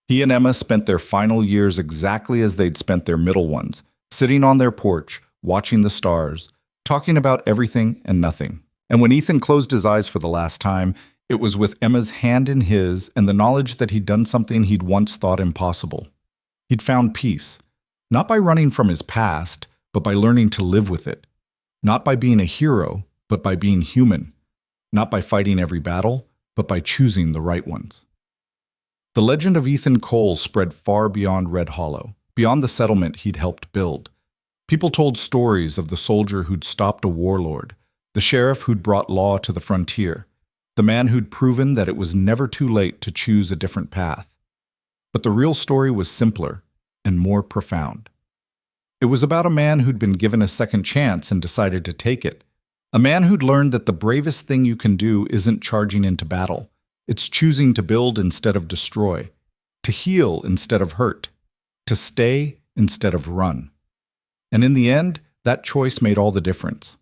He and Emma spent their final years exactly as they'd spent their middle ones, sitting on their porch, watching the stars, talking about everything and nothing. And when Ethan closed his eyes for the last time, it was with Emma's hand in his and the knowledge that he'd done something he'd once thought impossible. He'd found peace, not by running from his past, but by learning to live with it. Not by being a hero, but by being human. Not by fighting every battle, but by choosing the right ones. The legend of Ethan Cole spread far beyond Red Hollow, beyond the settlement he'd helped build. People told stories of the soldier who'd stopped a warlord, the sheriff who'd brought law to the frontier, the man who'd proven that it was never too late to choose a different path. But the real story was simpler and more profound. It was about a man who'd been given a second chance and decided to take it. A man who'd learned that the bravest thing you can do isn't charging into battle. It's choosing to build instead of destroy, to heal instead of hurt, to stay instead of run. And in the end, that choice made all the difference.